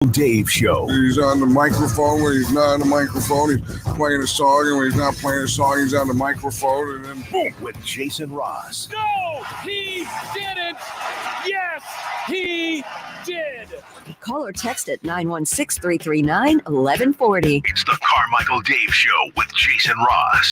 Dave Show. He's on the microphone when he's not on the microphone. He's playing a song, and when he's not playing a song, he's on the microphone, and then boom. With Jason Ross. No, he didn't. Yes, he did. Call or text at 916-339-1140. It's the Carmichael Dave Show with Jason Ross.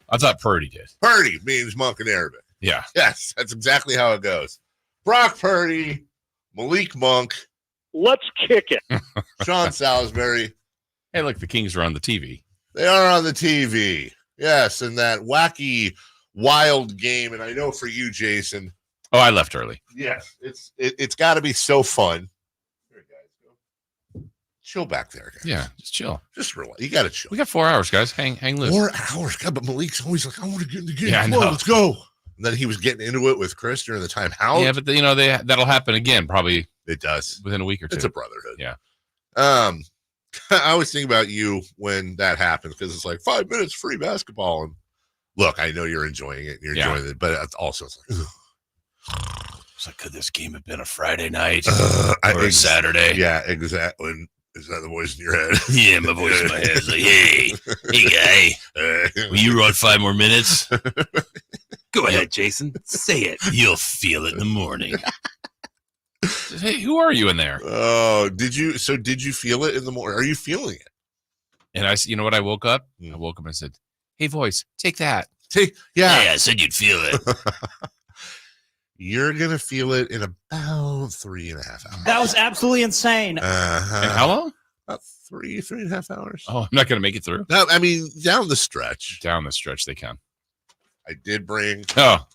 I thought Purdy did. Purdy means monk in Arabic. Yeah. Yes, that's exactly how it goes. Brock Purdy, Malik Monk, Let's kick it. Sean Salisbury. Hey, look, the Kings are on the TV. They are on the TV. Yes, in that wacky, wild game. And I know for you, Jason. Oh, I left early. Yes, it's got to be so fun. Here, guys, go. Chill back there, guys. Yeah, just chill. Just relax. You got to chill. We got 4 hours, guys. Hang loose. 4 hours. God, but Malik's always like, I want to get in the game. Yeah, I Come on, know. let's go. And then he was getting into it with Chris during the timeout. Yeah, but that'll happen again probably It does. within a week or two. It's a brotherhood. Yeah. I always think about you when that happens because it's like 5 minutes free basketball. And look, I know you're enjoying it. You're enjoying it, but it's also it's like, It's like, could this game have been a Friday night or a Saturday? Yeah, exactly. Is that the voice in your head? Yeah, my voice in my head is like, hey guy, will you run 5 more minutes? Go ahead, Jason. Say it. You'll feel it in the morning. Hey, who are you in there? Oh, did you feel it in the morning? Are you feeling it? And you know what? I woke up and I said, hey, voice, take that. Yeah. Hey, I said you'd feel it. You're going to feel it in about 3.5 hours. That was absolutely insane. Uh-huh. And how long? About 3.5 hours. Oh, I'm not going to make it through. No, I mean, down the stretch. Down the stretch, they can. I did bring. Oh,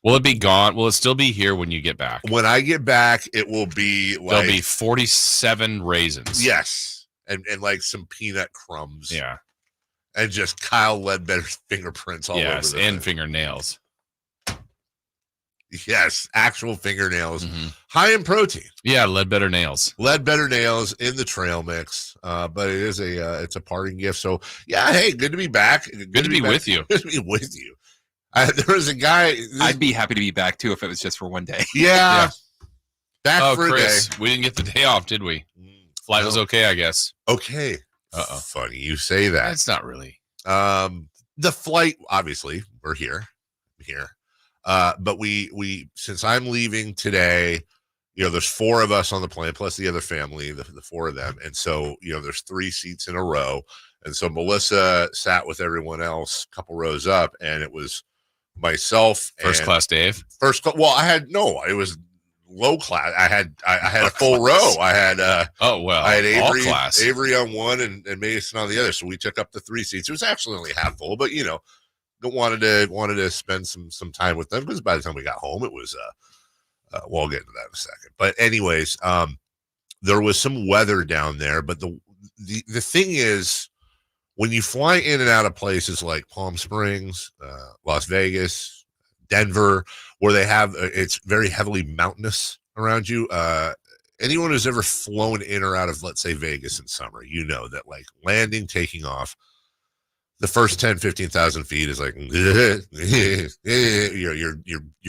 will it be gone? Will it still be here when you get back? When I get back, it will be like. There'll be 47 raisins. Yes. And like some peanut crumbs. Yeah. And just Kyle Ledbetter's fingerprints all over Yes, the and thing. fingernails. Yes, actual fingernails. Mm-hmm. High in protein. Yeah, Ledbetter nails. Ledbetter nails in the trail mix. But it is it's a parting gift. So yeah, hey, good to be back. Good to be back. with you. Good to be with you. There was a guy. I'd be happy to be back too if it was just for one day. Yeah. Back for Chris, a day. we didn't get the day off, did we? Flight was okay, I guess. Okay. Uh-oh. Funny you say that. That's not really. The flight, obviously, we're here. But we since I'm leaving today, there's 4 of us on the plane plus the other family, the 4 of them, and so there's 3 seats in a row, and so Melissa sat with everyone else a couple rows up, and it was myself First and class Dave. It was low class. I had a full row. I had I had Avery on one and Mason on the other, so we took up the 3 seats. It was actually only half full, but wanted to spend some time with them because by the time we got home, it was we'll get into that in a second. But anyways, there was some weather down there, but the thing is, when you fly in and out of places like Palm Springs, Las Vegas, Denver, where they have it's very heavily mountainous around you, anyone who's ever flown in or out of, let's say, Vegas in summer, you know that like landing, taking off, the first 10, 15,000 feet is like you're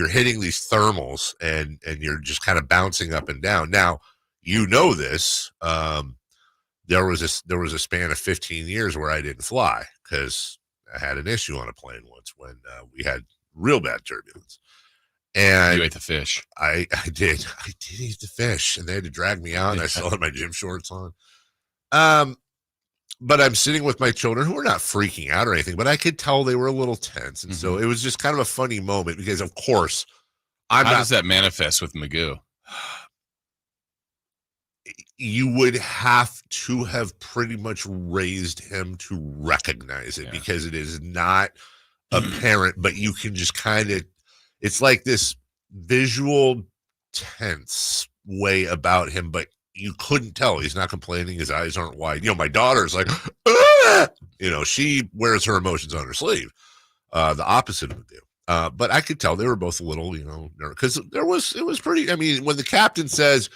hitting these thermals and you're just kind of bouncing up and down. Now, you know this. There was a span of 15 years where I didn't fly because I had an issue on a plane once when we had real bad turbulence. And you ate the fish. I did eat the fish, and they had to drag me out, and I still had my gym shorts on. But I'm sitting with my children who were not freaking out or anything, but I could tell they were a little tense. And so it was just kind of a funny moment because, of course, How does that manifest with Magoo? You would have to have pretty much raised him to recognize it because it is not apparent, but you can just kind of, it's like this visual tense way about him, but you couldn't tell. He's not complaining. His eyes aren't wide. You know, my daughter's like, ah! You know, she wears her emotions on her sleeve. The opposite of Magoo. But I could tell they were both a little, because it was pretty, I mean, when the captain says,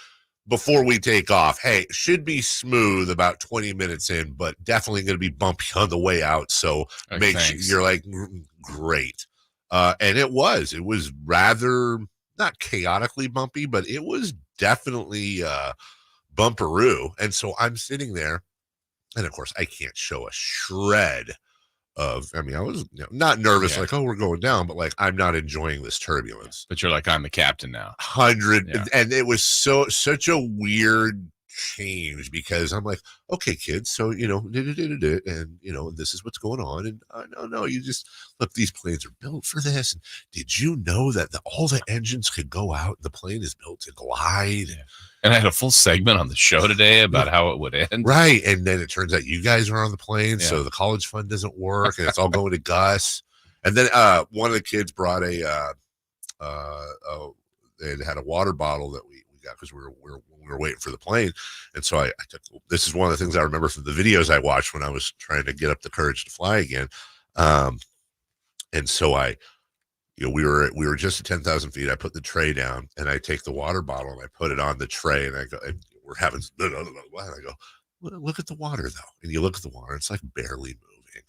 before we take off, hey, should be smooth about 20 minutes in, but definitely going to be bumpy on the way out. So make sure you're like, great. And it was rather not chaotically bumpy, but it was definitely bumperoo. And so I'm sitting there, and of course I can't show a shred of, I mean, I was not nervous, like, oh, we're going down, but like, I'm not enjoying this turbulence. But you're like, I'm the captain now. 100. And it was such a weird change because I'm like, okay, kids, so, and, this is what's going on. And no, you just look, these planes are built for this. And did you know that all the engines could go out and the plane is built to glide? Yeah. And I had a full segment on the show today about how it would end. Right. And then it turns out you guys are on the plane, so the college fund doesn't work, and it's all going to Gus. And then one of the kids brought they had a water bottle that we got because we were waiting for the plane. And so I took, this is one of the things I remember from the videos I watched when I was trying to get up the courage to fly again. And so we were just at 10,000 feet. I put the tray down, and I take the water bottle and I put it on the tray, and I go, and we're having, and I go, look at the water though. And you look at the water, it's like barely moving.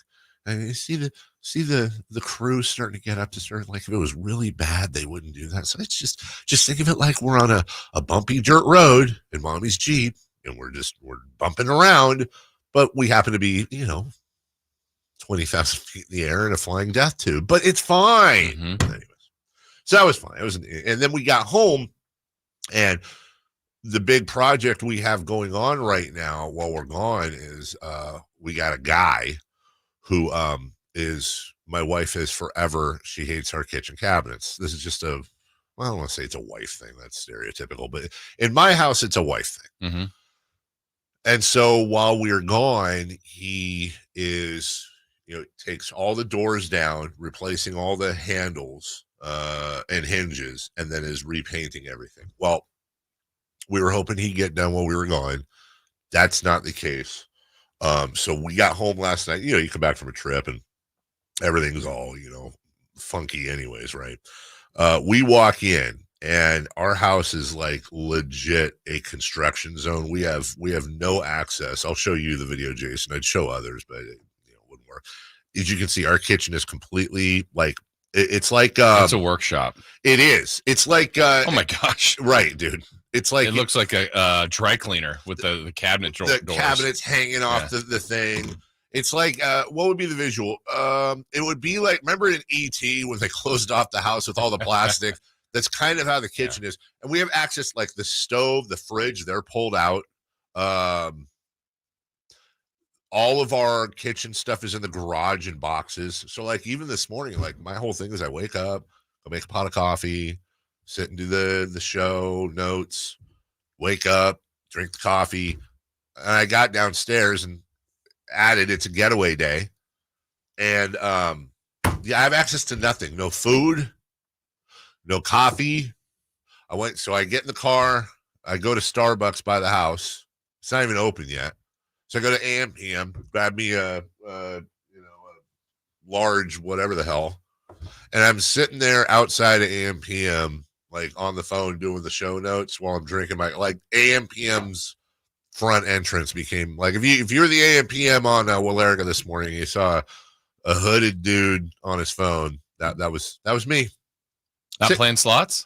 And you see the crew starting to get up to start, like, if it was really bad, they wouldn't do that. So it's just think of it like we're on a bumpy dirt road in mommy's Jeep, and we're bumping around, but we happen to be, 20,000 feet in the air in a flying death tube, but it's fine. Anyways, so that was fine. And then we got home, and the big project we have going on right now while we're gone is we got a guy who is, my wife is forever, she hates our kitchen cabinets. This is just I don't want to say it's a wife thing. That's stereotypical, but in my house, it's a wife thing. And so while we're gone, he is, takes all the doors down, replacing all the handles and hinges, and then is repainting everything. Well, we were hoping he'd get done while we were gone. That's not the case. So we got home last night. You come back from a trip and everything's all, funky anyways, right? We walk in, and our house is like legit a construction zone. We have no access. I'll show you the video, Jason. I'd show others, but it wouldn't work. As you can see, our kitchen is completely like, it's like it's a workshop. It is. It's like oh my gosh, right, dude. It's like, it looks like a dry cleaner with the cabinet doors. The cabinets hanging off the thing. It's like, what would be the visual? It would be like, remember in E.T. when they closed off the house with all the plastic? That's kind of how the kitchen is. And we have access, like the stove, the fridge, they're pulled out. All of our kitchen stuff is in the garage in boxes. So like even this morning, like my whole thing is I wake up, go make a pot of coffee, sit and do the show notes, wake up, drink the coffee. And I got downstairs and added it's a getaway day. And I have access to nothing. No food, no coffee. I get in the car, I go to Starbucks by the house. It's not even open yet. So I go to AM/PM, grab me a large whatever the hell, and I'm sitting there outside of AM/PM like on the phone doing the show notes while I'm drinking my like AM PM's front entrance became like if you're the AM PM on Walerga this morning, you saw a hooded dude on his phone. That was me. Not playing slots?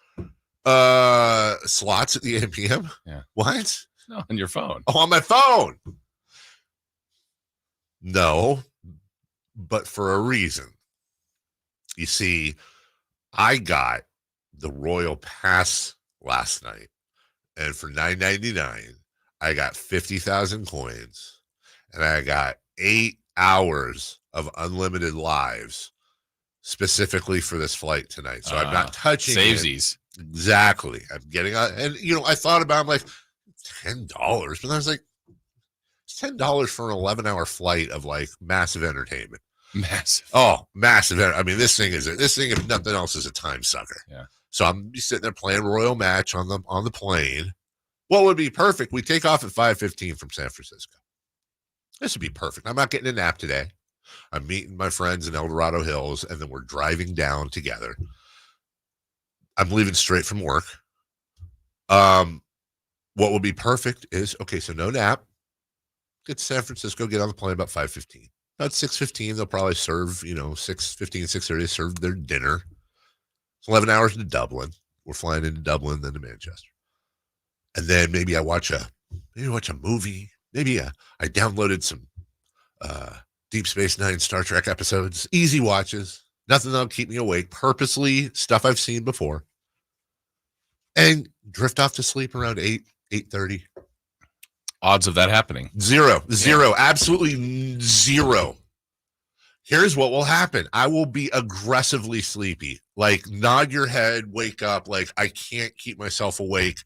Slots at the AM PM? Yeah. What? No, on your phone. Oh, on my phone. No, but for a reason. You see, I got the Royal Pass last night, and for $9.99, I got 50,000 coins, and I got 8 hours of unlimited lives specifically for this flight tonight. So I'm not touching savesies. Exactly. I'm getting on, and I thought about it, I'm like $10, but I was like, it's $10 for an 11-hour flight of like massive entertainment. Massive. Oh, massive. I mean, this thing, if nothing else, is a time sucker. Yeah. So I'm sitting there playing Royal Match on the plane. What would be perfect? We take off at 5:15 from San Francisco. This would be perfect. I'm not getting a nap today. I'm meeting my friends in El Dorado Hills, and then we're driving down together. I'm leaving straight from work. What would be perfect is, okay, so no nap. Get to San Francisco, get on the plane about 5:15. About 6:15, they'll probably serve, 6:15, 6:30, serve their dinner. It's 11 hours to Dublin. We're flying into Dublin, then to Manchester. And then maybe I watch a movie. Maybe I downloaded some Deep Space Nine Star Trek episodes. Easy watches. Nothing that'll keep me awake. Purposely stuff I've seen before. And drift off to sleep around 8:30. Odds of that happening? Zero, absolutely zero. Here's what will happen. I will be aggressively sleepy, like nod your head, wake up, like I can't keep myself awake.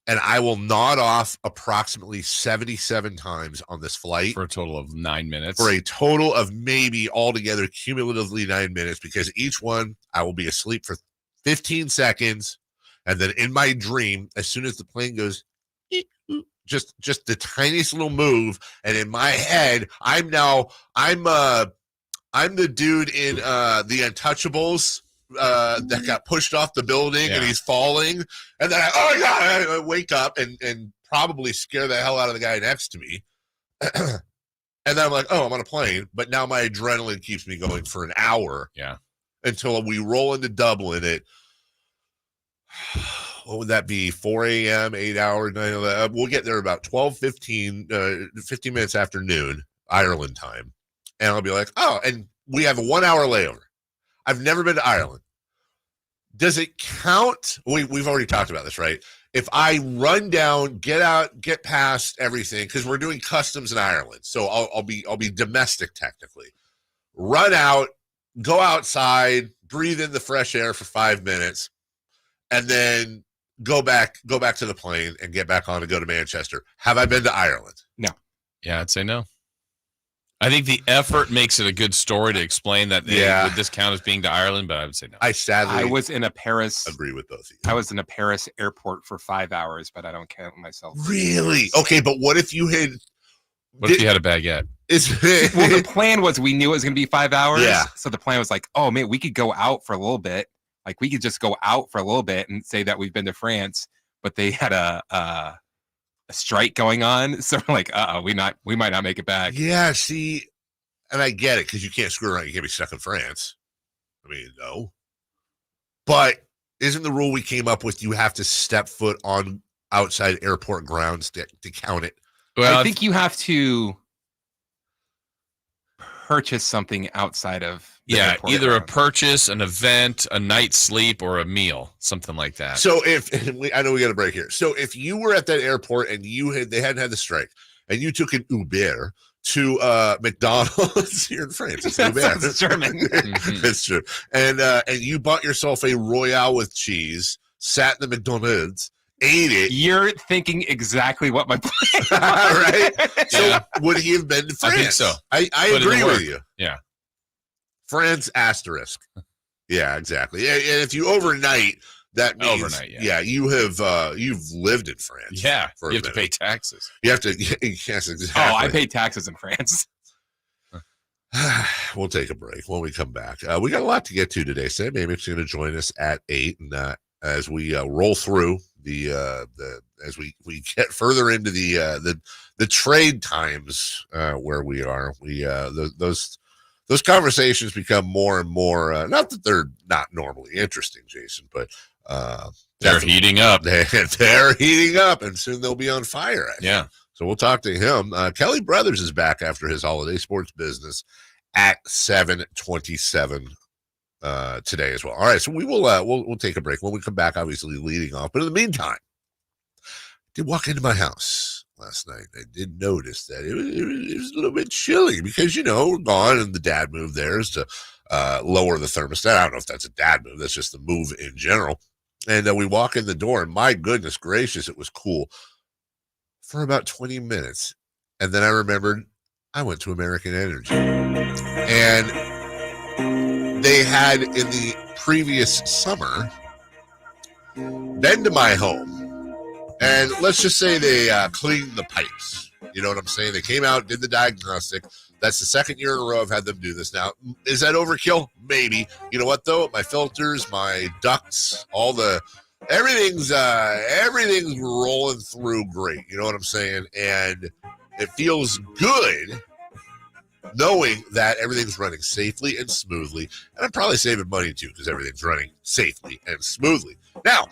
And I will nod off approximately 77 times on this flight. For a total of 9 minutes. For a total of maybe altogether cumulatively 9 minutes, because each one I will be asleep for 15 seconds. And then in my dream, as soon as the plane goes, just the tiniest little move, and in my head, I'm the dude in the Untouchables that got pushed off the building, and he's falling, and then I wake up and probably scare the hell out of the guy next to me, and then I'm like, oh, I'm on a plane, but now my adrenaline keeps me going for an hour, until we roll into Dublin at. What would that be? 4 a.m., 8 hours, 9 11. We'll get there about 12:15, 15 minutes after noon, Ireland time. And I'll be like, oh, and we have a 1 hour layover. I've never been to Ireland. Does it count? We've already talked about this, right? If I run down, get out, get past everything, because we're doing customs in Ireland. So I'll be domestic technically. Run out, go outside, breathe in the fresh air for 5 minutes, and then go back to the plane and get back on and go to Manchester. Have I been to Ireland? No. Yeah, I'd say no. I think the effort makes it a good story to explain that would this count as being to Ireland, but I would say no. I was in a Paris. Agree with both of you. I was in a Paris airport for 5 hours, but I don't count myself. Really? Okay, but what if you had? What if you had a baguette? Well, the plan was we knew it was going to be 5 hours. Yeah. So the plan was like, oh man, we could go out for a little bit. Like we could just go out for a little bit and say that we've been to France, but they had a strike going on. So we're like, we might not make it back. Yeah, see, and I get it, because you can't screw around. You can't be stuck in France. I mean, no. But isn't the rule we came up with, you have to step foot on outside airport grounds to count it? Well, I think you have to purchase something outside of either a purchase, an event, a night's sleep, or a meal, something like that. So I know we got a break here. So if you were at that airport and they hadn't had the strike, and you took an Uber to McDonald's here in France, it's Uber. That's German. That's true. And you bought yourself a Royale with cheese, sat in the McDonald's, ate it. You're thinking exactly what my plan was. Right? So would he have been to France? I think so. I agree with you. Yeah. France asterisk. Yeah, exactly. And if you overnight, that means you've lived in France. Yeah, you have to pay taxes. You have to. Yes, exactly. Oh, I pay taxes in France. We'll take a break when we come back. We got a lot to get to today. Sam Amick's going to join us at 8, and as we roll through as we get further into the trade times where we are. Those conversations become more and more, not that they're not normally interesting, Jason, but they're heating up. They're heating up, and soon they'll be on fire. Yeah. So we'll talk to him. Kelly Brothers is back after his holiday sports business at 7:27 today as well. All right, so we will we'll take a break. When we come back, obviously leading off. But in the meantime, I did walk into my house last night. I did notice that it was a little bit chilly because, we're gone, and the dad move there is to lower the thermostat. I don't know if that's a dad move. That's just the move in general. And we walk in the door, and my goodness gracious, it was cool for about 20 minutes. And then I remembered I went to American Energy. And they had, in the previous summer, been to my home. And let's just say they cleaned the pipes. You know what I'm saying? They came out, did the diagnostic. That's the second year in a row I've had them do this. Now, is that overkill? Maybe. You know what, though? My filters, my ducts, everything's rolling through great. You know what I'm saying? And it feels good knowing that everything's running safely and smoothly. And I'm probably saving money, too, because everything's running safely and smoothly. Now,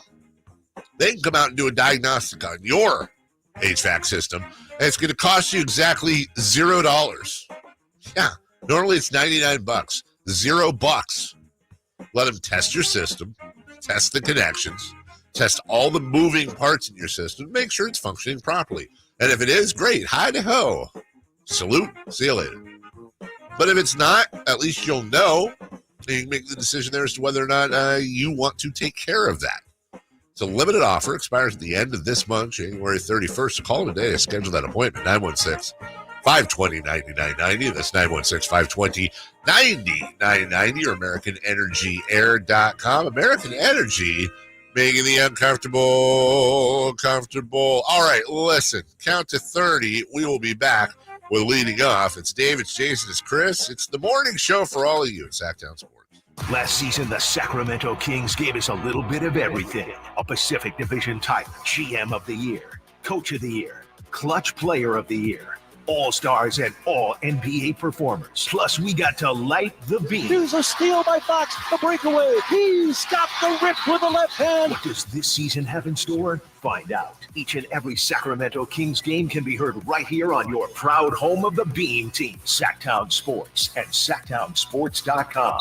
they can come out and do a diagnostic on your HVAC system, and it's going to cost you exactly $0. Yeah, normally it's $99. $0. Let them test your system, test the connections, test all the moving parts in your system, make sure it's functioning properly. And if it is, great. Hi-de-ho. Salute. See you later. But if it's not, at least you'll know. You can make the decision there as to whether or not you want to take care of that. It's a limited offer. Expires at the end of this month, January 31st. So call today to schedule that appointment. 916-520-9990. That's 916-520-9990 or AmericanEnergyAir.com. American Energy, making the uncomfortable comfortable. All right, listen. Count to 30. We will be back with Leading Off. It's Dave, it's Jason, it's Chris. It's the morning show for all of you at Sactown Sports. Last season, the Sacramento Kings gave us a little bit of everything. A Pacific Division title, GM of the Year, Coach of the Year, Clutch Player of the Year, All-Stars and All-NBA performers. Plus, we got to light the beam. Here's a steal by Fox, a breakaway. He stopped the rip with the left hand. What does this season have in store? Find out. Each and every Sacramento Kings game can be heard right here on your proud home of the Beam team, Sactown Sports at SactownSports.com.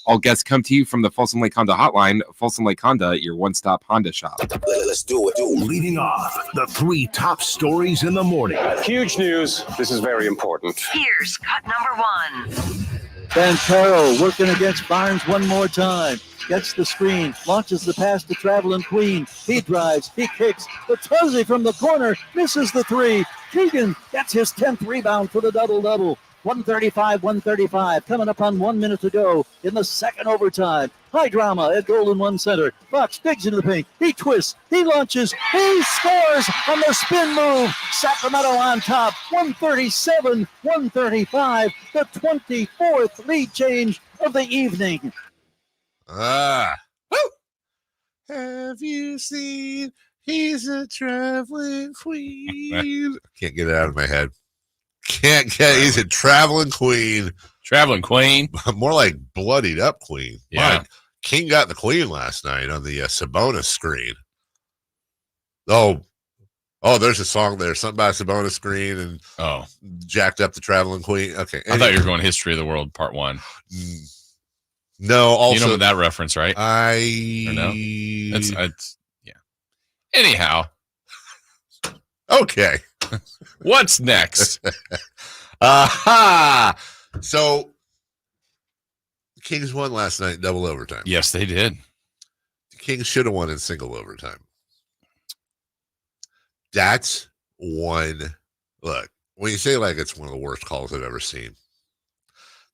All guests come to you from the Folsom Lake Honda Hotline. Folsom Lake Honda, your one-stop Honda shop. Let's do it. Leading off, the 3 top stories in the morning. Huge news. This is very important. Here's cut number 1. Banchero working against Barnes one more time. Gets the screen, launches the pass to Traveling Queen. He drives, he kicks. The Tuzzy from the corner misses the 3. Keegan gets his 10th rebound for the double-double. 135, coming up on 1 minute to go in the second overtime. High drama at Golden One Center. Fox digs into the paint. He twists. He launches. He scores on the spin move. Sacramento on top. 137-135. The 24th lead change of the evening. Have you seen He's a Traveling Queen? Can't get it out of my head. He's a traveling queen. Traveling queen. More like bloodied up queen. Yeah. Mike, King got the queen last night on the Sabonis screen. Oh, there's a song there. Something about Sabonis screen and jacked up the traveling queen. Okay. I thought you were going History of the World Part 1. No, also. You know that reference, right? Or no? It's yeah. Anyhow. Okay. What's next? Aha! So, the Kings won last night in double overtime. Yes, they did. The Kings should have won in single overtime. That's one. Look, when you say like it's one of the worst calls I've ever seen,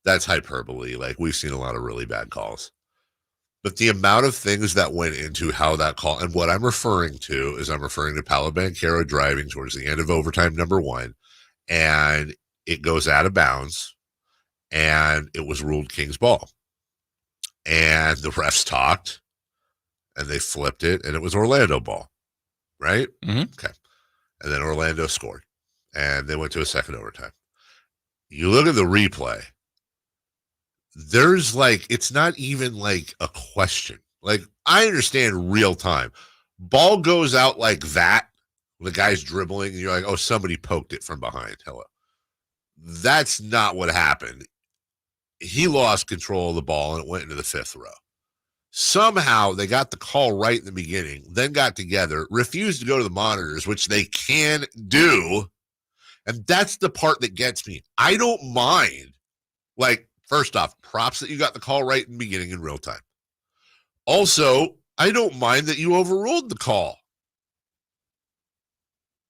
that's hyperbole. Like, we've seen a lot of really bad calls. But the amount of things that went into how that call, and what I'm referring to is I'm referring to Paolo Banchero driving towards the end of overtime number 1, and it goes out of bounds, and it was ruled King's ball. And the refs talked, and they flipped it, and it was Orlando ball, right? Mm-hmm. Okay. And then Orlando scored, and they went to a second overtime. You look at the replay, there's it's not even like a question. Like, I understand real time. Ball goes out like that, the guy's dribbling, and you're like, oh, somebody poked it from behind. Hello. That's not what happened. He lost control of the ball, and it went into the fifth row. Somehow they got the call right in the beginning, then got together, refused to go to the monitors, which they can do. And that's the part that gets me. I don't mind. First off, props that you got the call right in the beginning in real time. Also, I don't mind that you overruled the call.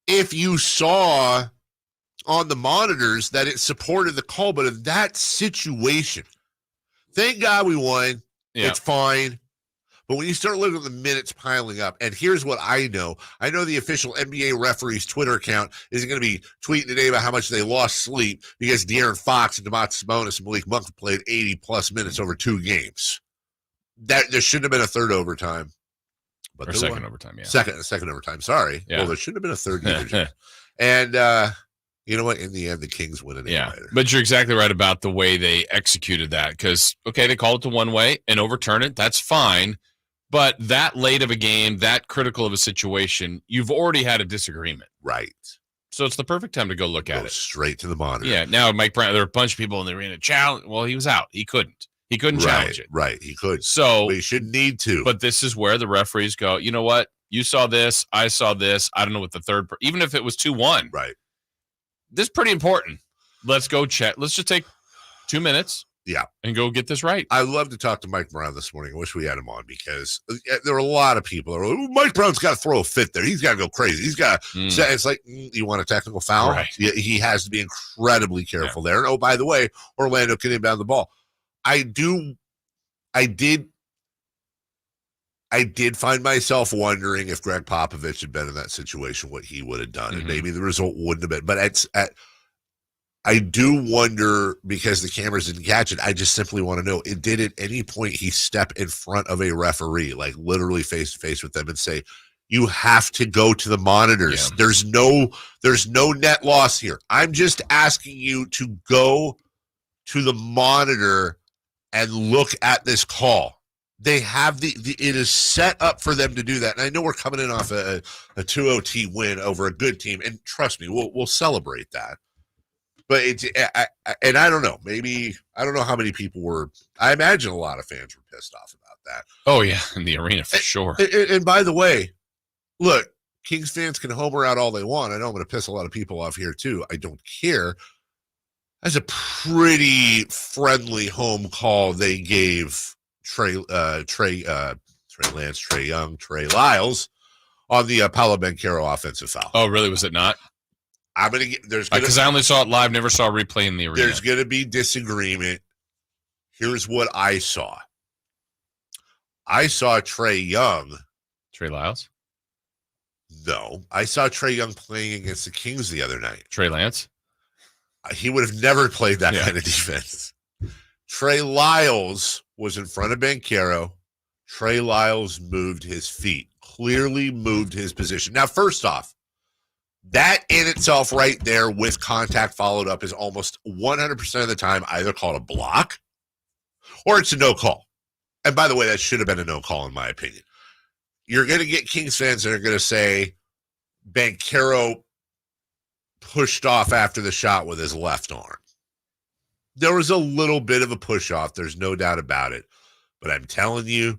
If you saw on the monitors that it supported the call, but in that situation, thank God we won. Yeah. It's fine. But when you start looking at the minutes piling up, and here's what I know the official NBA referee's Twitter account isn't going to be tweeting today about how much they lost sleep because De'Aaron Fox and Sabonis and Malik Monk played 80-plus minutes over 2 games. There shouldn't have been a third overtime. Or second overtime, yeah. Second overtime, sorry. Yeah. Well, there shouldn't have been a third either. And you know what? In the end, the Kings win it. Yeah, but you're exactly right about the way they executed that because, okay, they called it to one way and overturn it. That's fine. But that late of a game, that critical of a situation, you've already had a disagreement. Right. So it's the perfect time to go look at it. Straight to the monitor. Yeah. Now, Mike Brown, there were a bunch of people in the arena challenge. Well, he was out. He couldn't challenge it. Right. He could. So but he shouldn't need to. But this is where the referees go, you know what? You saw this. I saw this. I don't know what the third, even if it was 2-1. Right. This is pretty important. Let's go check. Let's just take 2 minutes. Yeah. And go get this right. I love to talk to Mike Brown this morning. I wish we had him on because there were a lot of people that were like, Mike Brown's got to throw a fit there. He's got to go crazy. He's got to it's like, you want a technical foul? Right. He has to be incredibly careful there. And oh, by the way, Orlando can inbound the ball. I did find myself wondering if Greg Popovich had been in that situation, what he would have done. And maybe the result wouldn't have been. But I do wonder because the cameras didn't catch it. I just simply want to know, did at any point he step in front of a referee, like literally face to face with them and say, you have to go to the monitors. Yeah. There's no net loss here. I'm just asking you to go to the monitor and look at this call. They have it is set up for them to do that. And I know we're coming in off a 2-0 win over a good team. And trust me, we'll celebrate that. But I don't know. Maybe I don't know how many people were. I imagine a lot of fans were pissed off about that. Oh yeah, in the arena for sure. And by the way, look, Kings fans can homer out all they want. I know I'm going to piss a lot of people off here too. I don't care. That's a pretty friendly home call they gave Trey Lance, Trey Young, Trey Lyles on the Paolo Banchero offensive foul. Oh, really? Was it not? I'm gonna get because I only saw it live, never saw a replay in the arena. There's gonna be disagreement. Here's what I saw. I saw Trey Young. Trey Lyles? No, I saw Trey Young playing against the Kings the other night. Trey Lance? He would have never played that kind of defense. Trey Lyles was in front of Banchero. Trey Lyles moved his feet, clearly moved his position. Now, first off, that in itself right there with contact followed up is almost 100% of the time either called a block or it's a no call. And by the way, that should have been a no call in my opinion. You're going to get Kings fans that are going to say Banchero pushed off after the shot with his left arm. There was a little bit of a push off. There's no doubt about it. But I'm telling you,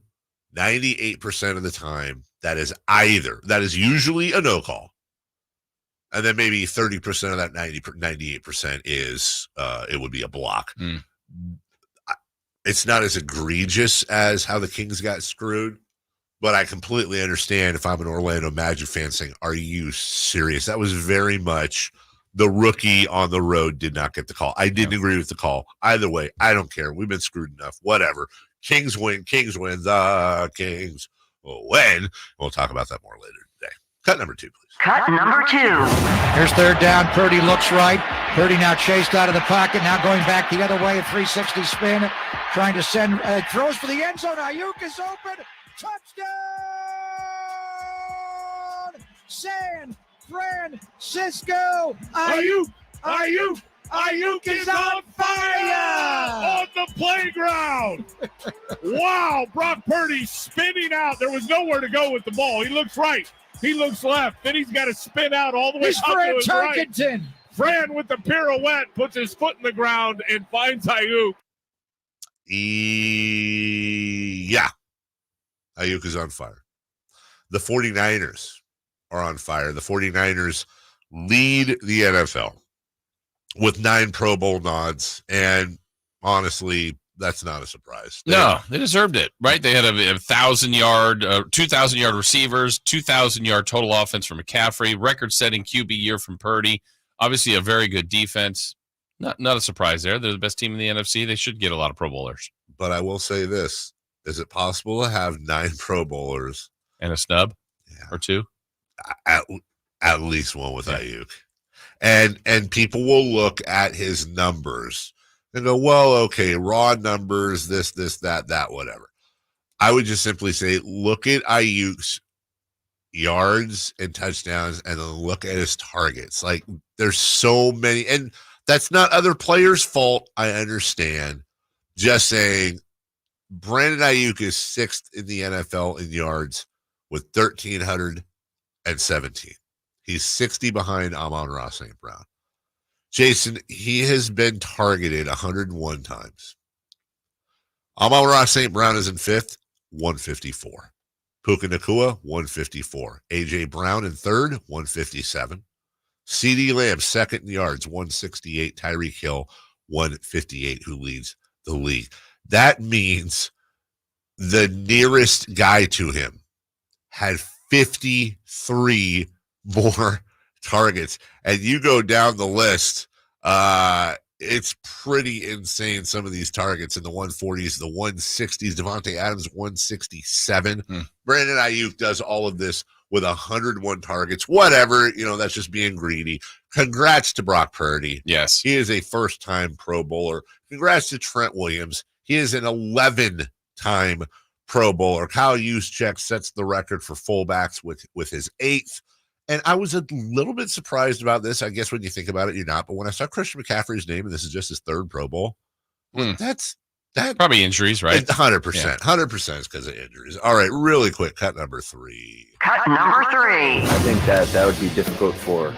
98% of the time, that is usually a no call. And then maybe 30% of that 98% is it would be a block. It's not as egregious as how the Kings got screwed, but I completely understand if I'm an Orlando Magic fan saying, are you serious? That was very much the rookie on the road did not get the call. I didn't agree with the call. Either way, I don't care. We've been screwed enough. Whatever. Kings win. Kings win. The Kings will win. We'll talk about that more later today. Cut number 2, please. Cut number 2. Here's third down. Purdy looks right. Purdy now chased out of the pocket. Now going back the other way, a 360 spin. Trying to send, throws for the end zone. Ayuk is open. Touchdown! San Francisco! Ayuk is on fire on the playground. Wow, Brock Purdy spinning out. There was nowhere to go with the ball. He looks right. He looks left. Then he's got to spin out all the way up to his right. Fran with the pirouette puts his foot in the ground and finds Ayuk. Yeah. Ayuk is on fire. The 49ers are on fire. The 49ers lead the NFL with 9 Pro Bowl nods, and honestly, that's not a surprise. No, they deserved it, right? They had a 2,000-yard receivers, 2,000-yard total offense from McCaffrey, record-setting QB year from Purdy. Obviously, a very good defense. Not a surprise there. They're the best team in the NFC. They should get a lot of Pro Bowlers. But I will say this: is it possible to have 9 Pro Bowlers and a snub or 2? At least one with Ayuk. And people will look at his numbers and go, well, okay, raw numbers, this, that, whatever. I would just simply say, look at Ayuk's yards and touchdowns and then look at his targets. Like, there's so many, and that's not other players' fault, I understand. Just saying, Brandon Ayuk is 6th in the NFL in yards with 1,317. He's 60 behind Amon-Ra St. Brown. Jason, he has been targeted 101 times. Amon-Ra St. Brown is in 5th, 154. Puka Nacua, 154. A.J. Brown in 3rd, 157. C.D. Lamb, 2nd in yards, 168. Tyreek Hill, 158, who leads the league. That means the nearest guy to him had 53 more targets. And you go down the list, it's pretty insane, some of these targets in the 140s, the 160s. Devontae Adams, 167. Brandon Ayuk does all of this with 101 targets. Whatever, that's just being greedy. Congrats to Brock Purdy. Yes. He is a first-time Pro Bowler. Congrats to Trent Williams. He is an 11-time Pro Bowler. Kyle Juszczyk sets the record for fullbacks with his 8th. And I was a little bit surprised about this. I guess when you think about it, you're not. But when I saw Christian McCaffrey's name, and this is just his 3rd Pro Bowl, that's probably injuries, right? 100%. Yeah. 100% is because of injuries. All right, really quick, cut number 3. Cut number 3. I think that would be difficult for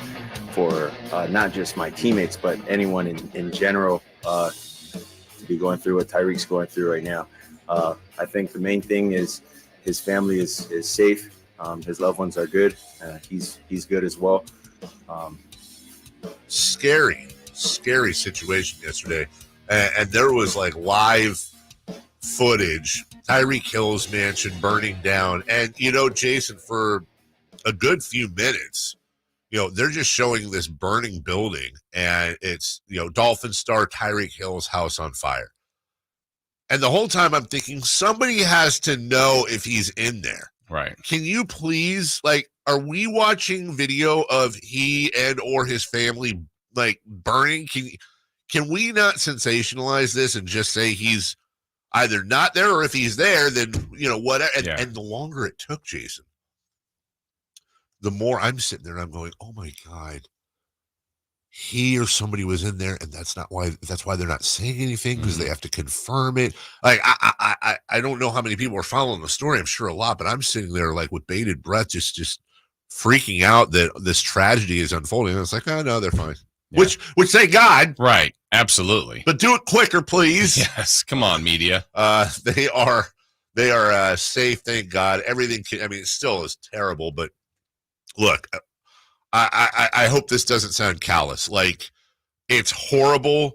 not just my teammates, but anyone in general to be going through what Tyreek's going through right now. I think the main thing is his family is safe. His loved ones are good. He's good as well. Scary situation yesterday. And there was like live footage, Tyreek Hill's mansion burning down. And, Jason, for a good few minutes, they're just showing this burning building. And it's, Dolphin star Tyreek Hill's house on fire. And the whole time I'm thinking somebody has to know if he's in there. Right. Can you please, are we watching video of he and or his family burning? Can we not sensationalize this and just say he's either not there, or if he's there, then whatever. And the longer it took, Jason, the more I'm sitting there and I'm going, oh my God, he or somebody was in there, and that's why they're not saying anything, because they have to confirm it. I don't know how many people are following the story. I'm sure a lot, but I'm sitting there with bated breath, just freaking out that this tragedy is unfolding. And it's like, oh no, they're fine. Yeah. Which thank God. Right. Absolutely. But do it quicker, please. Yes. Come on, media. They are safe. Thank God. Everything it still is terrible, but look, I hope this doesn't sound callous. It's horrible.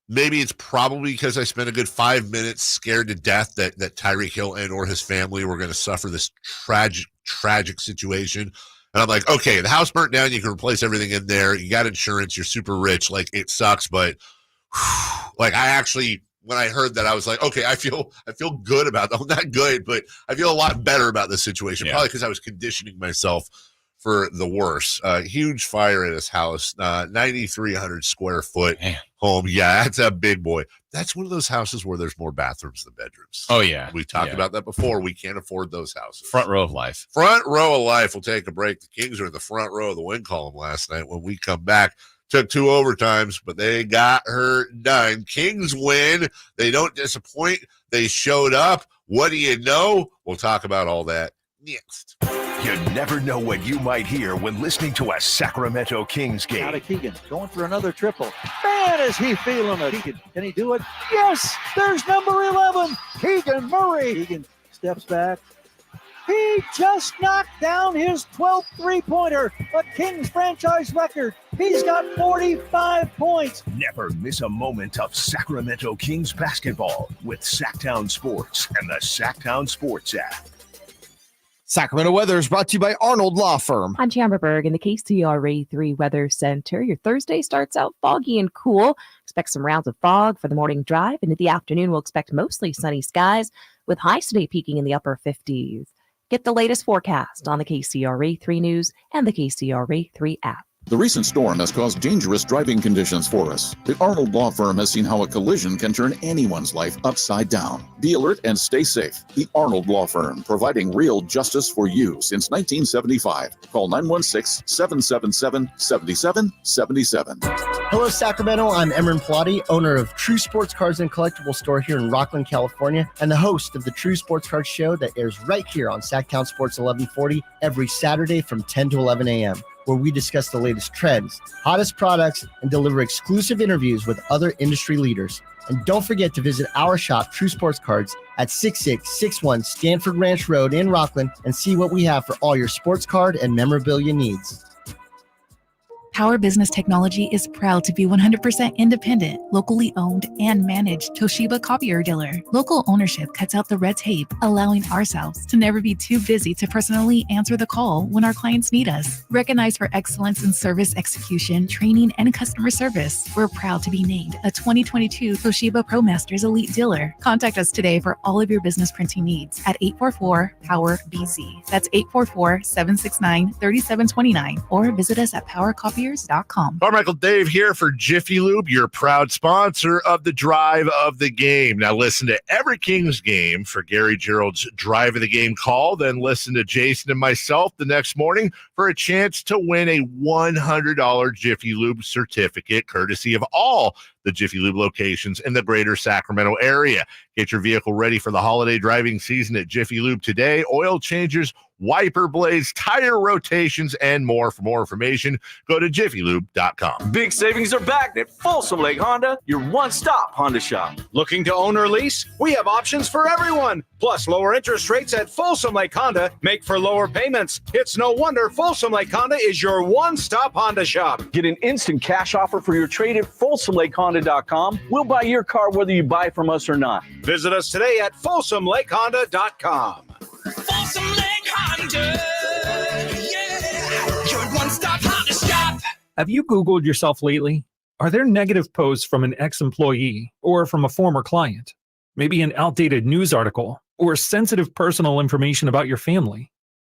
Maybe it's probably because I spent a good 5 minutes scared to death that Tyreek Hill and or his family were going to suffer this tragic situation. And I'm like, okay, the house burnt down. You can replace everything in there. You got insurance. You're super rich. It sucks. But I actually, when I heard that, I was like, okay, I feel good about that. Not good, but I feel a lot better about this situation. Yeah. Probably because I was conditioning myself for the worse. Huge fire at his house, 9,300 square foot home. Yeah, that's a big boy. That's one of those houses where there's more bathrooms than bedrooms. Oh, yeah. We talked about that before. We can't afford those houses. Front row of life. Front row of life. We'll take a break. The Kings are in the front row of the win column last night. When we come back, took 2 overtimes, but they got her done. Kings win. They don't disappoint. They showed up. What do you know? We'll talk about all that next. You never know what you might hear when listening to a Sacramento Kings game. Out of Keegan, going for another triple. Man, is he feeling it. Keegan, can he do it? Yes, there's number 11, Keegan Murray. Keegan steps back. He just knocked down his 12th three-pointer, a Kings franchise record. He's got 45 points. Never miss a moment of Sacramento Kings basketball with Sactown Sports and the Sactown Sports app. Sacramento weather is brought to you by Arnold Law Firm. I'm Chandra Berg in the KCRA 3 Weather Center. Your Thursday starts out foggy and cool. Expect some rounds of fog for the morning drive. And in the afternoon, we'll expect mostly sunny skies with highs today peaking in the upper 50s. Get the latest forecast on the KCRA 3 News and the KCRA 3 app. The recent storm has caused dangerous driving conditions for us. The Arnold Law Firm has seen how a collision can turn anyone's life upside down. Be alert and stay safe. The Arnold Law Firm, providing real justice for you since 1975. Call 916-777-7777. Hello, Sacramento. I'm Emran Pilati, owner of True Sports Cars and Collectible Store here in Rockland, California, and the host of the True Sports Cars Show that airs right here on Sactown Sports 1140 every Saturday from 10 to 11 a.m., where we discuss the latest trends, hottest products, and deliver exclusive interviews with other industry leaders. And don't forget to visit our shop, True Sports Cards, at 6661 Stanford Ranch Road in Rockland and see what we have for all your sports card and memorabilia needs. Power Business Technology is proud to be 100% independent, locally owned, and managed Toshiba copier dealer. Local ownership cuts out the red tape, allowing ourselves to never be too busy to personally answer the call when our clients need us. Recognized for excellence in service execution, training, and customer service, we're proud to be named a 2022 Toshiba ProMasters Elite Dealer. Contact us today for all of your business printing needs at 844-POWER-BZ. That's 844-769-3729, or visit us at PowerCopier.com. Carmichael Dave here for Jiffy Lube, your proud sponsor of the Drive of the Game. Now listen to every Kings game for Gary Gerald's Drive of the Game call. Then listen to Jason and myself the next morning for a chance to win a $100 Jiffy Lube certificate, courtesy of all the Jiffy Lube locations in the greater Sacramento area. Get your vehicle ready for the holiday driving season at Jiffy Lube today. Oil changes, wiper blades, tire rotations, and more. For more information, go to jiffylube.com. Big savings are back at Folsom Lake Honda, your one-stop Honda shop. Looking to own or lease? We have options for everyone. Plus, lower interest rates at Folsom Lake Honda make for lower payments. It's no wonder Folsom Lake Honda is your one-stop Honda shop. Get an instant cash offer for your trade at FolsomLakeHonda.com. We'll buy your car whether you buy from us or not. Visit us today at FolsomLakeHonda.com. Folsom Lake Honda, yeah, your one-stop Honda shop. Have you Googled yourself lately? Are there negative posts from an ex-employee or from a former client? Maybe an outdated news article or sensitive personal information about your family?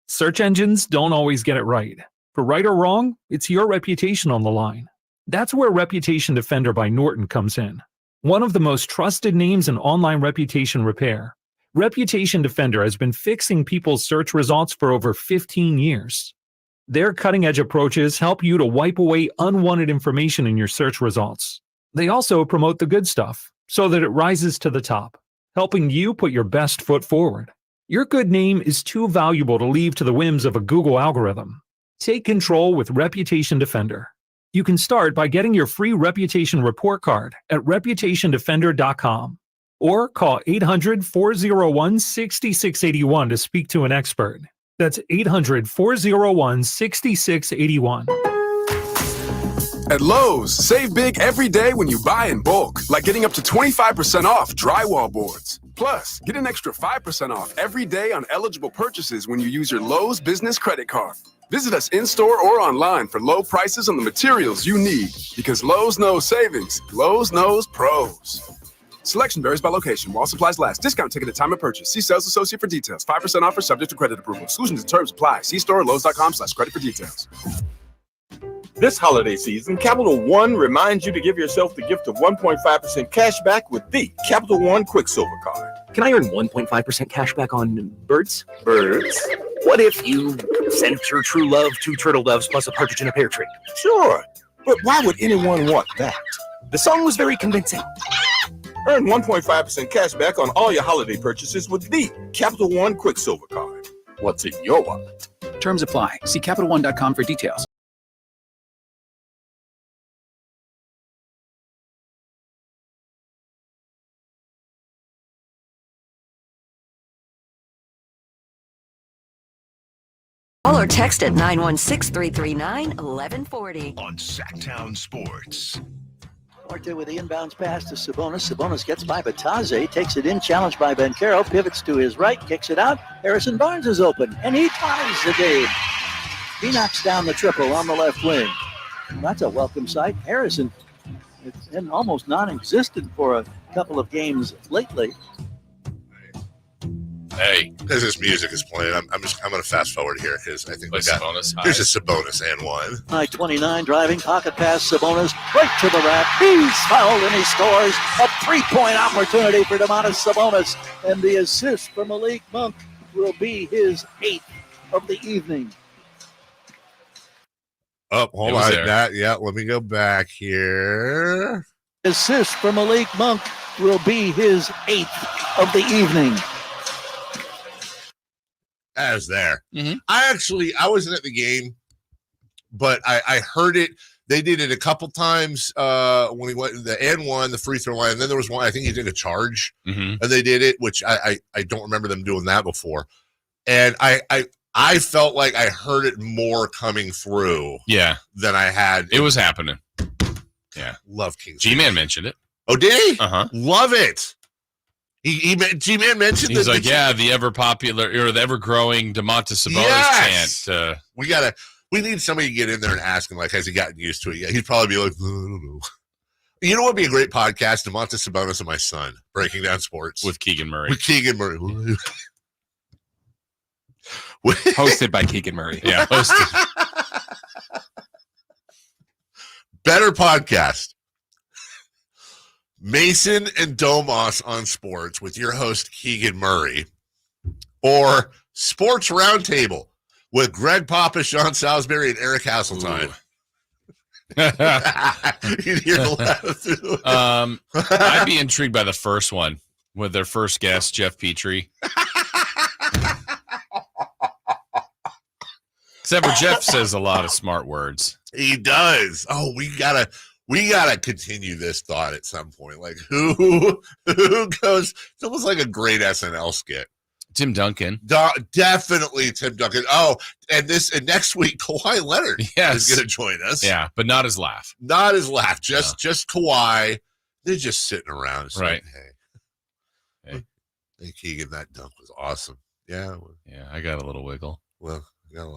Search engines don't always get it right. For right or wrong, it's your reputation on the line. That's where Reputation Defender by Norton comes in. One of the most trusted names in online reputation repair. Reputation Defender has been fixing people's search results for over 15 years. Their cutting-edge approaches help you to wipe away unwanted information in your search results. They also promote the good stuff so that it rises to the top, helping you put your best foot forward. Your good name is too valuable to leave to the whims of a Google algorithm. Take control with Reputation Defender. You can start by getting your free reputation report card at reputationdefender.com. Or call 800-401-6681 to speak to an expert. That's 800-401-6681. At Lowe's, save big every day when you buy in bulk, like getting up to 25% off drywall boards. Plus, get an extra 5% off every day on eligible purchases when you use your Lowe's business credit card. Visit us in-store or online for low prices on the materials you need, because Lowe's knows savings. Lowe's knows pros. Selection varies by location. While supplies last. Discount ticket at time of purchase. See sales associate for details. 5% offer subject to credit approval. Exclusions and terms apply. See store at Lowe's.com/credit for details. This holiday season, Capital One reminds you to give yourself the gift of 1.5% cash back with the Capital One Quicksilver Card. Can I earn 1.5% cash back on birds? Birds? What if you sent your true love 2 turtle doves plus a partridge in a pear tree? Sure, but why would anyone want that? The song was very convincing. Earn 1.5% cash back on all your holiday purchases with the Capital One Quicksilver Card. What's in your wallet? Terms apply. See CapitalOne.com for details. Call or text at 916-339-1140. On Sactown Sports. Duarte with the inbounds pass to Sabonis. Sabonis gets by Batazzi, takes it in, challenged by Bencaro, pivots to his right, kicks it out. Harrison Barnes is open, and he ties the game. He knocks down the triple on the left wing. That's a welcome sight. Harrison, it's been almost non-existent for a couple of games lately. Hey, as this music is playing, I'm going to fast forward here because I think we got Sabonis. Here's a Sabonis and one. High 29 driving, pocket pass, Sabonis right to the rack. He's fouled and he scores a 3-point opportunity for Domantas Sabonis, and the assist from Malik Monk will be his 8th of the evening. Oh, hold on. Let me go back here. Assist from Malik Monk will be his 8th of the evening. As there. Mm-hmm. I wasn't at the game, but I heard it. They did it a couple times when he went the and one, the free throw line. And then there was one, I think he did a charge, and they did it, which I don't remember them doing that before. And I felt like I heard it more coming through than I had. It was happening. Yeah. Love Kings. G-Man mentioned it. Oh, did he? Uh-huh. Love it. G-Man mentioned he's like, the ever popular or the ever growing Domantas Sabonis chant. We need somebody to get in there and ask him, like, has he gotten used to it yet? He'd probably be like, I don't know. You know what would be a great podcast? Domantas Sabonis and my son breaking down sports with Keegan Murray. Hosted by Keegan Murray. Yeah, hosted. Better podcast. Mason and Domas on sports with your host, Keegan Murray, or Sports Roundtable with Greg Papa, Sean Salisbury, and Eric Hasseltine. I'd be intrigued by the first one with their first guest, Jeff Petrie. Except for Jeff says a lot of smart words. He does. Oh, we gotta continue this thought at some point. Like who goes? It's almost like a great SNL skit. Tim Duncan. Definitely Tim Duncan. Oh, and next week Kawhi Leonard is going to join us. Yeah, but not his laugh. Not his laugh. Just Kawhi. They're just sitting around. Right. Hey, Keegan, that dunk was awesome. Yeah. Yeah, I got a little wiggle. Well, I got a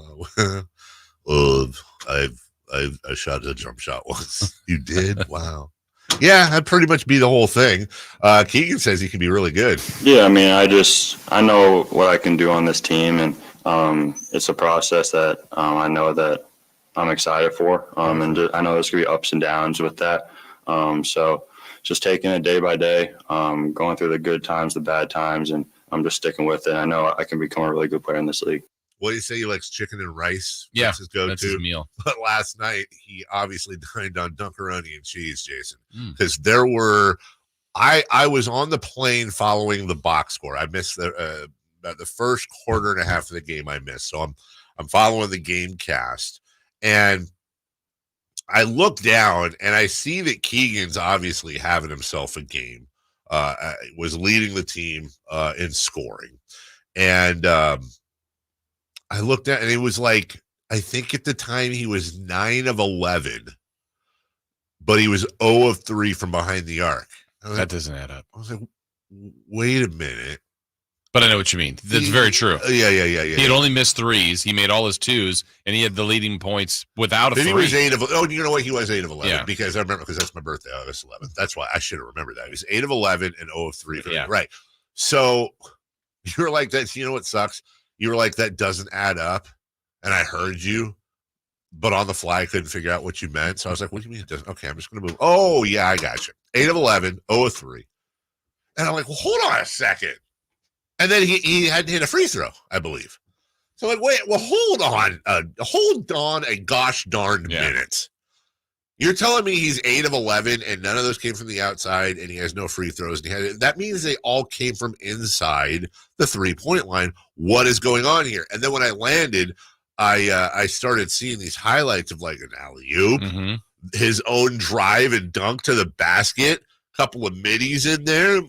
little. I shot a jump shot once. You did? Wow. Yeah, that'd pretty much be the whole thing. Keegan says he can be really good. Yeah, I mean, I know what I can do on this team, and it's a process that I know that I'm excited for. And I know there's going to be ups and downs with that. So just taking it day by day, going through the good times, the bad times, and I'm just sticking with it. I know I can become a really good player in this league. What do you say? He likes chicken and rice? Yeah, that's his go-to. That's his meal. But last night, he obviously dined on Dunkaroni and cheese, Jason. Because there were – I was on the plane following the box score. I missed about the first quarter and a half of the game I missed. So I'm following the game cast. And I look down, and I see that Keegan's obviously having himself a game. Was leading the team in scoring. And I looked at, and it was like, I think at the time he was 9 of 11, but he was 0 of 3 from behind the arc. That doesn't add up. I was like, wait a minute. But I know what you mean. That's very true. Yeah. He had only missed threes. He made all his twos, and he had the leading points without a three. He was 8 of. Oh, you know what? He was 8 of 11 Yeah. because I remember because that's my birthday, August 11th. That's why I should have remembered that. He was 8 of 11 and 0 of 3. Yeah. Right. So you were like that. You know what sucks? You were like that doesn't add up, and I heard you, but on the fly I couldn't figure out what you meant. So I was like, "What do you mean it doesn't?" Okay, I'm just going to move. Oh yeah, I got you. 8 of 11, 0 of 3, and I'm like, "Well, hold on a second." And then he had to hit a free throw, I believe. So like, wait, well, hold on a gosh darn minute. You're telling me he's 8 of 11 and none of those came from the outside and he has no free throws. And that means they all came from inside the 3-point line. What is going on here? And then when I landed, I started seeing these highlights of like an alley-oop, his own drive and dunk to the basket, a couple of middies in there.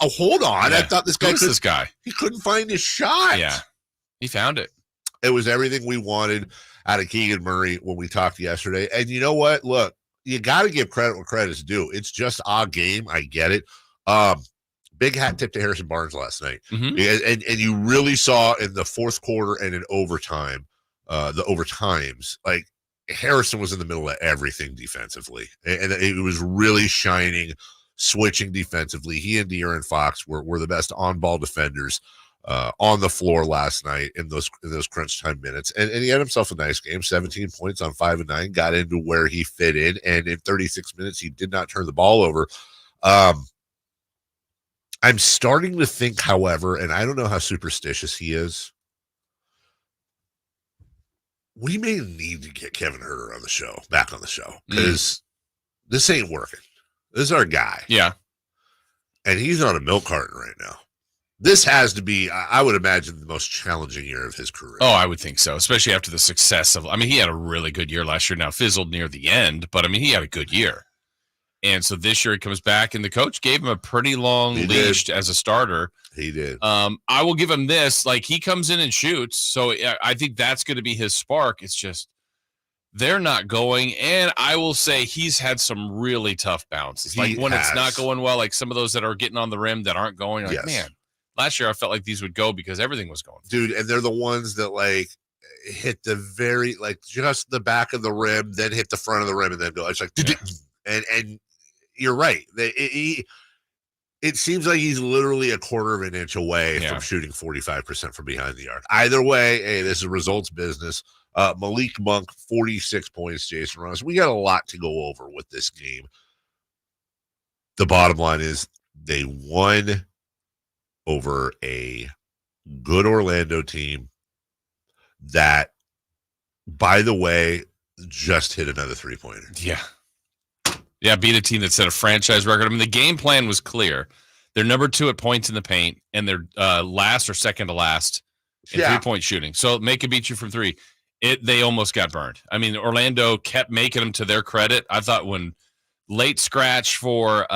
Oh, hold on. Yeah. I thought this guy he couldn't find his shot. Yeah. He found it. It was everything we wanted out of Keegan Murray when we talked yesterday. And you know what? Look, you got to give credit where credit's due. It's just a game. I get it. Big hat tip to Harrison Barnes last night. And you really saw in the fourth quarter and in overtime, the overtimes, like Harrison was in the middle of everything defensively. And it was really shining, switching defensively. He and De'Aaron Fox were the best on-ball defenders on the floor last night in those crunch time minutes. And he had himself a nice game, 17 points on 5 of 9, got into where he fit in. And in 36 minutes, he did not turn the ball over. I'm starting to think, however, and I don't know how superstitious he is, we may need to get Kevin Huerter on the show, back on the show, because this ain't working. This is our guy. Yeah. And he's on a milk carton right now. This has to be, I would imagine, the most challenging year of his career. Oh, I would think so, especially after the success of, I mean, he had a really good year last year. Now fizzled near the end, but I mean, he had a good year. And so this year he comes back and the coach gave him a pretty long leash as a starter. He did. I will give him this, like he comes in and shoots. So I think that's going to be his spark. It's just, they're not going. And I will say he's had some really tough bounces. Like when it's not going well, like some of those that are getting on the rim that aren't going, like, man, last year I felt like these would go because everything was going. Dude, and they're the ones that like hit the very, like just the back of the rim, then hit the front of the rim and then go. It's like, and you're right. It seems like he's literally a quarter of an inch away from shooting 45% from behind the arc. Either way, hey, this is results business. Malik Monk, 46 points, Jason Ross. We got a lot to go over with this game. The bottom line is they won over a good Orlando team that, by the way, just hit another 3-pointer. Yeah, beat a team that set a franchise record. I mean, the game plan was clear. They're number 2 at points in the paint, and they're last or second to last in 3-point shooting. So make it beat you from 3. They almost got burned. I mean, Orlando kept making them to their credit. I thought when late scratch for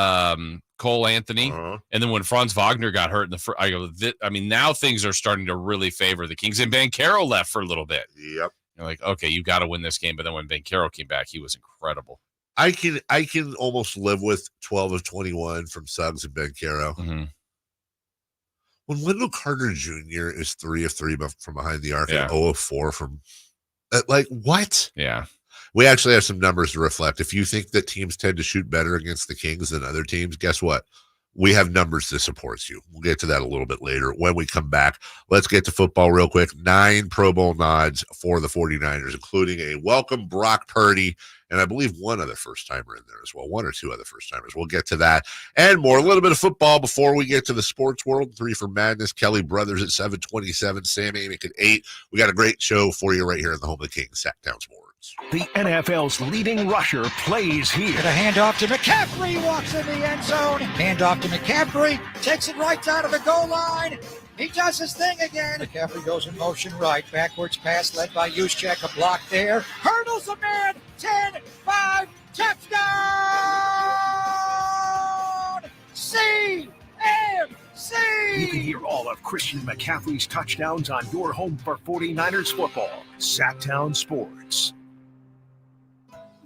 Cole Anthony, and then when Franz Wagner got hurt in the first, I mean, now things are starting to really favor the Kings. And Banchero left for a little bit. Yep. You're like, okay, you got to win this game. But then when Banchero came back, he was incredible. I can almost live with 12 of 21 from Suggs and Banchero. When Wendell Carter Jr. is 3 of 3 from behind the arc and 0 of 4 from, like, what? Yeah. We actually have some numbers to reflect. If you think that teams tend to shoot better against the Kings than other teams, guess what? We have numbers that supports you. We'll get to that a little bit later when we come back. Let's get to football real quick. 9 Pro Bowl nods for the 49ers, including a welcome Brock Purdy, and I believe one other first-timer in there as well, 1 or 2 other first-timers. We'll get to that and more. A little bit of football before we get to the sports world. 3 for Madness. Kelly Brothers at 7:27. Sam Amick at 8. We got a great show for you right here in the home of the Kings, Sactown Sports. The NFL's leading rusher plays here. Get a handoff to McCaffrey, walks in the end zone. Handoff to McCaffrey, takes it right down to the goal line. He does his thing again. McCaffrey goes in motion right. Backwards pass led by Juszczyk. A block there. Hurdles a man. 10-5. Touchdown! CMC! You can hear all of Christian McCaffrey's touchdowns on your home for 49ers football. Sactown Sports.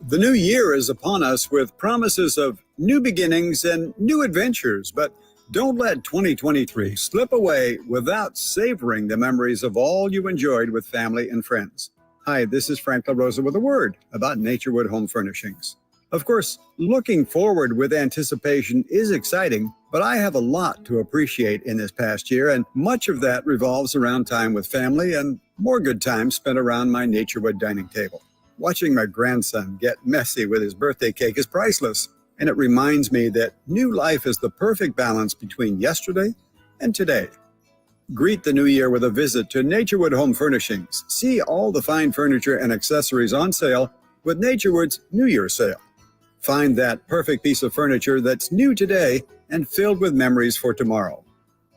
The new year is upon us with promises of new beginnings and new adventures, but Don't let 2023 slip away without savoring the memories of all you enjoyed with family and friends. Hi, this is Frank LaRosa with a word about Naturewood Home Furnishings. Of course, looking forward with anticipation is exciting, but I have a lot to appreciate in this past year, and much of that revolves around time with family and more good times spent around my Naturewood dining table. Watching my grandson get messy with his birthday cake is priceless, and it reminds me that new life is the perfect balance between yesterday and today. Greet the new year with a visit to Naturewood Home Furnishings. See all the fine furniture and accessories on sale with Naturewood's New Year sale. Find that perfect piece of furniture that's new today and filled with memories for tomorrow.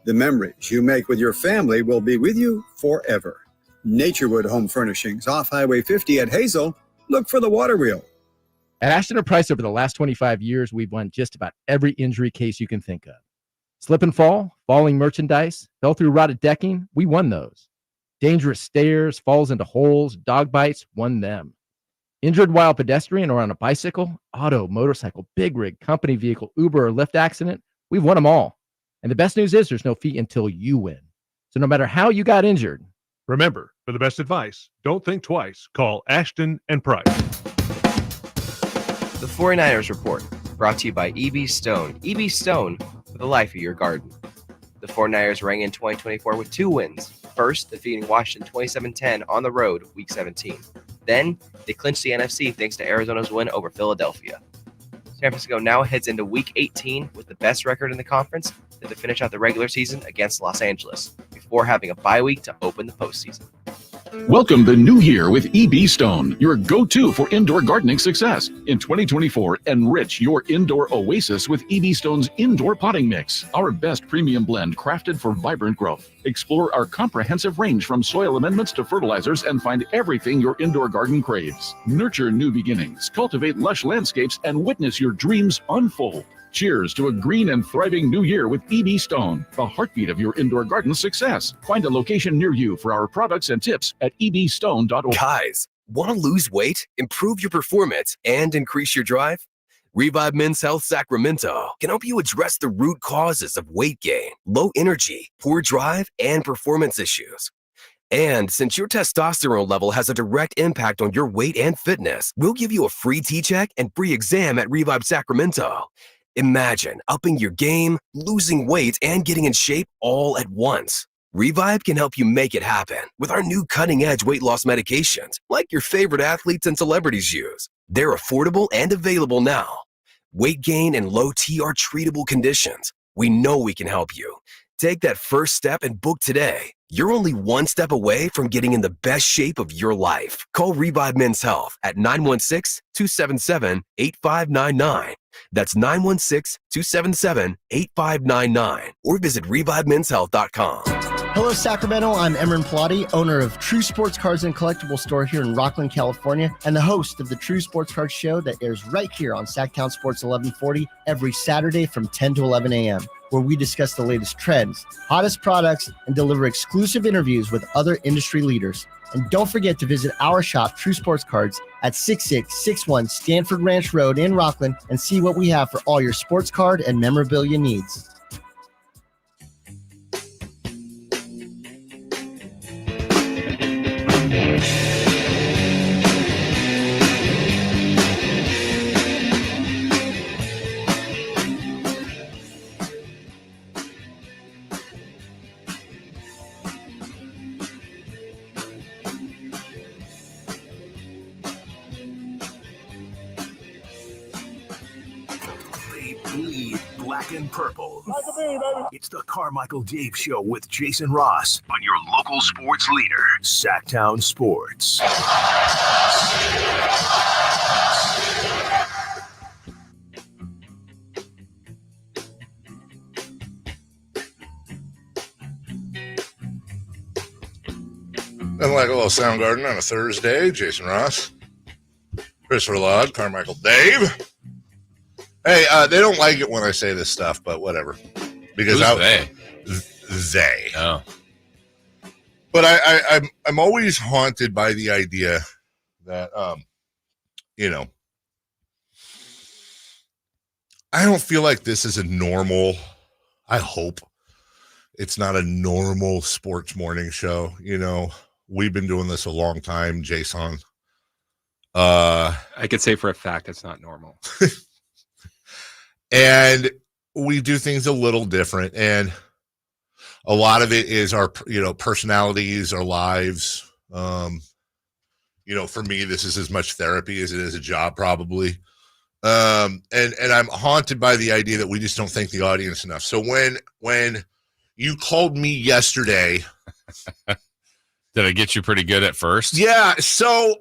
The memories you make with your family will be with you forever. Naturewood Home Furnishings, off Highway 50 at Hazel. Look for the water wheel. At Ashton & Price, over the last 25 years, we've won just about every injury case you can think of. Slip and fall, falling merchandise, fell through rotted decking, we won those. Dangerous stairs, falls into holes, dog bites, won them. Injured while pedestrian or on a bicycle, auto, motorcycle, big rig, company vehicle, Uber, or Lyft accident, we've won them all. And the best news is there's no fee until you win. So no matter how you got injured, remember, for the best advice, don't think twice. Call Ashton & Price. The 49ers Report, brought to you by EB Stone. EB Stone for the life of your garden. The 49ers rang in 2024 with 2 wins. First, defeating Washington 27-10 on the road, Week 17. Then, they clinched the NFC thanks to Arizona's win over Philadelphia. San Francisco now heads into Week 18 with the best record in the conference to finish out the regular season against Los Angeles, before having a bye week to open the postseason. Welcome the new year with EB Stone, your go-to for indoor gardening success. In 2024, enrich your indoor oasis with EB Stone's Indoor Potting Mix, our best premium blend crafted for vibrant growth. Explore our comprehensive range from soil amendments to fertilizers and find everything your indoor garden craves. Nurture new beginnings, cultivate lush landscapes, and witness your dreams unfold. Cheers to a green and thriving new year with EB Stone, the heartbeat of your indoor garden success. Find a location near you for our products and tips at ebstone.org. Guys, want to lose weight, improve your performance, and increase your drive? Revive Men's Health Sacramento can help you address the root causes of weight gain, low energy, poor drive, and performance issues. And since your testosterone level has a direct impact on your weight and fitness, we'll give you a free T-check and free exam at Revive Sacramento. Imagine upping your game, losing weight, and getting in shape all at once. Revive can help you make it happen with our new cutting-edge weight loss medications, like your favorite athletes and celebrities use. They're affordable and available now. Weight gain and low T are treatable conditions. We know we can help you. Take that first step and book today. You're only one step away from getting in the best shape of your life. Call Revive Men's Health at 916-277-8599. That's 916-277-8599. Or visit ReviveMen'sHealth.com. Hello, Sacramento. I'm Emron Plotty, owner of True Sports Cards and Collectible Store here in Rockland, California, and the host of the True Sports Cards Show that airs right here on Sactown Sports 1140 every Saturday from 10 to 11 a.m., where we discuss the latest trends, hottest products, and deliver exclusive interviews with other industry leaders. And don't forget to visit our shop, True Sports Cards, at 6661 Stanford Ranch Road in Rockland and see what we have for all your sports card and memorabilia needs. Black and purple. It's the Carmichael Dave Show with Jason Ross on your local sports leader, Sactown Sports. Nothing like a little Soundgarden on a Thursday. Jason Ross, Christopher Lod, Carmichael Dave. Hey, they don't like it when I say this stuff, but whatever. Because they. Oh. But I'm always haunted by the idea that I don't feel like this is a normal. I hope it's not a normal sports morning show. You know, we've been doing this a long time, Jason. I could say for a fact it's not normal. And we do things a little different. And a lot of it is our, personalities, our lives. For me, this is as much therapy as it is a job, probably. And I'm haunted by the idea that we just don't thank the audience enough. So when you called me yesterday, did I get you pretty good at first? Yeah. So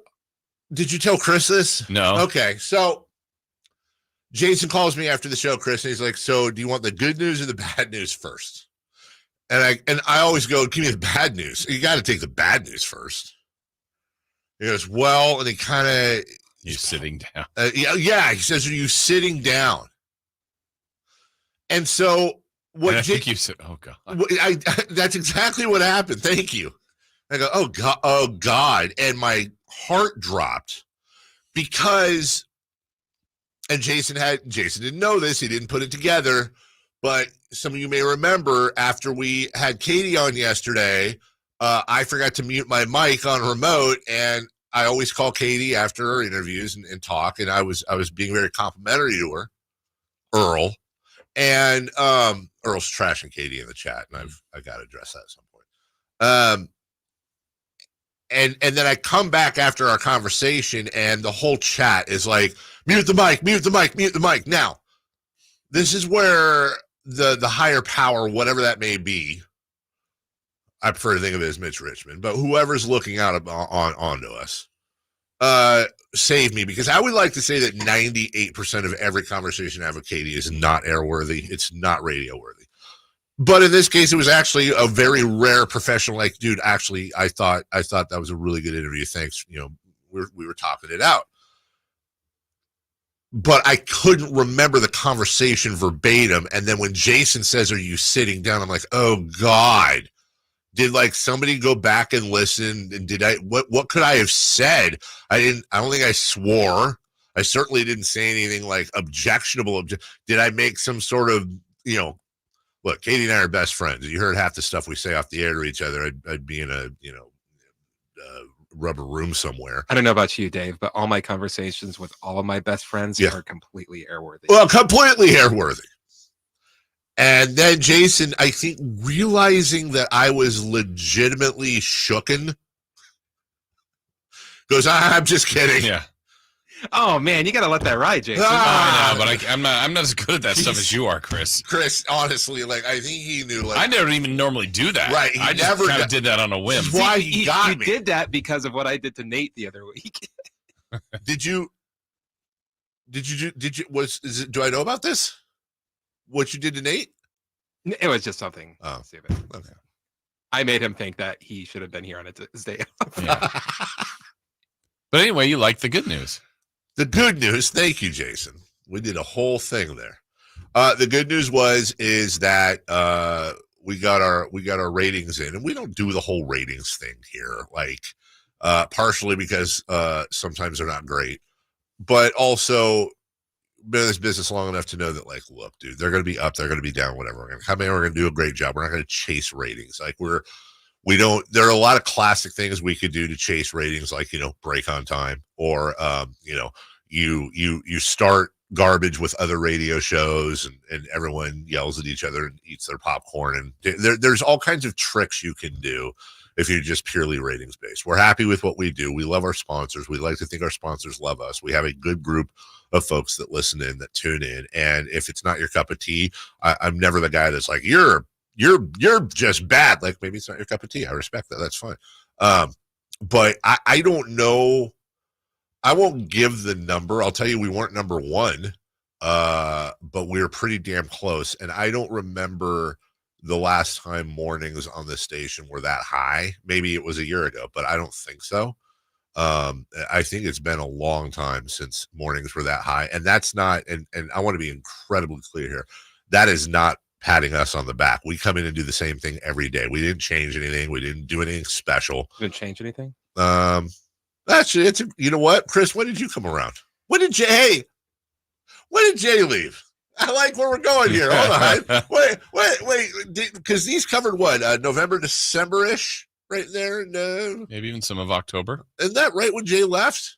did you tell Chris this? No. Okay. So Jason calls me after the show, Chris, and he's like, so do you want the good news or the bad news first? And I always go, give me the bad news. You got to take the bad news first. He goes, well, and he kind of, you sitting down. Yeah. He says, are you sitting down? And so what? I think you said, oh God. That's exactly what happened. Thank you. I go, oh God. And my heart dropped because, and Jason didn't know this. He didn't put it together, but some of you may remember after we had Katie on yesterday, I forgot to mute my mic on remote, and I always call Katie after her interviews and talk, and I was being very complimentary to her, Earl, and Earl's trashing Katie in the chat, and I got to address that at some point. And then I come back after our conversation, and the whole chat is like, mute the mic, mute the mic, mute the mic. Now, this is where the higher power, whatever that may be, I prefer to think of it as Mitch Richmond, but whoever's looking out onto us, save me, because I would like to say that 98% of every conversation I have with Katie is not airworthy. It's not radio worthy. But in this case, it was actually a very rare professional. Like, dude, actually, I thought that was a really good interview. Thanks. We were talking it out. But I couldn't remember the conversation verbatim. And then when Jason says, are you sitting down? I'm like, oh God, did like somebody go back and listen? And what could I have said? I don't think I swore. I certainly didn't say anything like objectionable. Did I make some sort of, look, Katie and I are best friends. You heard half the stuff we say off the air to each other. I'd be in a, rubber room somewhere. I don't know about you, Dave, but all my conversations with all of my best friends are completely airworthy. Well, completely airworthy. And then Jason, I think, realizing that I was legitimately shooken, goes, I'm just kidding. Yeah. Oh man, you got to let that ride, Jason. I know, but I'm not as good at that stuff as you are, Chris. Chris, honestly, like I think he knew. Like I never even normally do that. Right, I just kind of did that on a whim. That's why he got me. You did that because of what I did to Nate the other week. Do I know about this? What you did to Nate? It was just something. Oh, stupid. Okay. I made him think that he should have been here on his day off. Yeah. But anyway, you like the good news. The good news, thank you, Jason. We did a whole thing there. The good news is that we got our ratings in, and we don't do the whole ratings thing here, like partially because sometimes they're not great, but also been in this business long enough to know that, like, look, dude, they're going to be up, they're going to be down, whatever. We're going to come in, we're going to do a great job. We're not going to chase ratings. Like we don't. There are a lot of classic things we could do to chase ratings, like break on time, or you start garbage with other radio shows, and everyone yells at each other and eats their popcorn, and there's all kinds of tricks you can do if you're just purely ratings based. We're happy with what we do. We love our sponsors. We like to think our sponsors love us. We have a good group of folks that listen in, that tune in, and if it's not your cup of tea, I'm never the guy that's like, you're just bad. Like, maybe it's not your cup of tea. I respect that. That's fine. But I don't know. I won't give the number. I'll tell you, we weren't number one, but we were pretty damn close. And I don't remember the last time mornings on this station were that high. Maybe it was a year ago, but I don't think so. I think it's been a long time since mornings were that high. And that's not, and I want to be incredibly clear here, that is not patting us on the back. We come in and do the same thing every day. We didn't change anything. We didn't do anything special. Didn't change anything? Actually, you know what, Chris, when did you come around? When did Jay leave? I like where we're going here. Hold on. Wait. Because these covered what? November, December-ish right there? No. Maybe even some of October. Isn't that right when Jay left?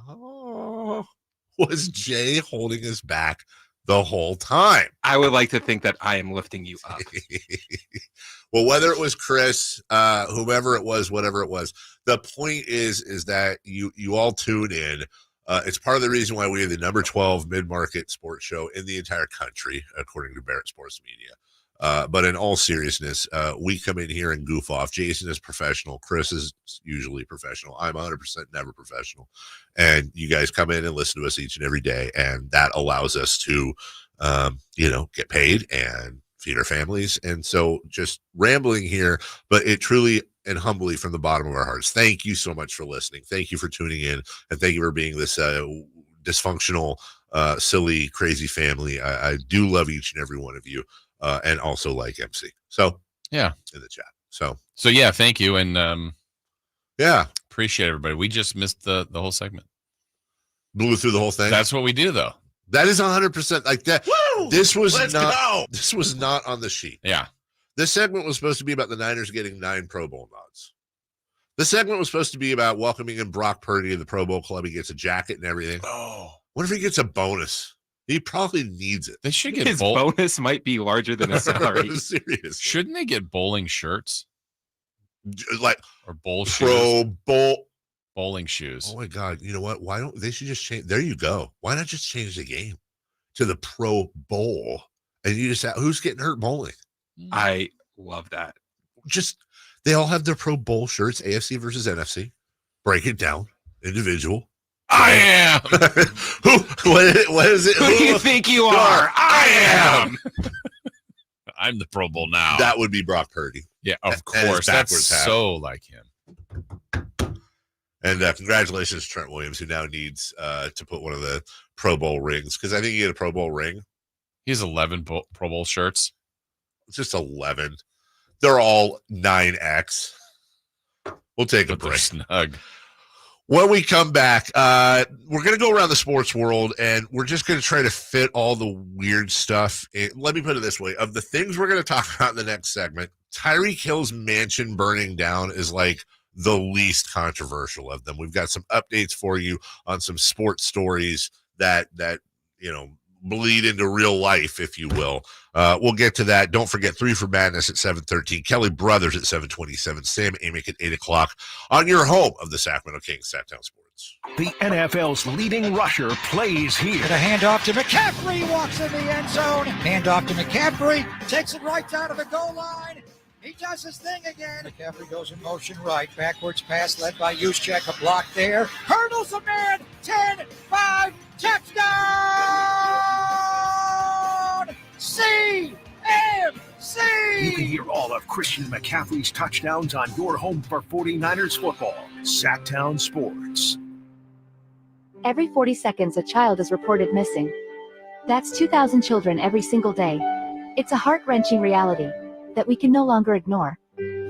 Oh. Was Jay holding us back the whole time? I would like to think that I am lifting you up. Well, whether it was Chris, whomever it was, whatever it was, the point is that you all tune in. It's part of the reason why we are the number 12 mid-market sports show in the entire country, according to Barrett Sports Media. But in all seriousness, we come in here and goof off. Jason is professional. Chris is usually professional. I'm 100% never professional. And you guys come in and listen to us each and every day. And that allows us to, get paid and feed our families. And so just rambling here, but it truly and humbly from the bottom of our hearts, thank you so much for listening. Thank you for tuning in. And thank you for being this dysfunctional, silly, crazy family. I do love each and every one of you. And also like MC. So yeah, in the chat. So yeah, thank you. And yeah, appreciate everybody. We just missed the whole segment. Blew through the whole thing. That's what we do though. That is 100% like that. Woo! This was not on the sheet. Yeah. This segment was supposed to be about the Niners getting 9 Pro Bowl nods. This segment was supposed to be about welcoming in Brock Purdy to the Pro Bowl club. He gets a jacket and everything. Oh, what if he gets a bonus? He probably needs it. They should get his bonus might be larger than his salary. Serious. Shouldn't they get bowling shirts? Like or bowl Pro shoes? Bowl bowling shoes. Oh my God. You know what? Why don't they should just change? There you go. Why not just change the game to the Pro Bowl? And you just who's getting hurt bowling? I love that. Just they all have their Pro Bowl shirts, AFC versus NFC. Break it down. Individual. I am. What is it? Who do you think you are? I am. I'm the Pro Bowl now. That would be Brock Purdy. Yeah, of course. That's so like him. And congratulations, Trent Williams, who now needs to put one of the Pro Bowl rings, because I think he had a Pro Bowl ring. He has 11 Pro Bowl shirts. It's just 11. They're all 9X. We'll take a break. Snug. When we come back, we're going to go around the sports world, and we're just going to try to fit all the weird stuff in. Let me put it this way. Of the things we're going to talk about in the next segment, Tyreek Hill's mansion burning down is like the least controversial of them. We've got some updates for you on some sports stories that bleed into real life, if you will. We'll get to that. Don't forget 3 for Madness at 7:13. Kelly Brothers at 7:27. Sam Amick at 8 o'clock on your home of the Sacramento Kings, Sactown Sports. The NFL's leading rusher plays here. The handoff to McCaffrey, walks in the end zone. Handoff to McCaffrey, takes it right down to the goal line. He does his thing again. McCaffrey goes in motion right. Backwards pass led by Juszczyk. A block there. Hurdles a man. 10, 5, touchdown! CMC! You can hear all of Christian McCaffrey's touchdowns on your home for 49ers football. Sactown Sports. Every 40 seconds, a child is reported missing. That's 2,000 children every single day. It's a heart-wrenching reality that we can no longer ignore.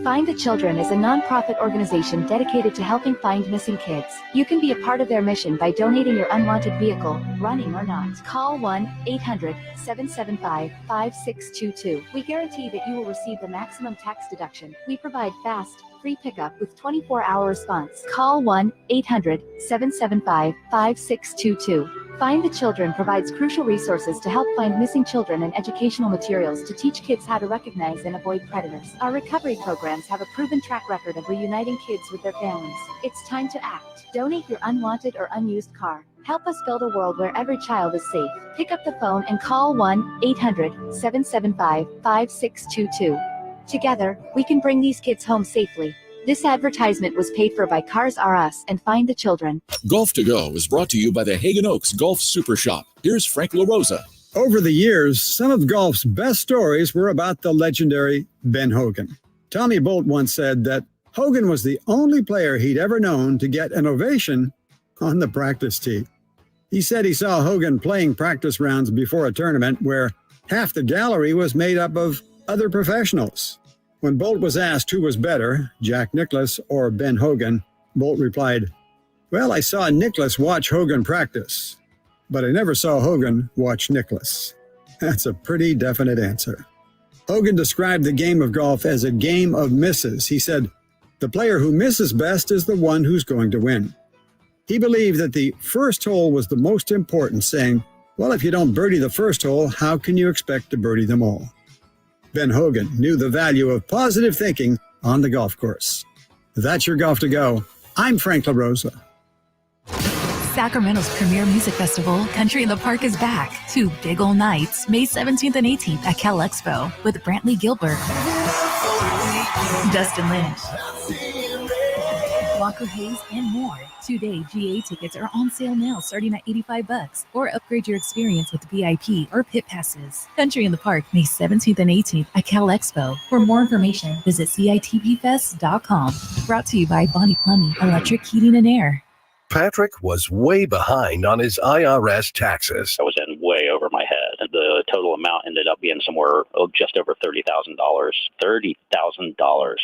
Find the Children is a non-profit organization dedicated to helping find missing kids. You can be a part of their mission by donating your unwanted vehicle, running or not. Call 1-800-775-5622. We guarantee that you will receive the maximum tax deduction. We provide fast, free pickup with 24-hour response. Call 1-800-775-5622. Find the Children provides crucial resources to help find missing children and educational materials to teach kids how to recognize and avoid predators. Our recovery programs have a proven track record of reuniting kids with their families. It's time to act. Donate your unwanted or unused car. Help us build a world where every child is safe. Pick up the phone and call 1-800-775-5622. Together, we can bring these kids home safely. This advertisement was paid for by Cars R Us and Find the Children. Golf to Go is brought to you by the Hagen Oaks Golf Super Shop. Here's Frank LaRosa. Over the years, some of golf's best stories were about the legendary Ben Hogan. Tommy Bolt once said that Hogan was the only player he'd ever known to get an ovation on the practice tee. He said he saw Hogan playing practice rounds before a tournament where half the gallery was made up of other professionals. When Bolt was asked who was better, Jack Nicklaus or Ben Hogan, Bolt replied, "Well, I saw Nicklaus watch Hogan practice, but I never saw Hogan watch Nicklaus." That's a pretty definite answer. Hogan described the game of golf as a game of misses. He said, "The player who misses best is the one who's going to win." He believed that the first hole was the most important, saying, "Well, if you don't birdie the first hole, how can you expect to birdie them all?" Ben Hogan knew the value of positive thinking on the golf course. That's your Golf to Go. I'm Frank LaRosa. Sacramento's premier music festival, Country in the Park, is back. 2 big ol' nights, May 17th and 18th at Cal Expo with Brantley Gilbert, Dustin Lynch, Walker Hayes, and more. 2-day GA tickets are on sale now, starting at $85, or upgrade your experience with VIP or pit passes. Country in the Park, May 17th and 18th at Cal Expo. For more information, visit CITPfest.com. Brought to you by Bonnie Plumbing, Electric Heating and Air. Patrick was way behind on his IRS taxes. I was in way over my head, and the total amount ended up being somewhere just over $30,000. $30,000.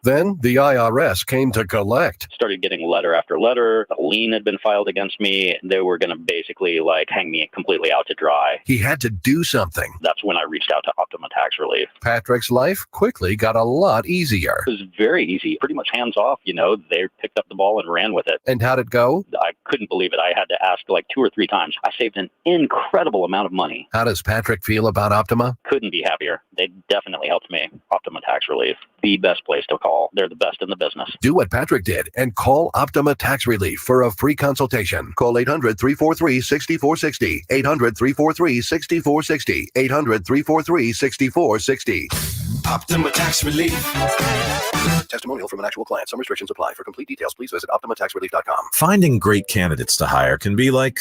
Then the IRS came to collect. Started getting letter after letter. A lien had been filed against me. They were going to basically hang me completely out to dry. He had to do something. That's when I reached out to Optima Tax Relief. Patrick's life quickly got a lot easier. It was very easy, pretty much hands off. They picked up the ball and ran with it. And how'd it go? I couldn't believe it. I had to ask 2 or 3 times. I saved an incredible amount of money. How does Patrick feel about Optima? Couldn't be happier. They definitely helped me. Optima Tax Relief, the best place to call. They're the best in the business. Do what Patrick did and call Optima Tax Relief for a free consultation. Call 800-343-6460. 800-343-6460. 800-343-6460. Optima Tax Relief. Testimonial from an actual client. Some restrictions apply. For complete details, please visit OptimaTaxRelief.com. Finding great candidates to hire can be like,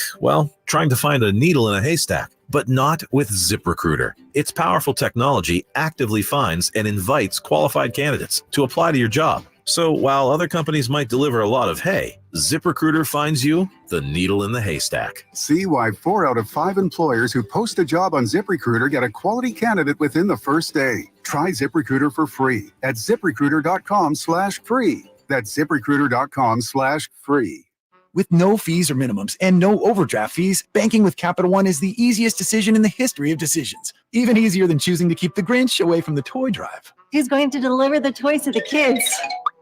trying to find a needle in a haystack, but not with ZipRecruiter. Its powerful technology actively finds and invites qualified candidates to apply to your job. So while other companies might deliver a lot of hay, ZipRecruiter finds you the needle in the haystack. See why 4 out of 5 employers who post a job on ZipRecruiter get a quality candidate within the first day. Try ZipRecruiter for free at ZipRecruiter.com/free. That's ZipRecruiter.com/free. With no fees or minimums and no overdraft fees, banking with Capital One is the easiest decision in the history of decisions. Even easier than choosing to keep the Grinch away from the toy drive. Who's going to deliver the toys to the kids?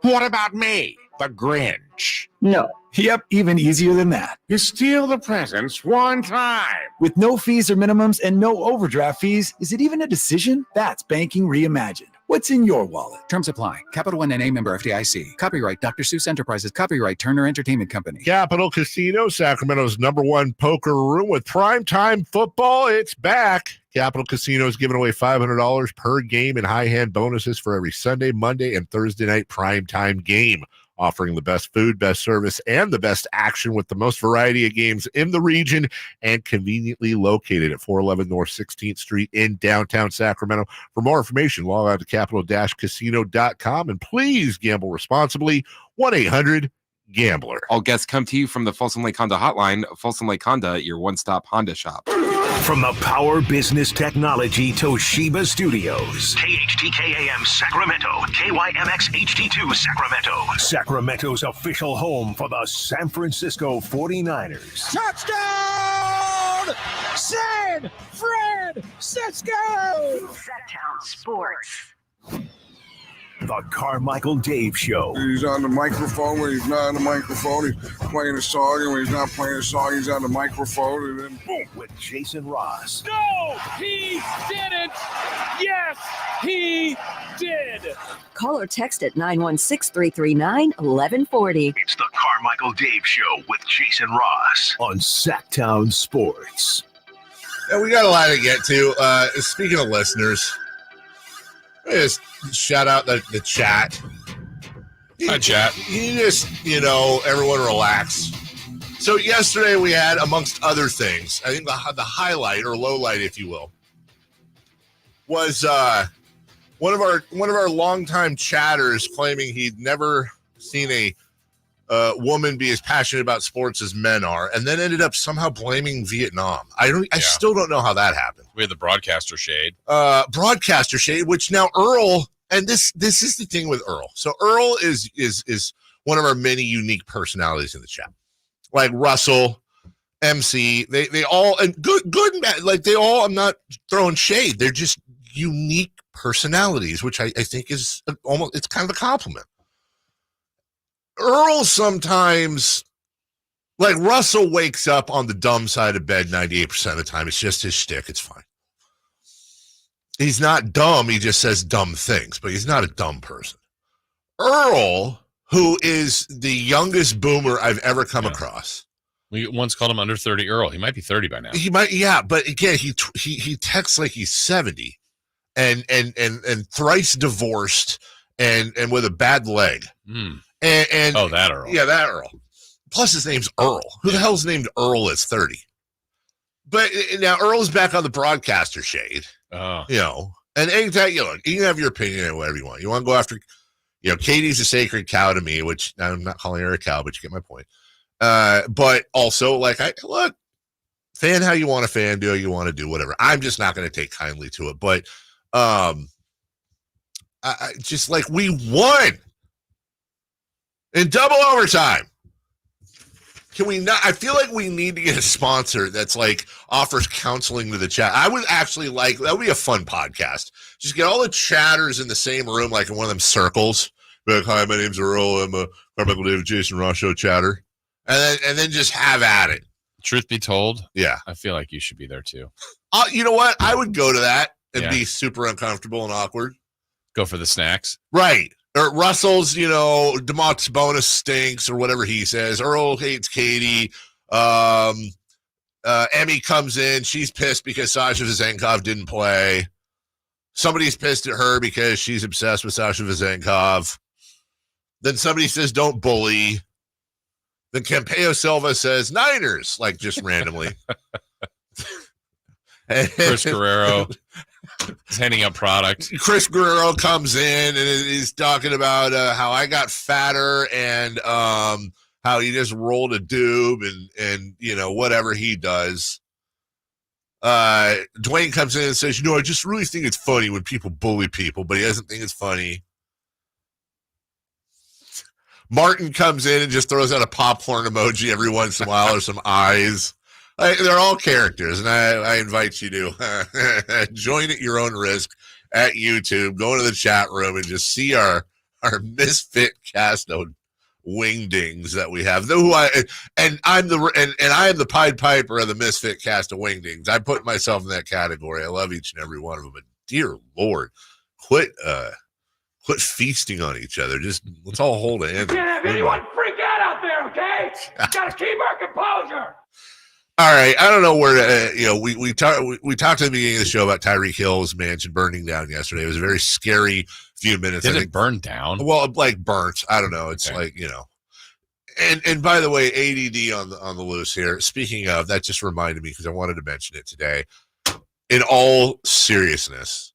What about me, the Grinch? No. Yep, even easier than that. You steal the presents one time. With no fees or minimums and no overdraft fees, is it even a decision? That's banking reimagined. What's in your wallet? Terms apply. Capital One NA, member FDIC. Copyright Dr. Seuss Enterprises. Copyright Turner Entertainment Company. Capital Casino, Sacramento's #1 poker room with primetime football. It's back. Capital Casino is giving away $500 per game in high hand bonuses for every Sunday, Monday, and Thursday night primetime game. Offering the best food, best service, and the best action with the most variety of games in the region, and conveniently located at 411 North 16th Street in downtown Sacramento. For more information, log on to capital-casino.com, and please gamble responsibly. 1-800-GAMBLER. All guests come to you from the Folsom Lake Honda hotline. Folsom Lake Honda, your one-stop Honda shop. From the Power Business Technology Toshiba Studios, KHTKAM Sacramento, KYMX HD2 Sacramento, Sacramento's official home for the San Francisco 49ers. Touchdown! San Francisco! Sactown Sports. The Carmichael Dave Show. He's on the microphone when he's not on the microphone. He's playing a song, and when he's not playing a song, he's on the microphone, and then boom. With Jason Ross. No, he didn't. Yes, he did. Call or text at 916-339-1140. It's the Carmichael Dave Show with Jason Ross on Sactown Sports. Yeah, we got a lot to get to. Speaking of listeners, just shout out the chat. Hi, chat. You just, everyone relax. So yesterday we had, amongst other things, I think the highlight or low light, if you will, was one of our longtime chatters claiming he'd never seen a woman be as passionate about sports as men are, and then ended up somehow blaming Vietnam. I still don't know how that happened. We had the broadcaster shade. Which now Earl, and this is the thing with Earl. So Earl is one of our many unique personalities in the chat. Like Russell MC. They all, and good and bad. Like they all, I'm not throwing shade. They're just unique personalities, which I think is almost, it's kind of a compliment. Earl sometimes, like Russell wakes up on the dumb side of bed 98% of the time. It's just his shtick. It's fine. He's not dumb. He just says dumb things, but he's not a dumb person. Earl, who is the youngest boomer I've ever come across. We once called him under 30 Earl. He might be 30 by now. He might, yeah, but again, he texts like he's 70 and thrice divorced and with a bad leg. And oh, that Earl. Yeah, that Earl. Plus his name's Earl. Who the hell's named Earl is 30? But now Earl's back on the broadcaster shade. Oh. You know, and anytime, you know, you can have your opinion and whatever you want. You want to go after, you know, Katie's a sacred cow to me, which I'm not calling her a cow, but you get my point. But also, like, look, fan how you want to fan, do what you want to do, whatever. I'm just not going to take kindly to it. But I just like, we won in double overtime. Can we not? I feel like we need to get a sponsor that's like offers counseling to the chat. I would actually like, that would be a fun podcast. Just get all the chatters in the same room, like in one of them circles. Be like, hi, my name's Earl. I'm a Carmichael Dave Jason Ross Show chatter. And then just have at it. Truth be told, yeah, I feel like you should be there too. You know what? I would go to that and be super uncomfortable and awkward. Go for the snacks. Right. Or Russell's, you know, Sabonis stinks or whatever he says. Earl hates Katie. Emmy comes in. She's pissed because Sasha Vezenkov didn't play. Somebody's pissed at her because she's obsessed with Sasha Vezenkov. Then somebody says, don't bully. Then Campeo Silva says, Niners, like just randomly. Chris Guerrero is handing out product. Chris Guerrero comes in and is talking about how I got fatter and how he just rolled a doob and you know, whatever he does. Dwayne comes in and says, you know, I just really think it's funny when people bully people, but he doesn't think it's funny. Martin comes in and just throws out a popcorn emoji every once in a while or some eyes. They're all characters, and I invite you to join at your own risk at YouTube. Go into the chat room and just see our misfit cast of wingdings that we have. I am the Pied Piper of the misfit cast of wingdings. I put myself in that category. I love each and every one of them, but dear Lord, quit feasting on eeach other. Just let's all hold hands. Can't have anyone freak out there, okay? Gotta keep our composure. All right, I don't know where to, we talked at the beginning of the show about Tyreek Hill's mansion burning down yesterday. It was a very scary few minutes. Did it burn down? Well, like burnt. I don't know. It's like, you know. And by the way, ADD on the loose here. Speaking of, that just reminded me because I wanted to mention it today. In all seriousness,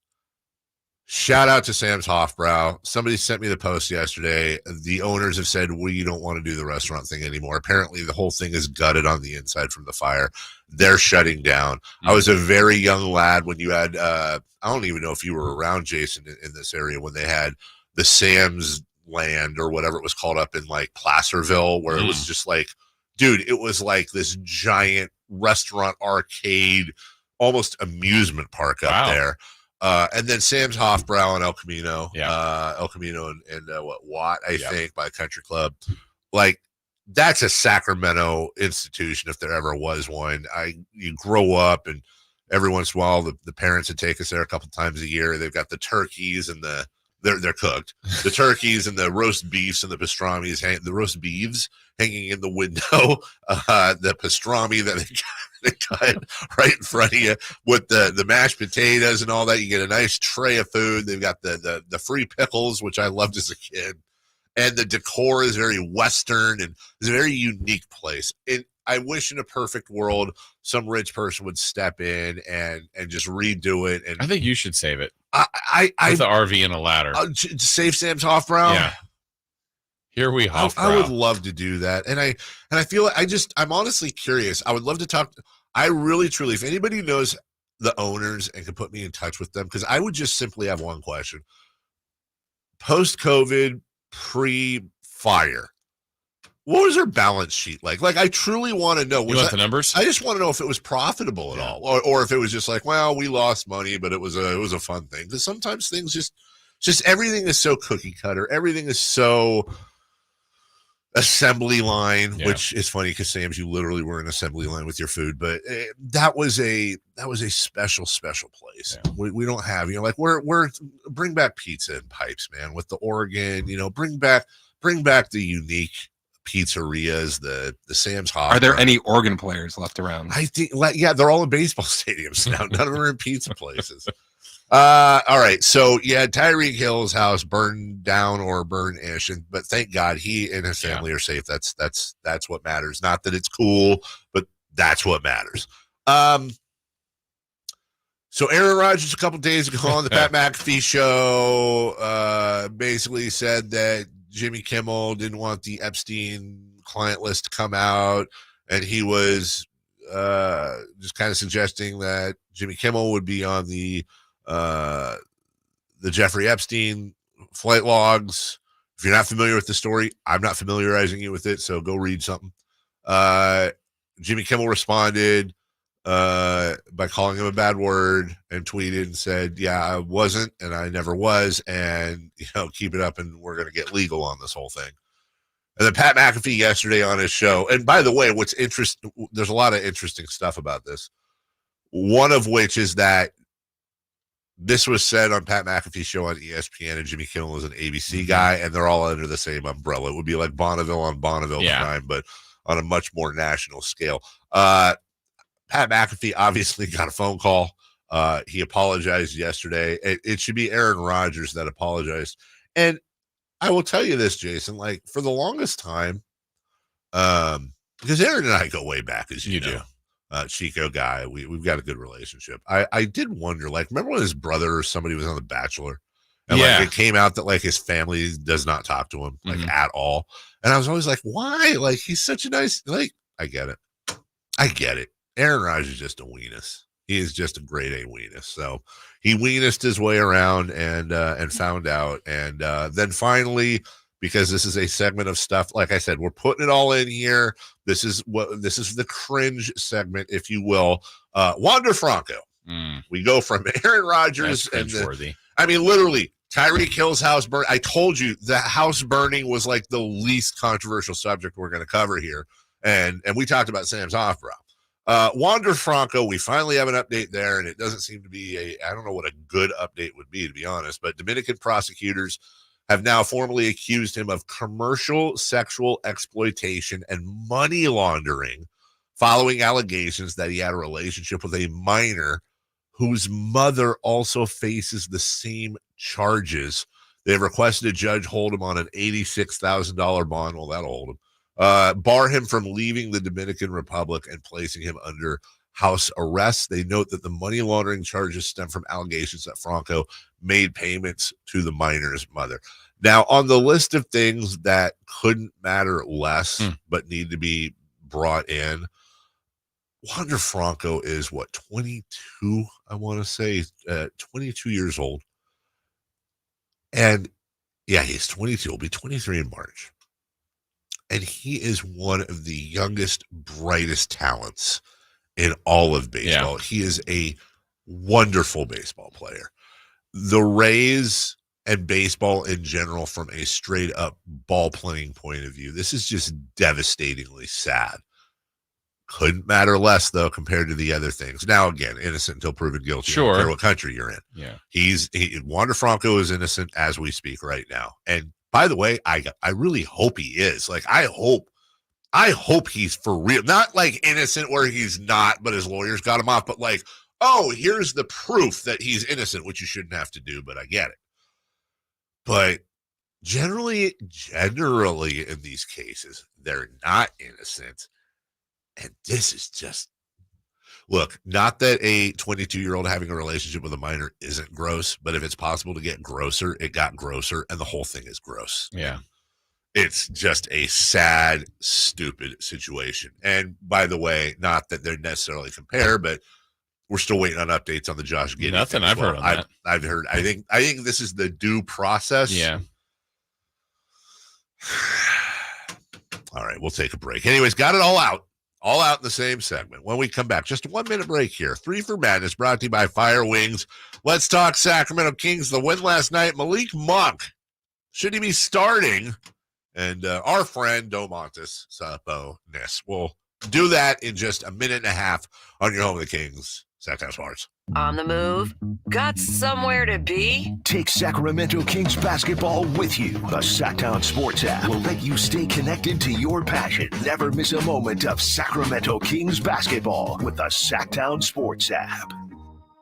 shout out to Sam's Hofbrau. Somebody sent me the post yesterday. The owners have said, we don't want to do the restaurant thing anymore. Apparently, the whole thing is gutted on the inside from the fire. They're shutting down. I was a very young lad when you had, I don't even know if you were around, Jason, in this area when they had the Sam's Land or whatever it was called up in like Placerville, where it was just like, dude, it was like this giant restaurant arcade, almost amusement park up there. And then Sam's Hofbrau and El Camino, and Watt, I think, by Country Club. Like, that's a Sacramento institution if there ever was one. You grow up, and every once in a while, the parents would take us there a couple times a year. They've got the turkeys and they're cooked. The turkeys and the roast beefs and the pastrami's, the roast beefs hanging in the window, the pastrami that they cut right in front of you with the mashed potatoes and all that. You get a nice tray of food. They've got the free pickles, which I loved as a kid. And the decor is very Western and it's a very unique place. I wish in a perfect world, some rich person would step in and just redo it. And I think you should save it. With the RV and a ladder. Save Sam's Hofbrau? Yeah. Here we Hofbrau. I would love to do that. And I feel like I'm honestly curious. I would love to talk. I really, truly, if anybody knows the owners and can put me in touch with them, because I would just simply have one question. Post-COVID, pre-fire, What was her balance sheet like? Like, I truly want to know. You want the numbers? I just want to know if it was profitable at all, or if it was just like, well, we lost money, but it was a fun thing. Because sometimes things just everything is so cookie cutter. Everything is so assembly line, which is funny because Sam's, you literally were an assembly line with your food, but that was a special place. We don't have, like we're bring back pizza and pipes, man, with the Oregon, bring back the unique pizzerias, the Sam's Hot. Are there any Oregon players left around? I think, they're all in baseball stadiums now. None of them are in pizza places. All right. So Tyreek Hill's house burned down or burn-ish, but thank God he and his family are safe. That's what matters. Not that it's cool, but that's what matters. So Aaron Rodgers a couple days ago on the Pat McAfee show basically said that Jimmy Kimmel didn't want the Epstein client list to come out, and he was just kind of suggesting that Jimmy Kimmel would be on the Jeffrey Epstein flight logs. If you're not familiar with the story, I'm not familiarizing you with it, so go read something. Jimmy Kimmel responded by calling him a bad word and tweeted and said, I wasn't and I never was, and keep it up and we're going to get legal on this whole thing. And then Pat McAfee yesterday on his show, and by the way, what's interesting, there's a lot of interesting stuff about this, one of which is that this was said on Pat McAfee's show on ESPN, and Jimmy Kimmel is an ABC guy, and they're all under the same umbrella. It would be like Bonneville on Bonneville time, but on a much more national scale. Pat McAfee obviously got a phone call. He apologized yesterday. It should be Aaron Rodgers that apologized. And I will tell you this, Jason, like for the longest time, because Aaron and I go way back, as you know. Chico guy, we've got a good relationship. I did wonder, like, remember when his brother or somebody was on The Bachelor, and like it came out that like his family does not talk to him like at all, and I was always like, why? Like, he's such a nice, like, I get it. Aaron Rodgers is just a weenus. He is just a grade A weenus. So he weenused his way around and found out, and then finally, because this is a segment of stuff, like I said, we're putting it all in here. This is the cringe segment, if you will. Wander Franco. We go from Aaron Rodgers and literally Tyreek Hill's house burn. I told you the house burning was like the least controversial subject we're going to cover here, and we talked about Sam's Hofbrau. Wander Franco, we finally have an update there, and it doesn't seem to be I don't know what a good update would be, to be honest, but Dominican prosecutors have now formally accused him of commercial sexual exploitation and money laundering following allegations that he had a relationship with a minor whose mother also faces the same charges. They've requested a judge hold him on an $86,000 bond. Well, that'll hold him. Bar him from leaving the Dominican Republic and placing him under house arrest. They note that the money laundering charges stem from allegations that Franco made payments to the minor's mother. Now, on the list of things that couldn't matter less but need to be brought in, Wander Franco is 22, I want to say, 22 years old. And he's 22. He'll be 23 in March. And he is one of the youngest, brightest talents in all of baseball. Yeah. He is a wonderful baseball player. The Rays and baseball in general, from a straight up ball playing point of view, this is just devastatingly sad. Couldn't matter less, though, compared to the other things. Now, again, innocent until proven guilty. Sure. I don't care what country you're in. Yeah. Wander Franco is innocent as we speak right now. And by the way, I really hope he is. Like, I hope he's for real. Not like innocent where he's not, but his lawyers got him off. But like, oh, here's the proof that he's innocent, which you shouldn't have to do, but I get it. But generally in these cases, they're not innocent. And this is just, look, not that a 22-year-old having a relationship with a minor isn't gross, but if it's possible to get grosser, it got grosser, and the whole thing is gross. Yeah. It's just a sad, stupid situation. And by the way, not that they're necessarily compare, but we're still waiting on updates on the Josh Giddey. Nothing I've heard on that. I've heard. I think this is the due process. Yeah. All right, we'll take a break. Anyways, got it all out in the same segment. When we come back, just a 1 minute break here. 3 for Madness brought to you by Fire Wings. Let's talk Sacramento Kings. The win last night. Malik Monk, should he be starting? And our friend Domantas Sabonis. We'll do that in just a minute and a half on your home of the Kings, Sactown Sports. On the move? Got somewhere to be? Take Sacramento Kings basketball with you. The Sactown Sports app will let you stay connected to your passion. Never miss a moment of Sacramento Kings basketball with the Sactown Sports app.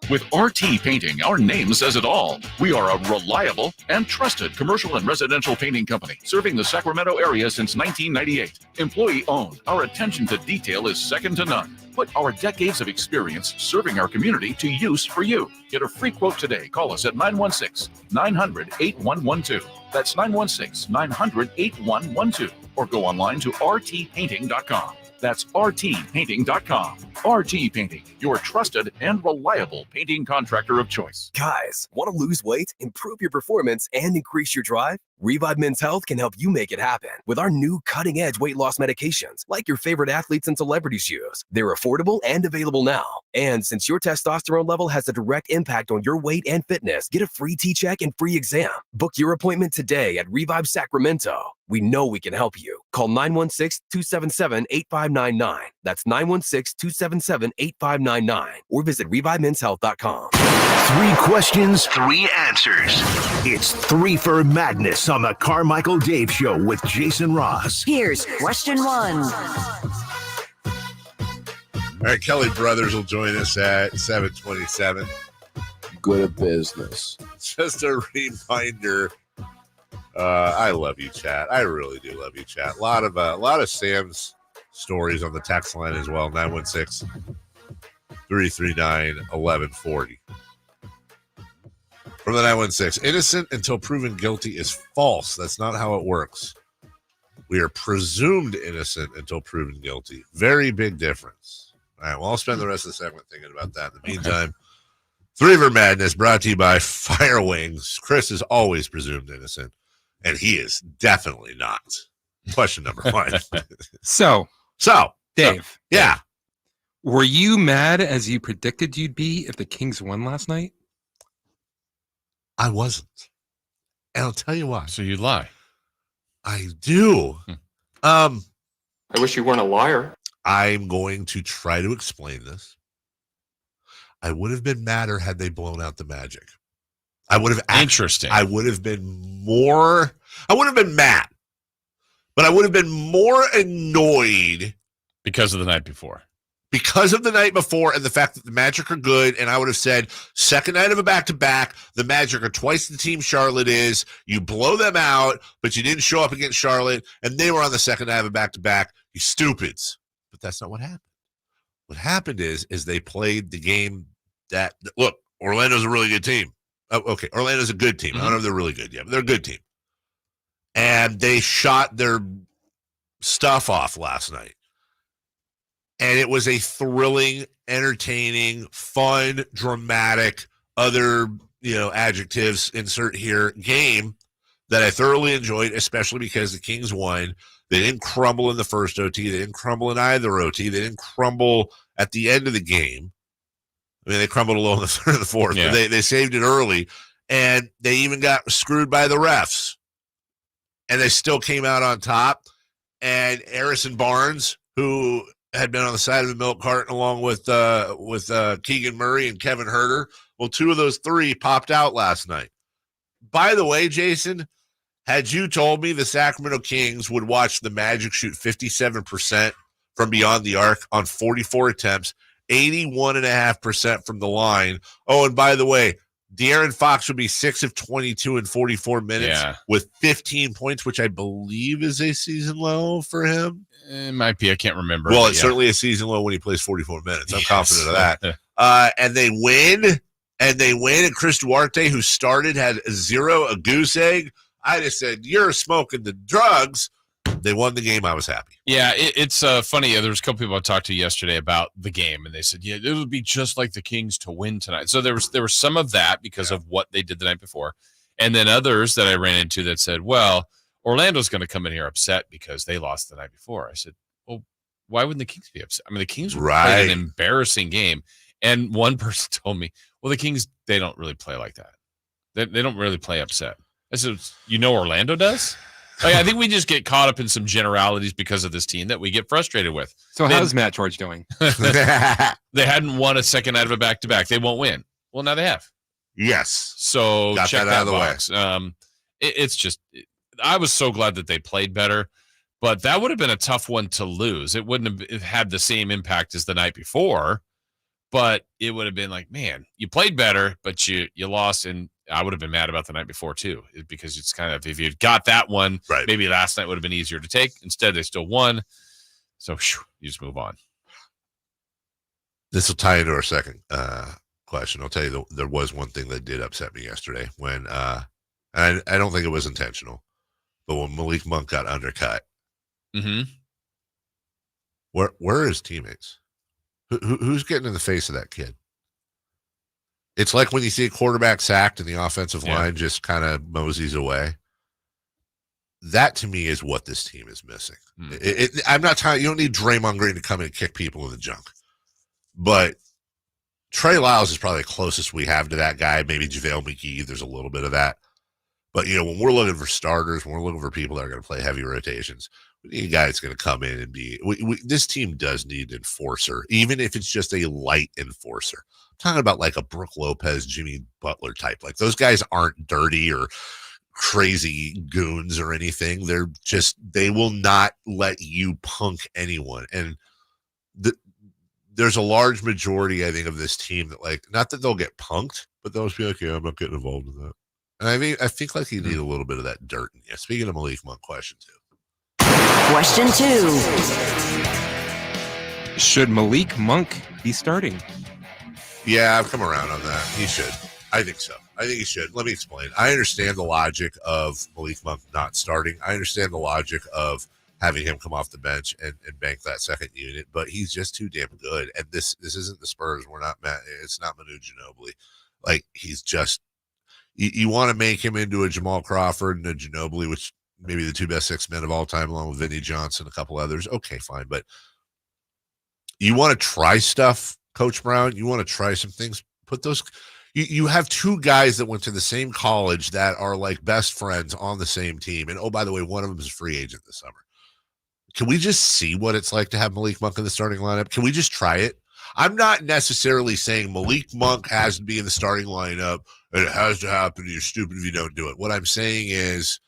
With RT Painting, our name says it all. We are a reliable and trusted commercial and residential painting company serving the Sacramento area since 1998. Employee-owned, our attention to detail is second to none. Put our decades of experience serving our community to use for you. Get a free quote today. Call us at 916-900-8112. That's 916-900-8112. Or go online to rtpainting.com. That's rtpainting.com. RT Painting, your trusted and reliable painting contractor of choice. Guys, want to lose weight, improve your performance, and increase your drive? Revive Men's Health can help you make it happen with our new cutting-edge weight loss medications, like your favorite athletes and celebrities use. They're affordable and available now. And since your testosterone level has a direct impact on your weight and fitness, get a free T-check and free exam. Book your appointment today at Revive Sacramento. We know we can help you. Call 916-277-8599. That's 916-277-8599. Or visit ReviveMen'sHealth.com. 3 questions, 3 answers. It's 3 for Madness on the Carmichael Dave Show with Jason Ross. Here's question 1. All right, Kelly Brothers will join us at 7:27. Good at business. Just a reminder. I love you, chat. I really do love you, chat. A lot of Sam's stories on the text line as well. 916-339-1140. From the 916, innocent until proven guilty is false. That's not how it works. We are presumed innocent until proven guilty. Very big difference. All right, well, I'll spend the rest of the segment thinking about that. In the meantime, 3 for Madness brought to you by Fire Wings. Chris is always presumed innocent, and he is definitely not. Question number 1. So, Dave. Yeah. Were you mad as you predicted you'd be if the Kings won last night? I wasn't. And I'll tell you why. So you lie. I do. I wish you weren't a liar. I'm going to try to explain this. I would have been madder had they blown out the Magic. I would have Interesting. I would have been more. I would have been mad, but I would have been more annoyed because of the night before. Because of the night before and the fact that the Magic are good, and I would have said, second night of a back-to-back, the Magic are twice the team Charlotte is. You blow them out, but you didn't show up against Charlotte, and they were on the second night of a back-to-back. You stupids. But that's not what happened. What happened is they played the game that, look, Orlando's a really good team. Oh, okay, Orlando's a good team. I don't know if they're really good yet, but they're a good team. And they shot their stuff off last night. And it was a thrilling, entertaining, fun, dramatic, other, adjectives insert here game that I thoroughly enjoyed, especially because the Kings won. They didn't crumble in the first OT. They didn't crumble in either OT. They didn't crumble at the end of the game. I mean, they crumbled a little in the third and the fourth, but they saved it early. And they even got screwed by the refs. And they still came out on top. And Harrison Barnes, who had been on the side of the milk carton along with Keegan Murray and Kevin Huerter. Well, 2 of those 3 popped out last night. By the way, Jason, had you told me the Sacramento Kings would watch the Magic shoot 57% from beyond the arc on 44 attempts, 81.5% from the line. Oh, and by the way, De'Aaron Fox would be 6 of 22 in 44 minutes with 15 points, which I believe is a season low for him. It might be. I can't remember. Well, it's certainly a season low when he plays 44 minutes. I'm confident of that. And they win. And Chris Duarte, who started, had 0, a goose egg. I just said, you're smoking the drugs. They won the game. I was happy. Yeah, it's funny. There was a couple people I talked to yesterday about the game, and they said, it would be just like the Kings to win tonight. So there was some of that because of what they did the night before. And then others that I ran into that said, well, Orlando's going to come in here upset because they lost the night before. I said, well, why wouldn't the Kings be upset? I mean, the Kings played an embarrassing game. And one person told me, well, the Kings, they don't really play like that. They don't really play upset. I said, Orlando does? Like, I think we just get caught up in some generalities because of this team that we get frustrated with. So how's Matt George doing? They hadn't won a second out of a back-to-back. They won't win. Well, now they have. Yes. So got check that out of the box. Way. It's just, I was so glad that they played better, but that would have been a tough one to lose. It wouldn't have had the same impact as the night before, but it would have been like, man, you played better, but you lost. And I would have been mad about the night before too, because it's kind of, if you got that one, maybe last night would have been easier to take. Instead, they still won. So you just move on. This will tie into our second question. I'll tell you, there was one thing that did upset me yesterday when, and I don't think it was intentional, but when Malik Monk got undercut, where are his teammates? Who's getting in the face of that kid? It's like when you see a quarterback sacked and the offensive line just kind of moseys away. That to me is what this team is missing. I'm not telling you don't need Draymond Green to come in and kick people in the junk, but Trey Lyles is probably the closest we have to that guy. Maybe JaVale McGee. There's a little bit of that. But, when we're looking for starters, when we're looking for people that are going to play heavy rotations, we need a guy that's going to come in and be this team does need an enforcer, even if it's just a light enforcer. I'm talking about like a Brook Lopez, Jimmy Butler type. Like those guys aren't dirty or crazy goons or anything. They will not let you punk anyone. And there's a large majority, I think, of this team that not that they'll get punked, but they'll just be like, yeah, I'm not getting involved in that. And I think like you need a little bit of that dirt in you. Speaking of Malik Monk, question 2. Question 2. Should Malik Monk be starting? Yeah, I've come around on that. He should. I think so. I think he should. Let me explain. I understand the logic of Malik Monk not starting. I understand the logic of having him come off the bench and bank that second unit, but he's just too damn good. And this isn't the Spurs. It's not Manu Ginobili. Like, he's just, you want to make him into a Jamal Crawford and a Ginobili, which maybe the two best 6 men of all time, along with Vinny Johnson, a couple others. Okay, fine. But you want to try stuff, Coach Brown. You want to try some things. Put those. You have two guys that went to the same college that are like best friends on the same team. And, oh, by the way, one of them is a free agent this summer. Can we just see what it's like to have Malik Monk in the starting lineup? Can we just try it? I'm not necessarily saying Malik Monk has to be in the starting lineup and it has to happen. You're stupid if you don't do it. What I'm saying is,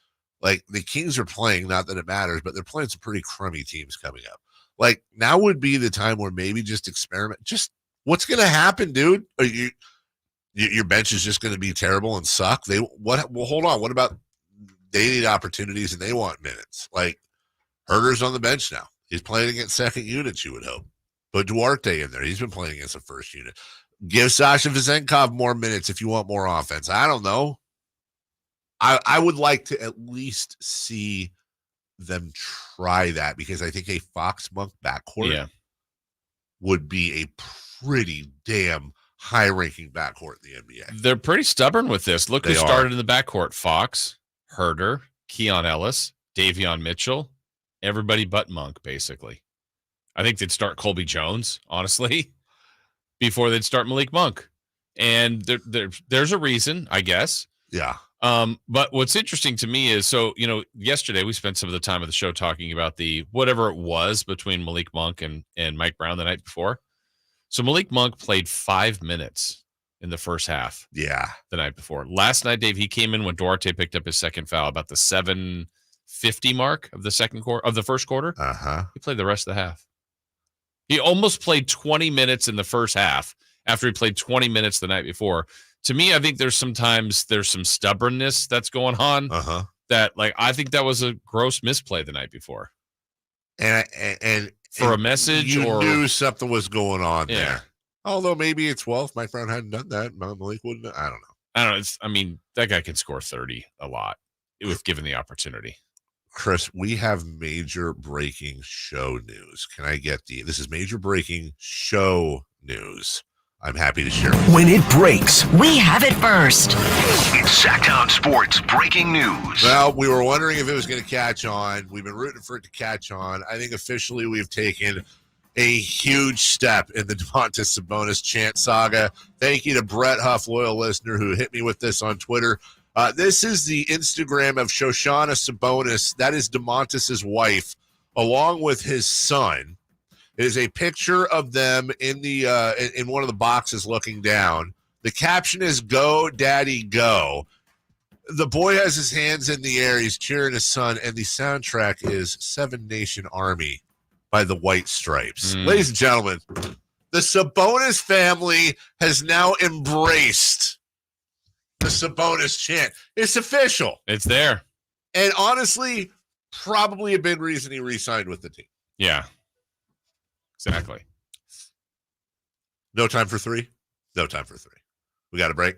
like, the Kings are playing, not that it matters, but they're playing some pretty crummy teams coming up. Like, now would be the time where maybe just experiment. Just what's going to happen, dude? Your bench is just going to be terrible and suck. Well, hold on. What about they need opportunities and they want minutes? Like, Herder's on the bench now. He's playing against second units, you would hope. Put Duarte in there. He's been playing against the first unit. Give Sasha Vezenkov more minutes if you want more offense. I don't know. I would like to at least see them try that, because I think a Fox Monk backcourt would be a pretty damn high-ranking backcourt in the NBA. They're pretty stubborn with this. Look who started in the backcourt: Fox, Herder, Keon Ellis, Davion Mitchell, everybody but Monk, basically. I think they'd start Colby Jones, honestly, before they'd start Malik Monk. And there's a reason, I guess. Yeah. But what's interesting to me is, so, yesterday we spent some of the time of the show talking about the whatever it was between Malik Monk and Mike Brown the night before. So Malik Monk played 5 minutes in the first half. Yeah. The night before. Last night, Dave, he came in when Duarte picked up his second foul, about the 7:50 mark of the first quarter. Uh-huh. He played the rest of the half. He almost played 20 minutes in the first half after he played 20 minutes the night before. To me, I think there's some stubbornness that's going on. Uh-huh. That, like, I think that was a gross misplay the night before. And for a message, you or knew something was going on there. Although maybe it's, if Mike Brown hadn't done that, Malik wouldn't. I don't know. That guy can score 30 a lot if given the opportunity. Chris, we have major breaking show news. Can I get this is major breaking show news. I'm happy to share. When it breaks, We have it first. it's Sactown Sports breaking news. Well, we were wondering if it was going to catch on. We've been rooting for it to catch on. I think officially we've taken a huge step in the Domantas Sabonis chant saga. Thank you to Brett Huff, loyal listener, who hit me with this on Twitter. This is the Instagram of Shoshana Sabonis. That is Domantas' wife, along with his son. It is a picture of them in the in one of the boxes looking down. The caption is "Go, Daddy, go." The boy has his hands in the air. He's cheering his son, and the soundtrack is Seven Nation Army by the White Stripes. Ladies and gentlemen, the Sabonis family has now embraced the Sabonis chant. It's official. It's there. And honestly, probably a big reason he re-signed with the team. Yeah. Exactly. No time for three? No time for three. We got a break?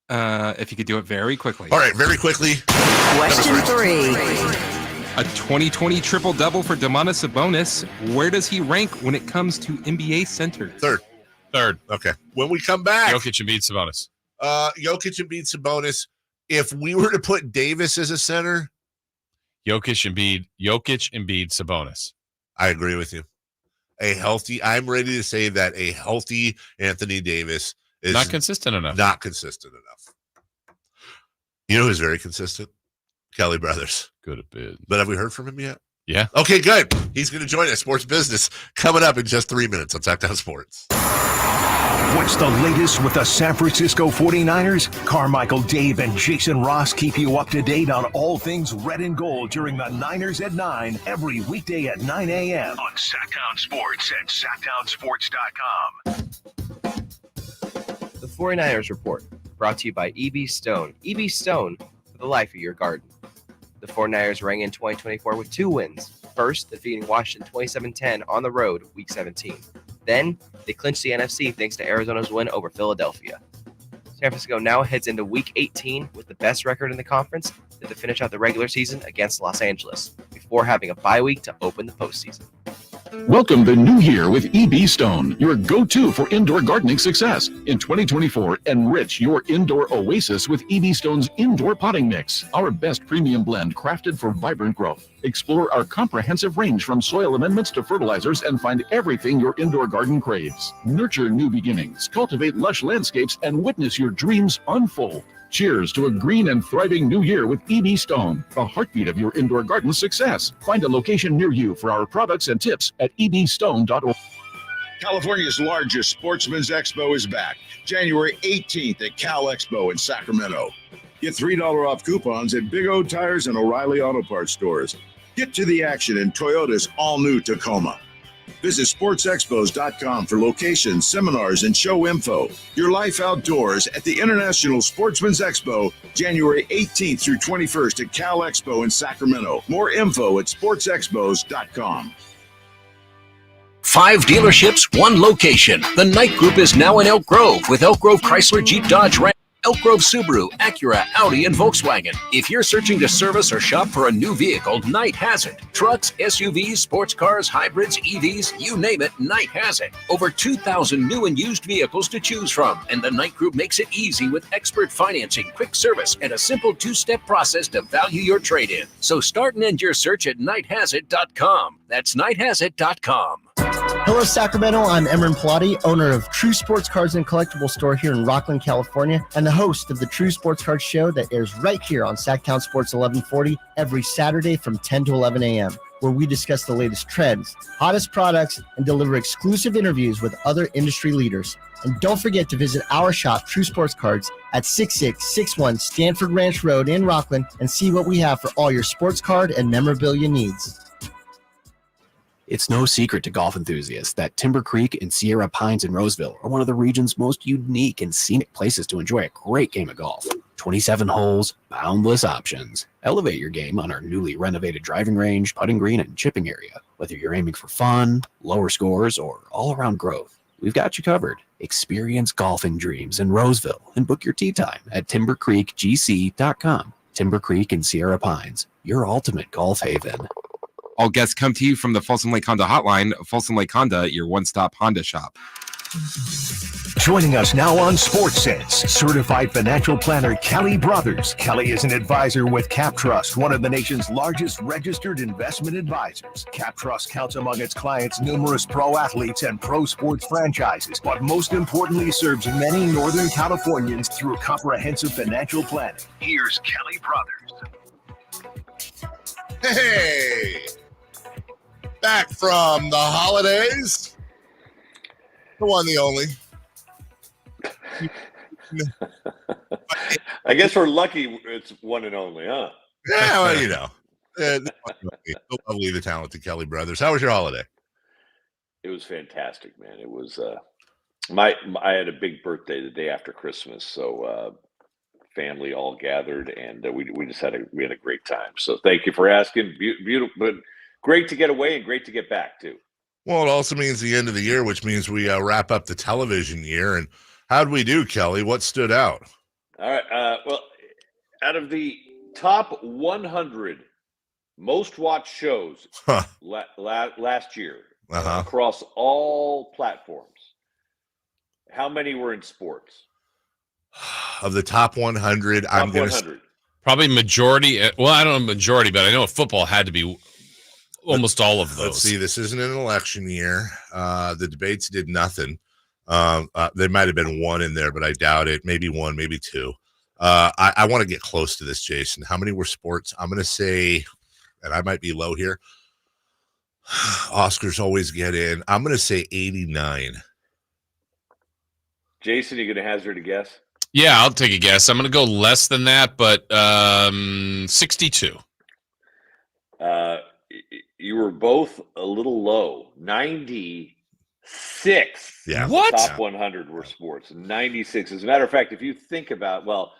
If you could do it very quickly. All right, very quickly. Question 3. A 2020 triple-double for Domantas Sabonis. Where does he rank when it comes to NBA centers? Third. Okay. When we come back. Jokic and beat Sabonis. Jokic and beat Sabonis. If we were to put Davis as a center. Jokic and beat Sabonis. I agree with you. I'm ready to say that a healthy Anthony Davis is not consistent enough. Not consistent enough. You know who's very consistent? Kelly Brothers. Good a bit. But have we heard from him yet? Yeah. Okay, good. He's going to join us. Sports Business coming up in just 3 minutes on Sactown Sports. What's the latest with the San Francisco 49ers? Carmichael, Dave, and Jason Ross keep you up to date on all things red and gold during the Niners at 9 every weekday at 9 a.m. on Sactown Sports at SactownSports.com. The 49ers Report, brought to you by EB Stone. EB Stone for the life of your garden. The 49ers rang in 2024 with 2 wins. First, defeating Washington 27-10 on the road, Week 17. Then, they clinched the NFC thanks to Arizona's win over Philadelphia. San Francisco now heads into Week 18 with the best record in the conference to finish out the regular season against Los Angeles, before having a bye week to open the postseason. Welcome to New Year with EB Stone, your go-to for indoor gardening success. In 2024, enrich your indoor oasis with EB Stone's Indoor Potting Mix, our best premium blend crafted for vibrant growth. Explore our comprehensive range from soil amendments to fertilizers and find everything your indoor garden craves. Nurture new beginnings, cultivate lush landscapes, and witness your dreams unfold. Cheers to a green and thriving new year with EB Stone, the heartbeat of your indoor garden success. Find a location near you for our products and tips at ebstone.org. California's largest sportsman's expo is back, January 18th at Cal Expo in Sacramento. Get $3 off coupons at Big O Tires and O'Reilly Auto Parts stores. Get to the action in Toyota's all-new Tacoma. Visit sportsexpos.com for locations, seminars, and show info. Your life outdoors at the International Sportsman's Expo, January 18th through 21st at Cal Expo in Sacramento. More info at sportsexpos.com. 5 dealerships, 1 location. The Knight Group is now in Elk Grove with Elk Grove Chrysler Jeep Dodge Ram, Elk Grove Subaru, Acura, Audi, and Volkswagen. If you're searching to service or shop for a new vehicle, Knight has it. Trucks, SUVs, sports cars, hybrids, EVs, you name it, Knight has it. Over 2,000 new and used vehicles to choose from, and the Knight Group makes it easy with expert financing, quick service, and a simple 2-step process to value your trade-in. So start and end your search at KnightHasIt.com. That's KnightHasIt.com. Hello, Sacramento. I'm Emran Pilati, owner of True Sports Cards and Collectible Store here in Rockland, California, and the host of the True Sports Cards Show that airs right here on Sactown Sports 1140 every Saturday from 10 to 11 a.m., where we discuss the latest trends, hottest products, and deliver exclusive interviews with other industry leaders. And don't forget to visit our shop, True Sports Cards, at 6661 Stanford Ranch Road in Rockland and see what we have for all your sports card and memorabilia needs. It's no secret to golf enthusiasts that Timber Creek and Sierra Pines in Roseville are one of the region's most unique and scenic places to enjoy a great game of golf. 27 holes, boundless options. Elevate your game on our newly renovated driving range, putting green, and chipping area. Whether you're aiming for fun, lower scores, or all-around growth, we've got you covered. Experience golfing dreams in Roseville and book your tee time at timbercreekgc.com. Timber Creek and Sierra Pines, your ultimate golf haven. All guests come to you from the Folsom Lake Honda Hotline. Folsom Lake Honda, your one-stop Honda shop. Joining us now on Sports Sense, certified financial planner Kelly Brothers. Kelly is an advisor with Cap Trust, one of the nation's largest registered investment advisors. Cap Trust counts among its clients numerous pro athletes and pro sports franchises, but most importantly serves many Northern Californians through comprehensive financial planning. Here's Kelly Brothers. Hey, back from the holidays. The one, the only. I guess we're lucky it's one and only, huh? Yeah, well, you know. So lovely, the talented Kelly Brothers. How was your holiday? It was fantastic, man. It was I had a big birthday the day after Christmas, so family all gathered, and we just had a great time. So thank you for asking. Beautiful, but great to get away and great to get back too. Well, it also means the end of the year, which means we wrap up the television year. And how'd we do, Kelly? What stood out? All right. Well, out of the top 100 most watched shows last year across all platforms, how many were in sports? Of the top 100, I'm going to probably majority. Well, I don't know majority, but I know football had to be almost all of those. Let's see. This isn't an election year. The debates did nothing. There might have been one in there, but I doubt it. Maybe one, maybe two. I want to get close to this, Jason. How many were sports? I'm going to say, and I might be low here. Oscars always get in. I'm going to say 89. Jason, you going to hazard a guess? Yeah, I'll take a guess. I'm going to go less than that, but 62. You were both a little low. 96. Yeah. What? Top 100 were sports. 96. As a matter of fact, if you think about,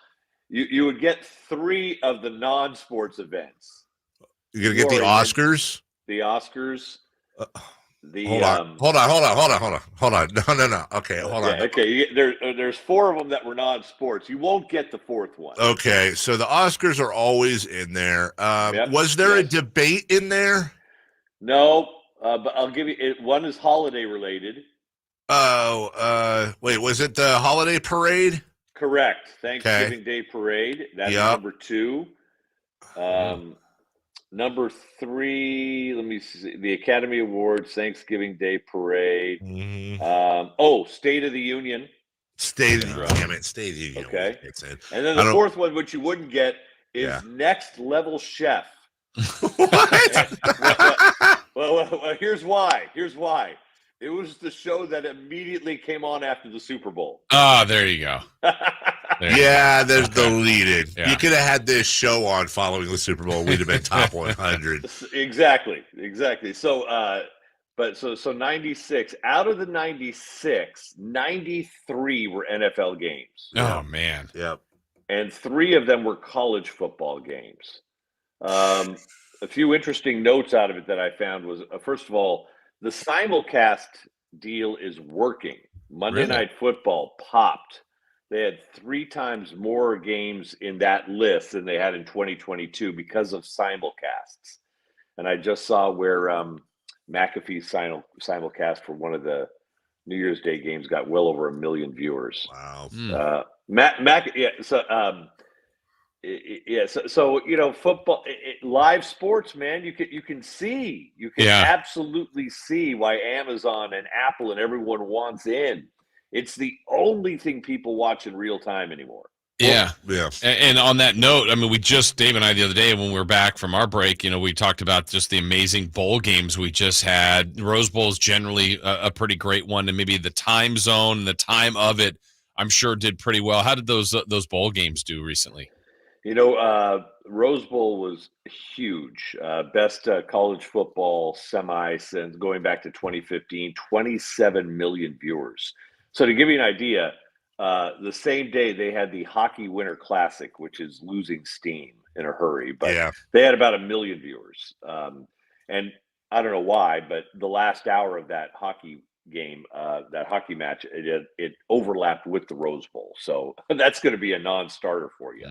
you would get 3 of the non-sports events. You're going to get the Oscars? The Oscars. Hold on. No. Okay, hold on. Okay, there's 4 of them that were non-sports. You won't get the 4th one. Okay, so the Oscars are always in there. Was there a debate in there? No, but I'll give you it. One is holiday related. Oh, wait, was it the holiday parade? Correct. Thanksgiving Day parade. That's number 2. Number 3, let me see, the Academy Awards, Thanksgiving Day parade. State of the Union. State of the Union. Okay. And then the 4th one, which you wouldn't get, is Next Level Chef. What? Well, here's why. It was the show that immediately came on after the Super Bowl. Oh, there you go. There's the lead-in. Yeah. You could have had this show on following the Super Bowl. We'd have been top 100. Exactly. So, so 96 out of the 96, 93 were NFL games. Oh man. Yep. And 3 of them were college football games. A few interesting notes out of it that I found was, first of all, the simulcast deal is working. Monday Night Football popped. They had 3 times more games in that list than they had in 2022 because of simulcasts. And I just saw where McAfee's simulcast for one of the New Year's Day games got well over 1 million viewers. Wow. So you know, football, live sports, man. You can absolutely see why Amazon and Apple and everyone wants in. It's the only thing people watch in real time anymore. Yeah. And on that note, I mean, Dave and I the other day when we were back from our break, you know, we talked about just the amazing bowl games we just had. The Rose Bowl is generally a pretty great one, and maybe the time zone, the time of it, I'm sure did pretty well. How did those bowl games do recently? You know, Rose Bowl was huge. Best college football semi since going back to 2015, 27 million viewers. So to give you an idea, the same day they had the Hockey Winter Classic, which is losing steam in a hurry, but they had about 1 million viewers. And I don't know why, but the last hour of that hockey game, that hockey match, it overlapped with the Rose Bowl. So that's going to be a non-starter for you.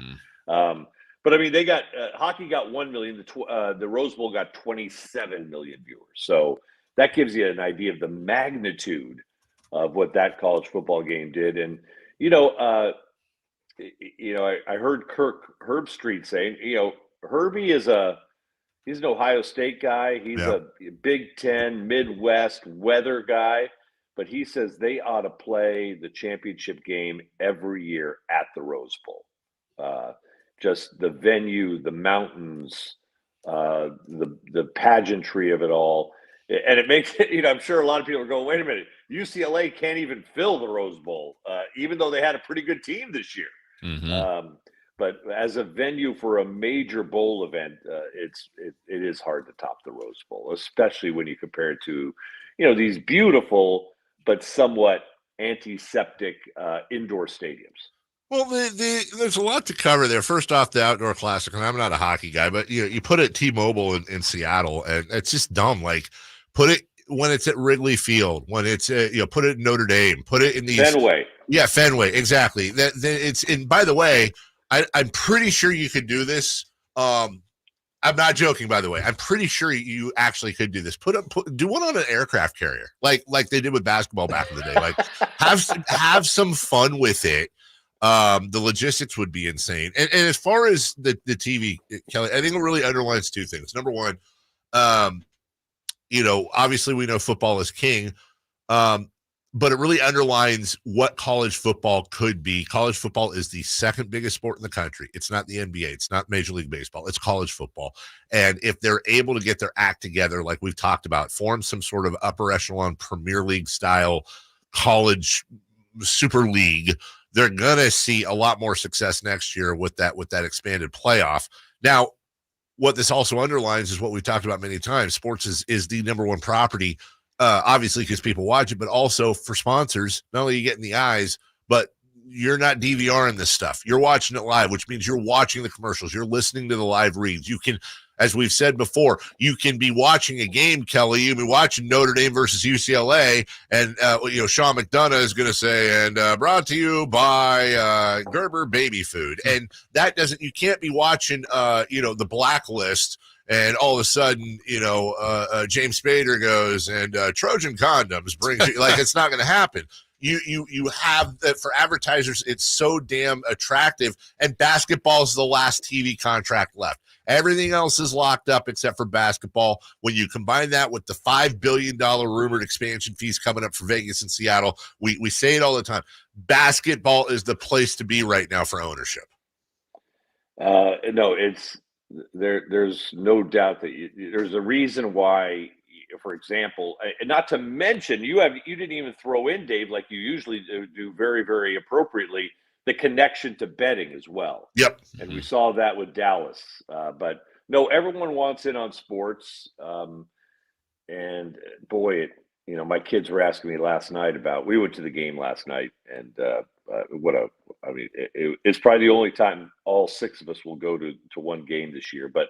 But I mean, they got hockey got 1 million. The Rose Bowl got 27 million viewers. So that gives you an idea of the magnitude of what that college football game did. And, I heard Herb Street saying, Herbie he's an Ohio State guy. He's a Big Ten, Midwest weather guy. But he says they ought to play the championship game every year at the Rose Bowl. Just the venue, the mountains, the pageantry of it all. And it makes it, I'm sure a lot of people are going, wait a minute, UCLA can't even fill the Rose Bowl, even though they had a pretty good team this year. Mm-hmm. But as a venue for a major bowl event, it is hard to top the Rose Bowl, especially when you compare it to, these beautiful but somewhat antiseptic indoor stadiums. Well, there's a lot to cover there. First off, the Outdoor Classic, and I'm not a hockey guy, but you put it T-Mobile in Seattle, and it's just dumb. Like, put it when it's at Wrigley Field, when it's put it in Notre Dame, put it in these Fenway. Yeah, Fenway, exactly. That it's. And by the way, I'm pretty sure you could do this. I'm not joking, by the way. I'm pretty sure you actually could do this. Do one on an aircraft carrier, like they did with basketball back in the day. Like, have some fun with it. The logistics would be insane. And as far as the TV, Kelly, I think it really underlines two things. Number one, obviously we know football is king, but it really underlines what college football could be. College football is the second biggest sport in the country. It's not the NBA. It's not Major League Baseball. It's college football. And if they're able to get their act together, like we've talked about, form some sort of upper echelon Premier League style college super league, they're going to see a lot more success next year with that expanded playoff. Now, what this also underlines is what we've talked about many times. Sports is the number one property, obviously because people watch it, but also for sponsors. Not only are you getting the eyes, but you're not DVRing this stuff. You're watching it live, which means you're watching the commercials. You're listening to the live reads. You can, as we've said before, you can be watching a game, Kelly. You can be watching Notre Dame versus UCLA, and Sean McDonough is going to say, and brought to you by Gerber Baby Food. And that doesn't. You can't be watching, the Blacklist, and all of a sudden, James Spader goes and Trojan condoms brings you. Like, it's not going to happen. You have that for advertisers. It's so damn attractive, and basketball is the last TV contract left. Everything else is locked up except for basketball. When you combine that with the $5 billion rumored expansion fees coming up for Vegas and Seattle, we say it all the time. Basketball is the place to be right now for ownership. No, there's no doubt that there's a reason why. For example, and not to mention, you didn't even throw in, Dave, like you usually do very, very appropriately, the connection to betting as well. Yep. And we saw that with Dallas. But no, everyone wants in on sports. And boy, my kids were asking me last night we went to the game last night, and it's probably the only time all six of us will go to one game this year. But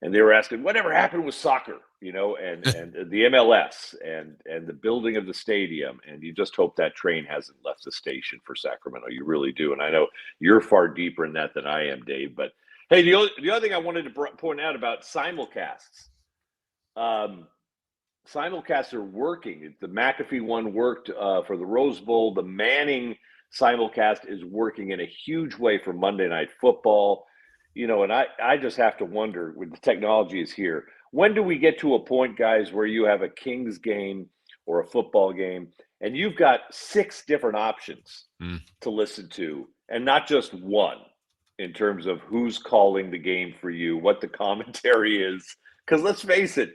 and they were asking, whatever happened with soccer, and the MLS and the building of the stadium. And you just hope that train hasn't left the station for Sacramento. You really do. And I know you're far deeper in that than I am, Dave. But hey, the other thing I wanted to point out about simulcasts, simulcasts are working. The McAfee one worked for the Rose Bowl. The Manning simulcast is working in a huge way for Monday Night Football. And I just have to wonder, when the technology is here, when do we get to a point, guys, where you have a Kings game or a football game and you've got 6 different options to listen to, and not just one, in terms of who's calling the game for you, what the commentary is? Because let's face it,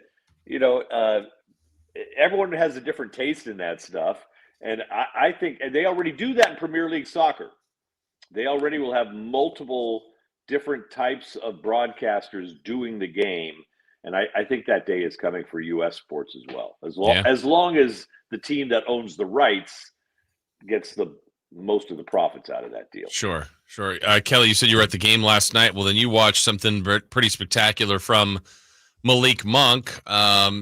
everyone has a different taste in that stuff. And I think, and they already do that in Premier League soccer. They already will have multiple different types of broadcasters doing the game. And I think that day is coming for U.S. sports as well. As long as the team that owns the rights gets the most of the profits out of that deal. Sure. Kelly, you said you were at the game last night. Well, then you watched something pretty spectacular from Malik Monk.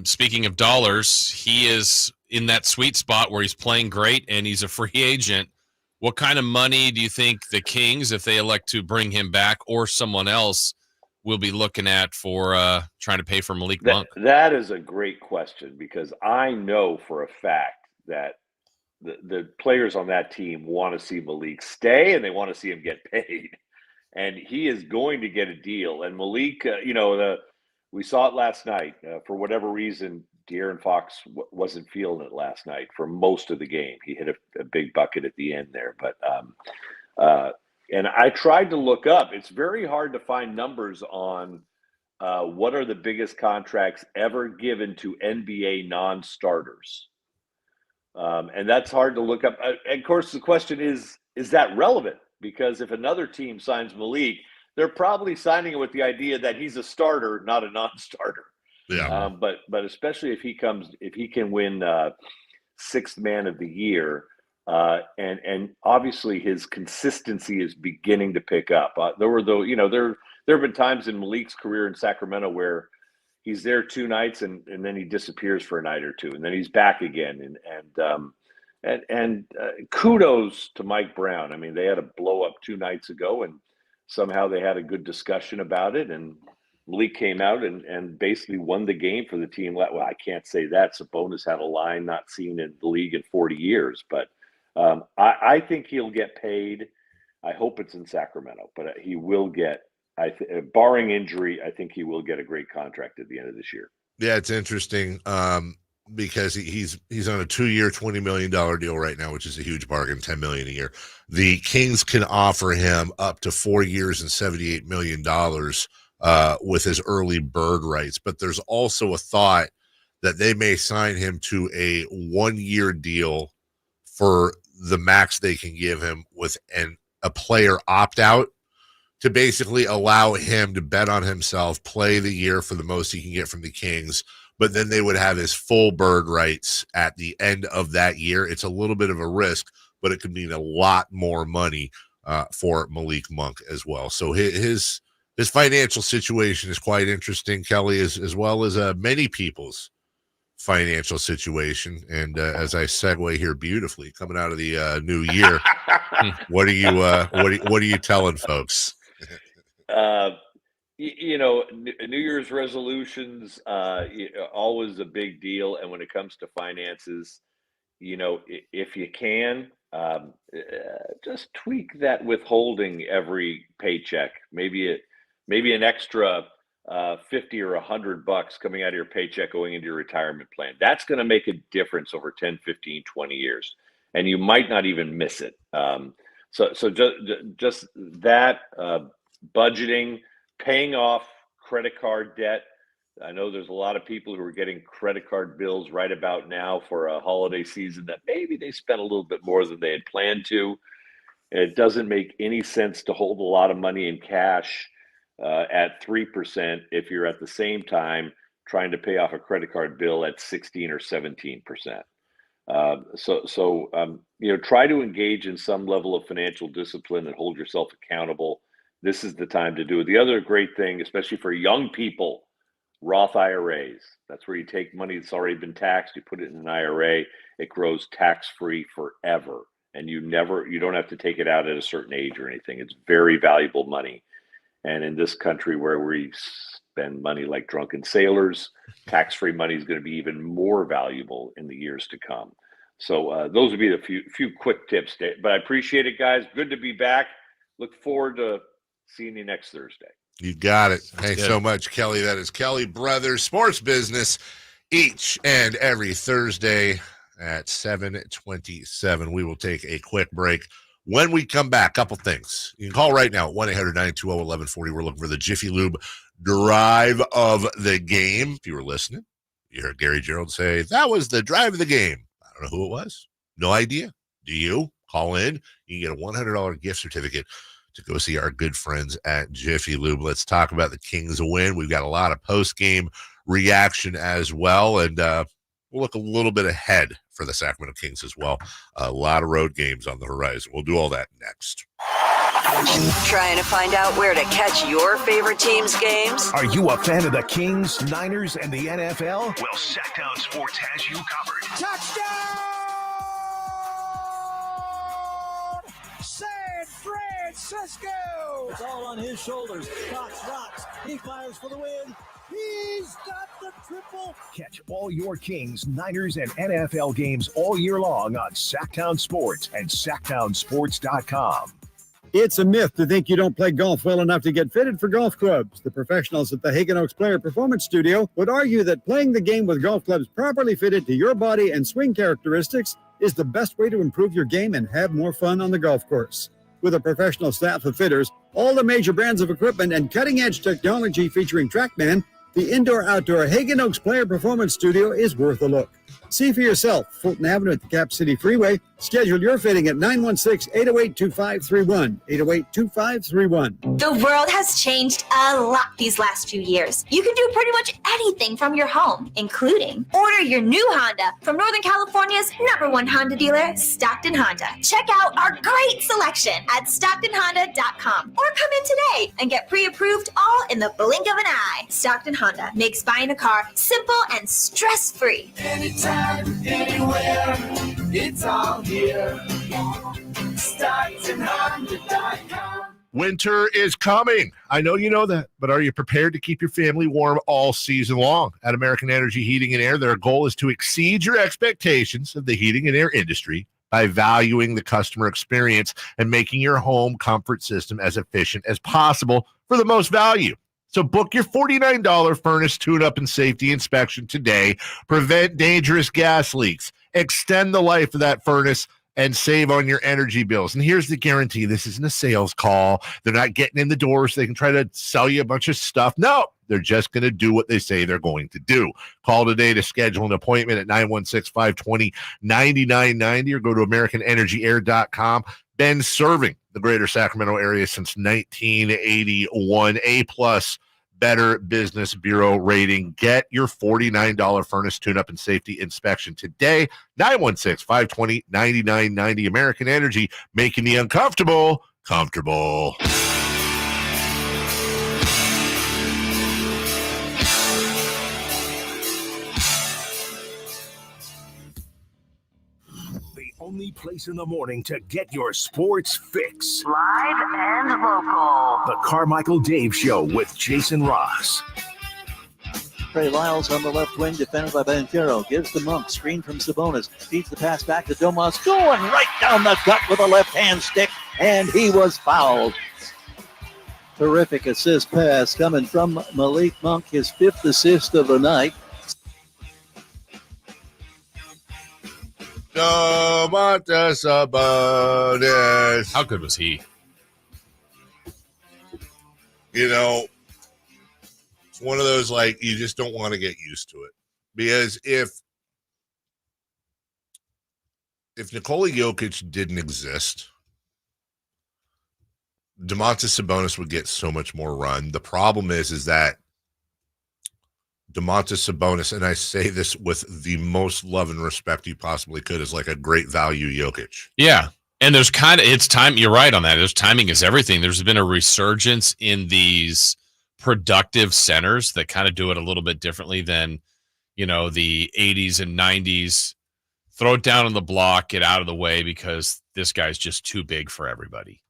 Speaking of dollars, he is in that sweet spot where he's playing great and he's a free agent. What kind of money do you think the Kings, if they elect to bring him back, or someone else, will be looking at for trying to pay for Malik Monk? That is a great question, because I know for a fact that the players on that team want to see Malik stay, and they want to see him get paid. And he is going to get a deal. And Malik, we saw it last night. For whatever reason, De'Aaron Fox wasn't feeling it last night for most of the game. He hit a big bucket at the end there. But and I tried to look up. It's very hard to find numbers on what are the biggest contracts ever given to NBA non-starters. And that's hard to look up. And of course, the question is that relevant? Because if another team signs Malik, they're probably signing it with the idea that he's a starter, not a non-starter. Yeah. But especially if he can win sixth man of the year, and obviously his consistency is beginning to pick up. There have been times in Malik's career in Sacramento where he's there 2 nights and then he disappears for a night or two, and then he's back again. And kudos to Mike Brown. I mean, they had a blow up 2 nights ago, and somehow they had a good discussion about it. And Malik came out and basically won the game for the team. Well, I can't say that. Sabonis had a line not seen in the league in 40 years. But I think he'll get paid. I hope it's in Sacramento, but he will get, barring injury, I think he will get a great contract at the end of this year. Yeah, it's interesting because he's on a 2-year, $20 million deal right now, which is a huge bargain, $10 million a year. The Kings can offer him up to 4 years and $78 million with his early bird rights. But there's also a thought that they may sign him to a 1-year deal for the max they can give him with a player opt-out to basically allow him to bet on himself, play the year for the most he can get from the Kings, but then they would have his full bird rights at the end of that year. It's a little bit of a risk, but it could mean a lot more money for Malik Monk as well. So his financial situation is quite interesting, Kelly, as well as many people's financial situation. And as I segue here beautifully, coming out of the new year, what are you telling folks? New Year's resolutions, always a big deal. And when it comes to finances, if you can, just tweak that withholding every paycheck, maybe an extra 50 or $100 coming out of your paycheck going into your retirement plan. That's going to make a difference over 10, 15, 20 years. And you might not even miss it. So just that, budgeting, paying off credit card debt. I know there's a lot of people who are getting credit card bills right about now for a holiday season that maybe they spent a little bit more than they had planned to. And it doesn't make any sense to hold a lot of money in cash at 3% if you're at the same time trying to pay off a credit card bill at 16 or 17%. Try to engage in some level of financial discipline and hold yourself accountable. This is the time to do it. The other great thing, especially for young people, Roth IRAs. That's where you take money that's already been taxed, you put it in an IRA, it grows tax-free forever. And you don't have to take it out at a certain age or anything. It's very valuable money. And in this country where we spend money like drunken sailors, tax-free money is going to be even more valuable in the years to come. So those would be the few quick tips. But I appreciate it, guys. Good to be back. Look forward to seeing you next Thursday. You got it. Thanks so much, Kelly. That is Kelly Brothers Sports Business each and every Thursday at 7:27. We will take a quick break. When we come back, couple things. You can call right now at 1-800-920-1140. We're looking for the Jiffy Lube drive of the game. If you were listening, you heard Gary Gerald say, that was the drive of the game. I don't know who it was. No idea. Do you? Call in. You can get a $100 gift certificate to go see our good friends at Jiffy Lube. Let's talk about the Kings win. We've got a lot of post-game reaction as well, and we'll look a little bit ahead for the Sacramento Kings as well. A lot of road games on the horizon. We'll do all that next. Trying to find out where to catch your favorite team's games? Are you a fan of the Kings, Niners, and the NFL? Well, Sactown Sports has you covered. Touchdown! San Francisco! It's Cisco. It's all on his shoulders. Rocks. He fires for the win. He's got the triple. Catch all your Kings, Niners, and NFL games all year long on Sactown Sports and SactownSports.com. It's a myth to think you don't play golf well enough to get fitted for golf clubs. The professionals at the Hagen Oaks Player Performance Studio would argue that playing the game with golf clubs properly fitted to your body and swing characteristics is the best way to improve your game and have more fun on the golf course. With a professional staff of fitters, all the major brands of equipment, and cutting-edge technology featuring TrackMan, the indoor-outdoor Hagen Oaks Player Performance Studio is worth a look. See for yourself. Fulton Avenue at the Cap City Freeway. Schedule your fitting at 916-808-2531. 808-2531. The world has changed a lot these last few years. You can do pretty much anything from your home, including order your new Honda from Northern California's #1 Honda dealer, Stockton Honda. Check out our great selection at StocktonHonda.com or come in today and get pre-approved all in the blink of an eye. Stockton Honda makes buying a car simple and stress-free. Anytime, anywhere, it's all here. StocktonHonda.com. Winter is coming. I know you know that, but are you prepared to keep your family warm all season long? At American Energy Heating and Air, their goal is to exceed your expectations of the heating and air industry by valuing the customer experience and making your home comfort system as efficient as possible for the most value. So book your $49 furnace tune-up and safety inspection today. Prevent dangerous gas leaks. Extend the life of that furnace and save on your energy bills. And here's the guarantee. This isn't a sales call. They're not getting in the door so they can try to sell you a bunch of stuff. No, they're just going to do what they say they're going to do. Call today to schedule an appointment at 916-520-9990 or go to AmericanEnergyAir.com. Been serving the greater Sacramento area since 1981. A+ Better Business Bureau rating. Get your $49 furnace tune-up and safety inspection today. 916-520-9990. American Energy, making the uncomfortable comfortable. Only place in the morning to get your sports fix. Live and local. The Carmichael Dave Show with Jason Ross. Trey Lyles on the left wing, defended by Banchero. Gives the Monk. Screen from Sabonis. Feeds the pass back to Domas. Going right down the gut with a left-hand stick. And he was fouled. Terrific assist pass coming from Malik Monk. His 5th assist of the night. Sabonis. How good was he? You know, it's one of those, like, you just don't want to get used to it. Because if Nikola Jokic didn't exist, Domantas Sabonis would get so much more run. The problem is that Domantas Sabonis, and I say this with the most love and respect you possibly could, is like a great value Jokic. Yeah. And there's it's time. You're right on that. There's timing is everything. There's been a resurgence in these productive centers that kind of do it a little bit differently than, the 80s and 90s. Throw it down on the block, get out of the way because this guy's just too big for everybody.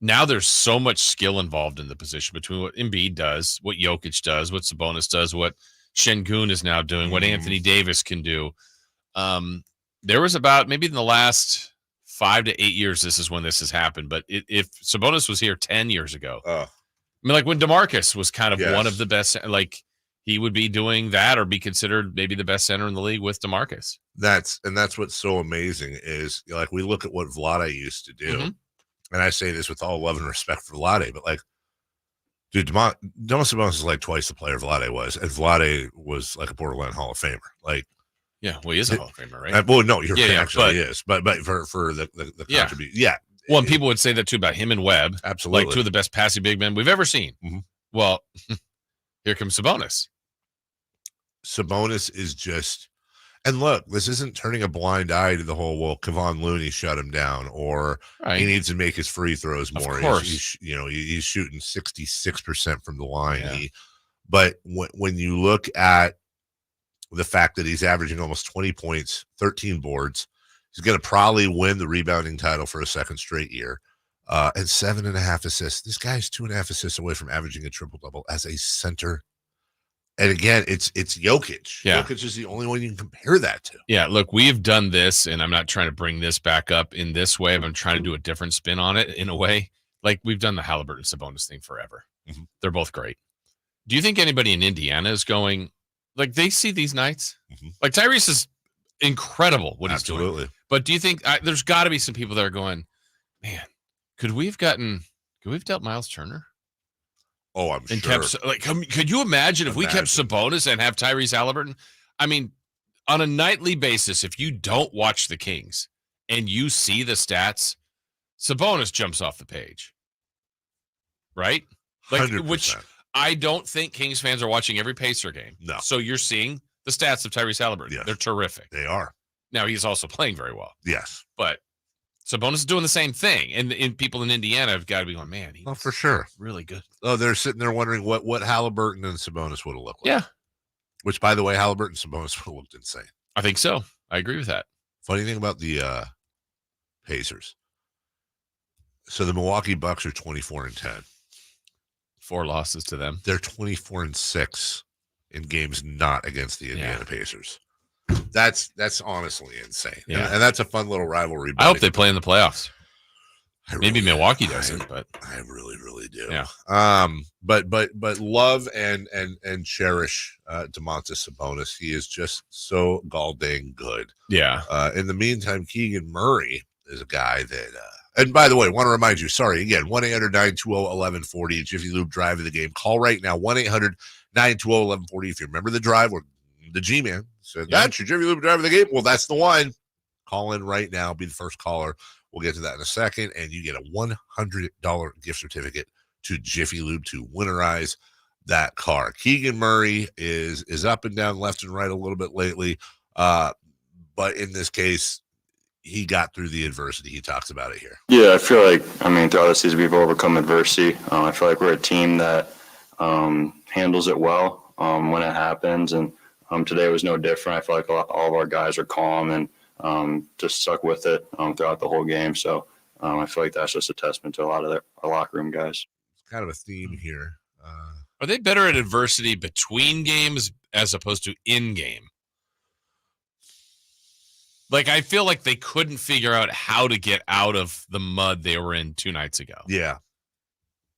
Now there's so much skill involved in the position between what Embiid does, what Jokic does, what Sabonis does, what Şengün is now doing, what Anthony Davis can do. There was about maybe in the last 5 to 8 years, this is when this has happened. But if Sabonis was here 10 years ago, I mean, like when DeMarcus was kind of one of the best, like he would be doing that or be considered maybe the best center in the league with DeMarcus. That's what's so amazing is, like, we look at what Vlade used to do. Mm-hmm. And I say this with all love and respect for Vlade, but, like, dude, Domantas Sabonis is like twice the player Vlade was, and Vlade was like a borderline Hall of Famer. Like, yeah, well, he is a Hall of Famer, right? Well, no, he is, but for the contribution, yeah. Well, and people would say that too about him and Webb, absolutely, like two of the best passing big men we've ever seen. Mm-hmm. Well, here comes Sabonis. Sabonis is just. And look, this isn't turning a blind eye to the whole, well, Kevon Looney shut him down, or he needs to make his free throws more. Of course. He's shooting 66% from the line. Yeah. But when you look at the fact that he's averaging almost 20 points, 13 boards, he's going to probably win the rebounding title for a second straight year. and 7.5 assists. This guy's 2.5 assists away from averaging a triple-double as a center. And again, it's Jokic. Yeah. Jokic is the only one you can compare that to. Yeah, look, we've done this, and I'm not trying to bring this back up in this way, but I'm trying to do a different spin on it in a way. Like, we've done the Halliburton Sabonis thing forever. Mm-hmm. They're both great. Do you think anybody in Indiana is going, like, they see these nights? Mm-hmm. Like, Tyrese is incredible what he's doing. Absolutely. But do you think there's got to be some people that are going, man, could we have dealt Miles Turner? Oh, I'm and sure. Could you imagine if we kept Sabonis and have Tyrese Halliburton? I mean, on a nightly basis, if you don't watch the Kings and you see the stats, Sabonis jumps off the page, right? Like, 100%. Which I don't think Kings fans are watching every Pacer game. No. So you're seeing the stats of Tyrese Halliburton. Yes. They're terrific. They are. Now, he's also playing very well. Yes. But Sabonis is doing the same thing. And people in Indiana have got to be going, man, he's for sure. really good. Oh, they're sitting there wondering what Halliburton and Sabonis would have looked like. Yeah. Which, by the way, Halliburton and Sabonis would have looked insane. I think so. I agree with that. Funny thing about the Pacers. So the Milwaukee Bucks are 24-10. 4 losses to them. They're 24-6 in games not against the Indiana Pacers. That's honestly insane. Yeah. And that's a fun little rivalry. I hope they play in the playoffs. Maybe Milwaukee doesn't, but I really, really do. Yeah. But love and cherish Domantas Sabonis. He is just so gall-dang good. Yeah. In the meantime, Keegan Murray is a guy that and by the way, want to remind you, sorry, again, 1-800-920-1140, Jiffy Lube drive of the game. Call right now, 1-800-920-1140. If you remember the drive where the G-Man said, that's your Jiffy Lube drive of the game. Well, that's the one. Call in right now. Be the first caller. We'll get to that in a second. And you get a $100 gift certificate to Jiffy Lube to winterize that car. Keegan Murray is up and down, left and right a little bit lately. But in this case, he got through the adversity. He talks about it here. Yeah, I feel like, throughout the season, we've overcome adversity. I feel like we're a team that handles it well when it happens. And today was no different. I feel like all of our guys are calm and just stuck with it throughout the whole game. So I feel like that's just a testament to a lot of our locker room guys. It's kind of a theme here. Are they better at adversity between games as opposed to in game? Like, I feel like they couldn't figure out how to get out of the mud they were in 2 nights ago. Yeah.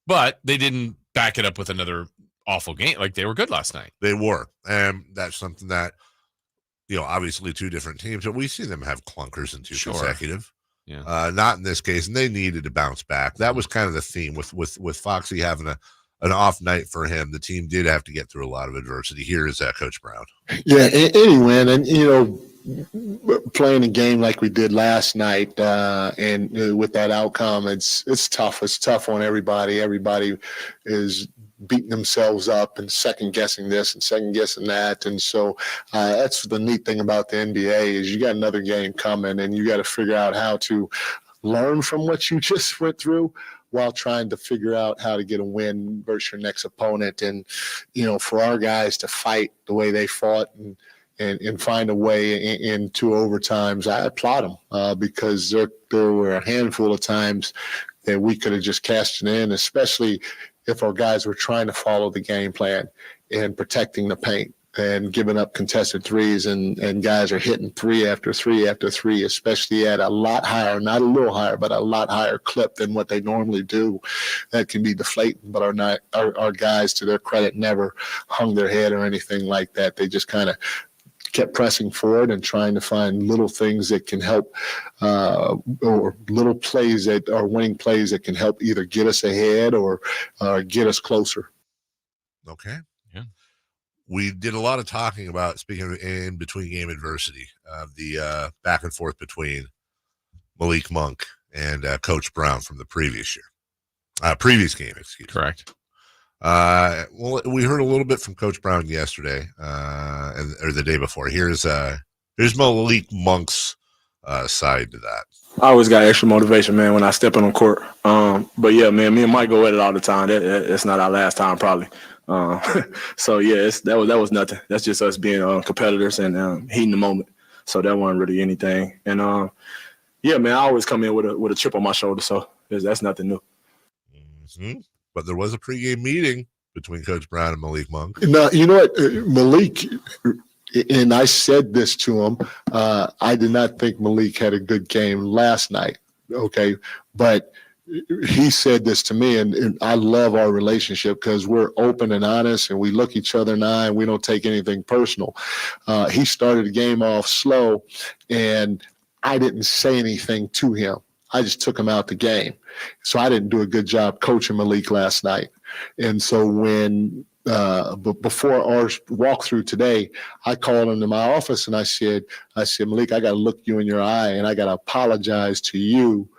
But they didn't back it up with another awful game. Like, they were good last night. They were. And that's something that, obviously 2 different teams, but we see them have clunkers in 2 consecutive. Yeah. Not in this case, and they needed to bounce back. That was kind of the theme with Foxy having an off night for him. The team did have to get through a lot of adversity. Here is Coach Brown. Yeah, any win, and playing a game like we did last night, and with that outcome, it's tough. It's tough on everybody. Everybody is beating themselves up and second guessing this and second guessing that, and so that's the neat thing about the NBA is you got another game coming, and you got to figure out how to learn from what you just went through while trying to figure out how to get a win versus your next opponent. And, for our guys to fight the way they fought and find a way in 2 overtimes, I applaud them because there were a handful of times that we could have just cashed it in, especially if our guys were trying to follow the game plan and protecting the paint and giving up contested threes, and guys are hitting 3 after 3 after 3, especially at a lot higher, not a little higher, but a lot higher clip than what they normally do. That can be deflating, but our guys, to their credit, never hung their head or anything like that. They just kind of kept pressing forward and trying to find little things that can help, or little plays that are winning plays that can help either get us ahead or get us closer. Okay. Yeah. We did a lot of talking about, speaking of in between game adversity, the back and forth between Malik Monk and Coach Brown from the previous game, excuse me. Correct. Well, we heard a little bit from Coach Brown yesterday, or the day before. Here's Malik Monk's side to that. I always got extra motivation, man, when I step on the court. But yeah, man, me and Mike go at it all the time. It's not our last time, probably. So yeah, that was nothing. That's just us being competitors and heating the moment. So that wasn't really anything. And yeah, man, I always come in with a chip on my shoulder. So that's nothing new. Mm-hmm. But there was a pregame meeting between Coach Brown and Malik Monk. Now, you know what, Malik, and I said this to him, I did not think Malik had a good game last night, okay? But he said this to me, and I love our relationship because we're open and honest, and we look each other in the eye, and we don't take anything personal. He started the game off slow, and I didn't say anything to him. I just took him out the game. So I didn't do a good job coaching Malik last night. And so when before our walkthrough today, I called him to my office and I said, Malik, I got to look you in your eye and I got to apologize to you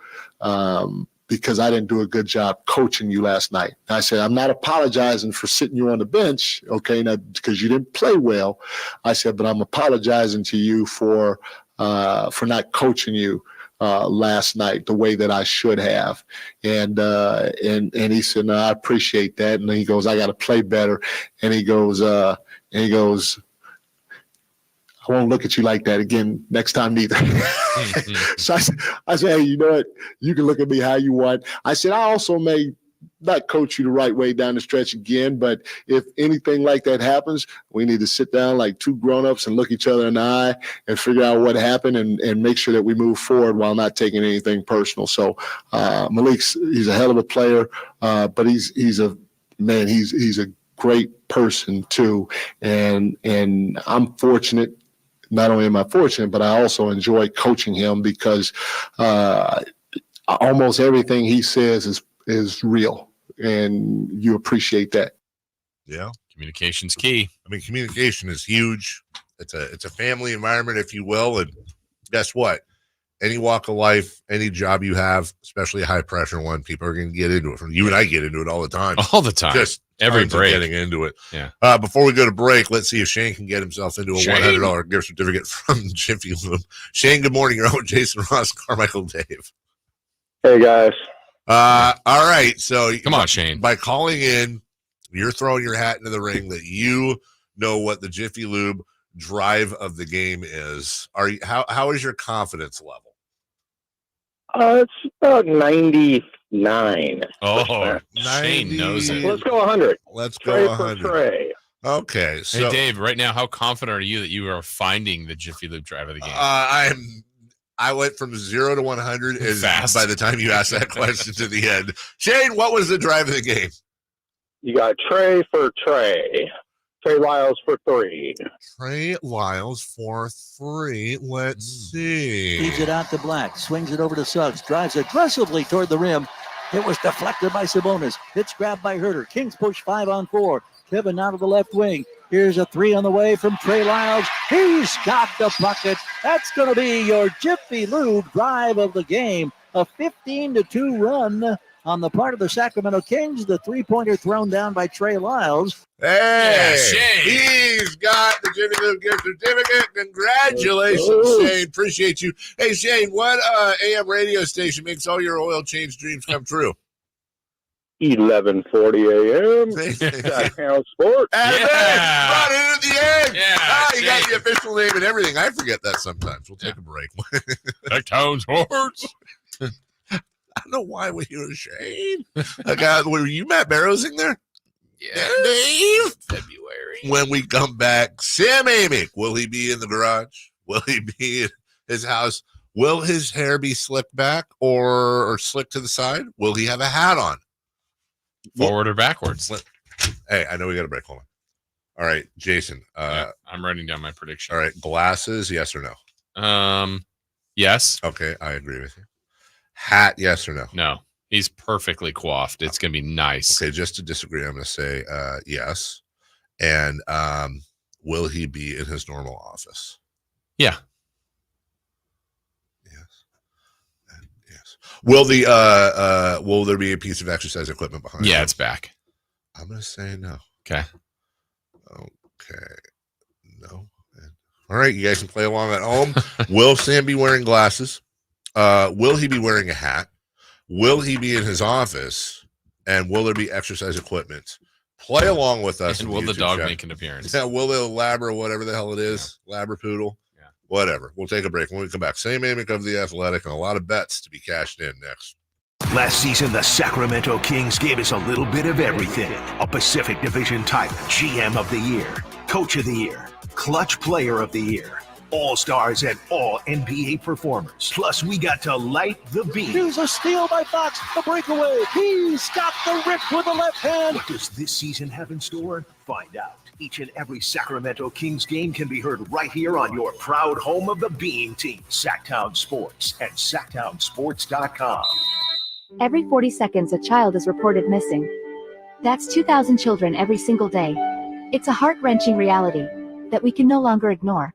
because I didn't do a good job coaching you last night. And I said, I'm not apologizing for sitting you on the bench, okay, because you didn't play well. I said, but I'm apologizing to you for not coaching you last night the way that I should have. And he said, no, I appreciate that. And then he goes, I got to play better. And he goes, I won't look at you like that again next time neither. So I said, hey, you know what? You can look at me how you want. I said, I also may not coach you the right way down the stretch again, but if anything like that happens, we need to sit down like two grown-ups and look each other in the eye and figure out what happened and make sure that we move forward while not taking anything personal. So he's a hell of a player, but he's a great person too. And I'm fortunate. Not only am I fortunate, but I also enjoy coaching him because almost everything he says is real, and you appreciate that. Yeah, communication's key. I mean, communication is huge. It's a family environment, if you will, and guess what? Any walk of life, any job you have, especially a high pressure one, people are going to get into it. You and I get into it all the time. All the time. Just every break. Getting into it. Yeah. Before we go to break, let's see if Shane can get himself into a $100 gift certificate from Jiffy Lube. Shane, good morning. You're on with Jason Ross, Carmichael Dave. Hey, guys. All right. So come on, Shane. By calling in, you're throwing your hat into the ring that you know what the Jiffy Lube drive of the game is. How is your confidence level? It's about 99. Oh, Shane knows it. Let's go 100. Let's go 100. Trey. Okay. So, hey, Dave, right now, how confident are you that you are finding the Jiffy Lube drive of the game? I went from 0 to 100 fast by the time you asked that question to the end. Shane, what was the drive of the game? You got Trey for Trey. Trey Lyles for 3. Trey Lyles for 3. Let's see. Feeds it out to Black. Swings it over to Suggs. Drives aggressively toward the rim. It was deflected by Sabonis. It's grabbed by Herter. Kings push 5-on-4. Kevin out of the left wing. Here's a 3 on the way from Trey Lyles. He's got the bucket. That's going to be your Jiffy Lube drive of the game. A 15-2 run on the part of the Sacramento Kings. The three-pointer thrown down by Trey Lyles. Hey, he's got the Jiffy Lube gift certificate. Congratulations, Shane. Appreciate you. Hey, Shane, what AM radio station makes all your oil change dreams come true? 11:40 a.m. Sactown Sports. Brought it at the end. Yeah, you got the official name and everything. I forget that sometimes. We'll take a break. Sactown Sports. I don't know why we hear Shane. Were you Matt Barrows in there? Yeah, Dave. February. When we come back, Sam Amick. Will he be in the garage? Will he be in his house? Will his hair be slicked back or slicked to the side? Will he have a hat on? Forward or backwards? Hey, I know we got a break. Hold on. All right, Jason. I'm writing down my prediction. All right, glasses, yes or no? Yes. Okay, I agree with you. Hat, yes or no? No. He's perfectly coiffed. It's going to be nice. Okay, just to disagree, I'm going to say yes. And will he be in his normal office? Yeah. Will there be a piece of exercise equipment behind? Yeah, it's back. I'm gonna say no. Okay. No. All right, you guys can play along at home. Will Sam be wearing glasses? Will he be wearing a hat? Will he be in his office? And will there be exercise equipment? Play along with us. And will the dog make an appearance? Yeah, will the Labra, whatever the hell it is, Labra Poodle? Whatever. We'll take a break. When we come back, Sam Amick of The Athletic and a lot of bets to be cashed in next. Last season, the Sacramento Kings gave us a little bit of everything. A Pacific Division type GM of the Year, Coach of the Year, Clutch Player of the Year, All-Stars and all NBA performers. Plus, we got to light the beam. Here's a steal by Fox, the breakaway. He's got the rip with the left hand. What does this season have in store? Find out. Each and every Sacramento Kings game can be heard right here on your proud home of the Beam Team, Sactown Sports at SactownSports.com. Every 40 seconds, a child is reported missing. That's 2,000 children every single day. It's a heart-wrenching reality that we can no longer ignore.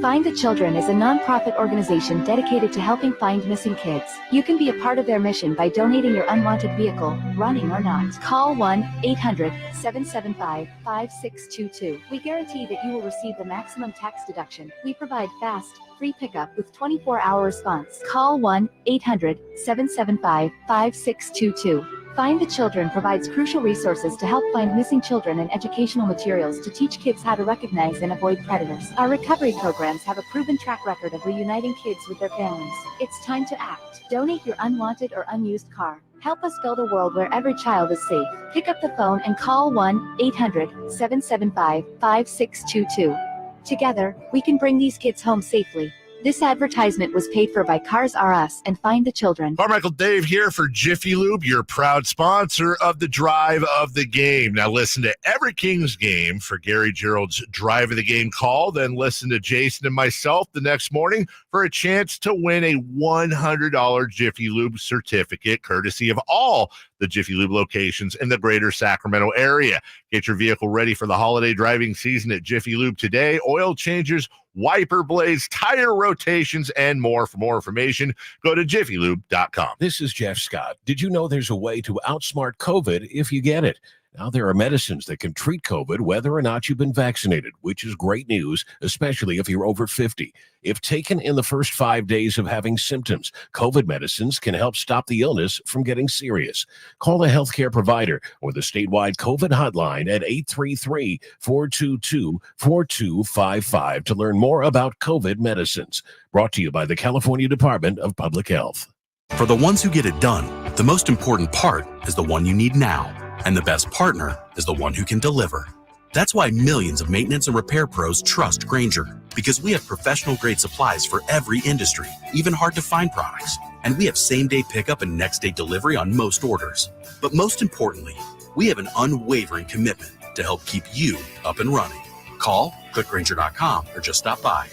Find the Children is a non-profit organization dedicated to helping find missing kids. You can be a part of their mission by donating your unwanted vehicle, running or not. Call 1-800-775-5622. We guarantee that you will receive the maximum tax deduction. We provide fast, free pickup with 24-hour response. Call 1-800-775-5622. Find the Children provides crucial resources to help find missing children and educational materials to teach kids how to recognize and avoid predators. Our recovery programs have a proven track record of reuniting kids with their families. It's time to act. Donate your unwanted or unused car. Help us build a world where every child is safe. Pick up the phone and call 1-800-775-5622. Together, we can bring these kids home safely. This advertisement was paid for by Cars R Us and Find the Children. Carmichael Dave here for Jiffy Lube, your proud sponsor of the Drive of the Game. Now listen to every Kings game for Gary Gerald's Drive of the Game call. Then listen to Jason and myself the next morning for a chance to win a $100 Jiffy Lube certificate, courtesy of all the Jiffy Lube locations in the greater Sacramento area. Get your vehicle ready for the holiday driving season at Jiffy Lube today. Oil changes, wiper blades, tire rotations, and more. For more information, go to jiffylube.com. This is Jeff Scott. Did you know there's a way to outsmart COVID if you get it? Now, there are medicines that can treat COVID whether or not you've been vaccinated, which is great news, especially if you're over 50. If taken in the first 5 days of having symptoms, COVID medicines can help stop the illness from getting serious. Call a healthcare provider or the statewide COVID hotline at 833-422-4255 to learn more about COVID medicines. Brought to you by the California Department of Public Health. For the ones who get it done, the most important part is the one you need now. And the best partner is the one who can deliver. That's why millions of maintenance and repair pros trust Grainger, because we have professional-grade supplies for every industry, even hard-to-find products. And we have same-day pickup and next-day delivery on most orders. But most importantly, we have an unwavering commitment to help keep you up and running. Call, click Grainger.com, or just stop by.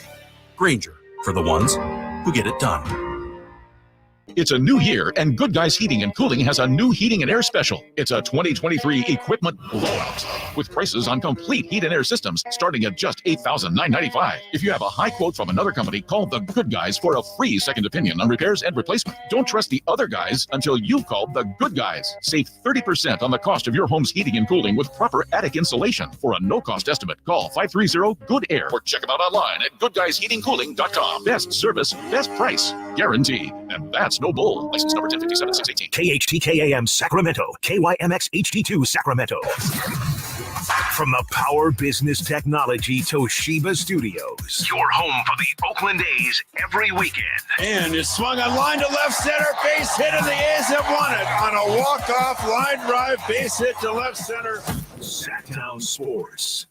Grainger, for the ones who get it done. It's a new year, and Good Guys Heating and Cooling has a new heating and air special. It's a 2023 equipment blowout, with prices on complete heat and air systems starting at just $8,995. If you have a high quote from another company, call the Good Guys for a free second opinion on repairs and replacement. Don't trust the other guys until you've called the Good Guys. Save 30% on the cost of your home's heating and cooling with proper attic insulation. For a no-cost estimate, call 530-GOOD-AIR or check them out online at goodguysheatingcooling.com. Best service, best price, guarantee. And that's no bull. License number 1057618. KHTKAM Sacramento, KYMX HD2 Sacramento. From the Power Business Technology Toshiba Studios, your home for the Oakland A's every weekend. And it's swung a line to left center, base hit, and the A's have won it on a walk-off line drive, base hit to left center. Sactown Sports.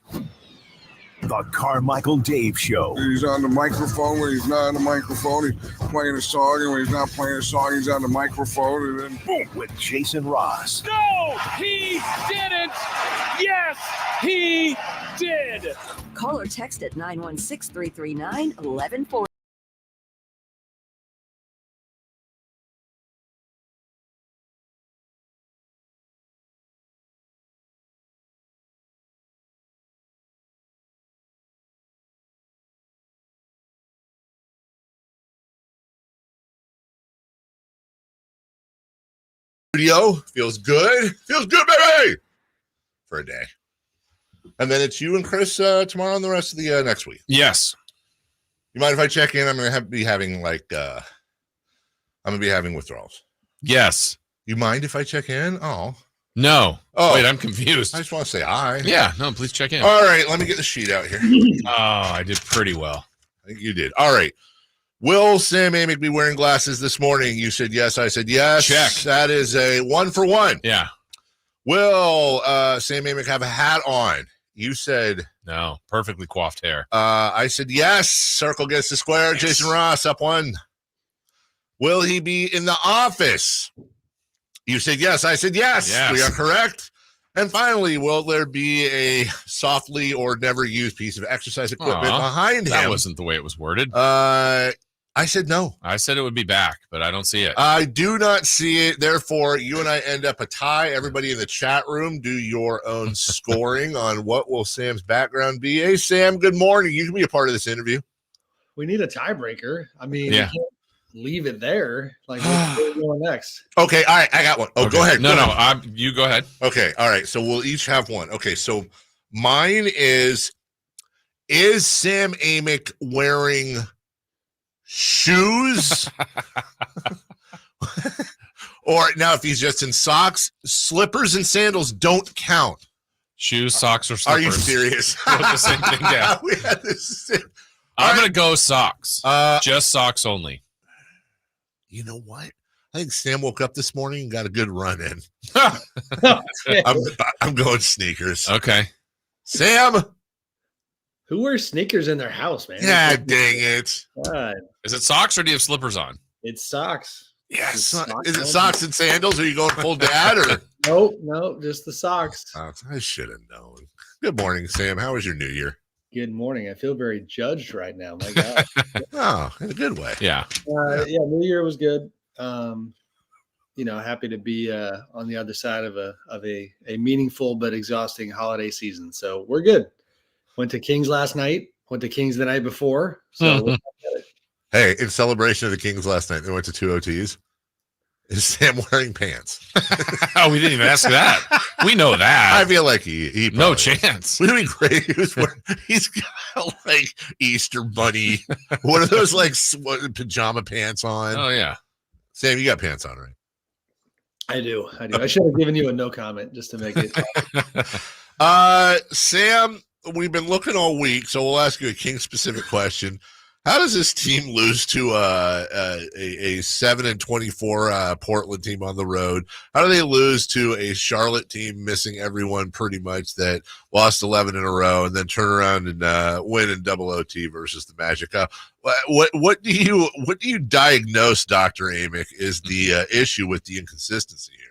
The Carmichael Dave Show. He's on the microphone when he's not on the microphone. He's playing a song, and when he's not playing a song, he's on the microphone. And then boom, with Jason Ross. No, he didn't. Yes, he did. Call or text at 916-339-1140. Studio feels good, baby, for a day. And then it's you and Chris tomorrow and the rest of the next week. Yes. You mind if I check in? I'm gonna be having withdrawals. Yes. You mind if I check in? Oh wait, I'm confused. I just want to say aye. Yeah, no, please check in. All right, let me get the sheet out here. Oh, I did pretty well. I think you did. All right. Will Sam Amick be wearing glasses this morning? You said yes. I said yes. Check. That is a 1 for 1. Yeah. Will Sam Amick have a hat on? You said no. Perfectly coiffed hair. I said yes. Circle gets the square. Yes. Jason Ross up 1. Will he be in the office? You said yes. I said yes. We are correct. And finally, will there be a softly or never used piece of exercise equipment behind him? That wasn't the way it was worded. I said no. I said it would be back, but I don't see it. I do not see it. Therefore, you and I end up a tie. Everybody in the chat room, do your own scoring on what will Sam's background be. Hey, Sam, good morning. You can be a part of this interview. We need a tiebreaker. I mean, yeah. You can't leave it there. Like, what's going next? Okay, all right. I got one. Oh, okay. Go ahead. You go ahead. Okay, all right. So we'll each have one. Okay, so mine is Sam Amick wearing shoes? Or now if he's just in socks, slippers and sandals don't count. Shoes, socks, or slippers. Are you serious? Put the same thing down. We had this. I'm going to go socks. Just socks only. You know what? I think Sam woke up this morning and got a good run in. I'm going sneakers. Okay. Sam? Who wears sneakers in their house, man? Yeah, dang it. God. Is it socks or do you have slippers on? It's socks. Yes. Is it socks and sandals? Are you going full dad or? No, just the socks. I should have known. Good morning, Sam. How was your New Year? Good morning. I feel very judged right now. My God. Oh, in a good way. Yeah. New Year was good. Happy to be on the other side of a meaningful but exhausting holiday season. So we're good. Went to Kings last night. Went to Kings the night before. So hey, in celebration of the Kings last night, they went to 2 OTs. Is Sam wearing pants? Oh, we didn't even ask that. We know that. I feel like he no chance. Would it be great? He's got like Easter bunny. What are those like pajama pants on? Oh yeah. Sam, you got pants on, right? I do. I should have given you a no comment just to make it. Sam, we've been looking all week, so we'll ask you a King specific question. How does this team lose to a 7-24 Portland team on the road? How do they lose to a Charlotte team missing everyone pretty much that lost 11 in a row and then turn around and win in double OT versus the Magic? What do you diagnose, Dr. Amick, is the issue with the inconsistency here?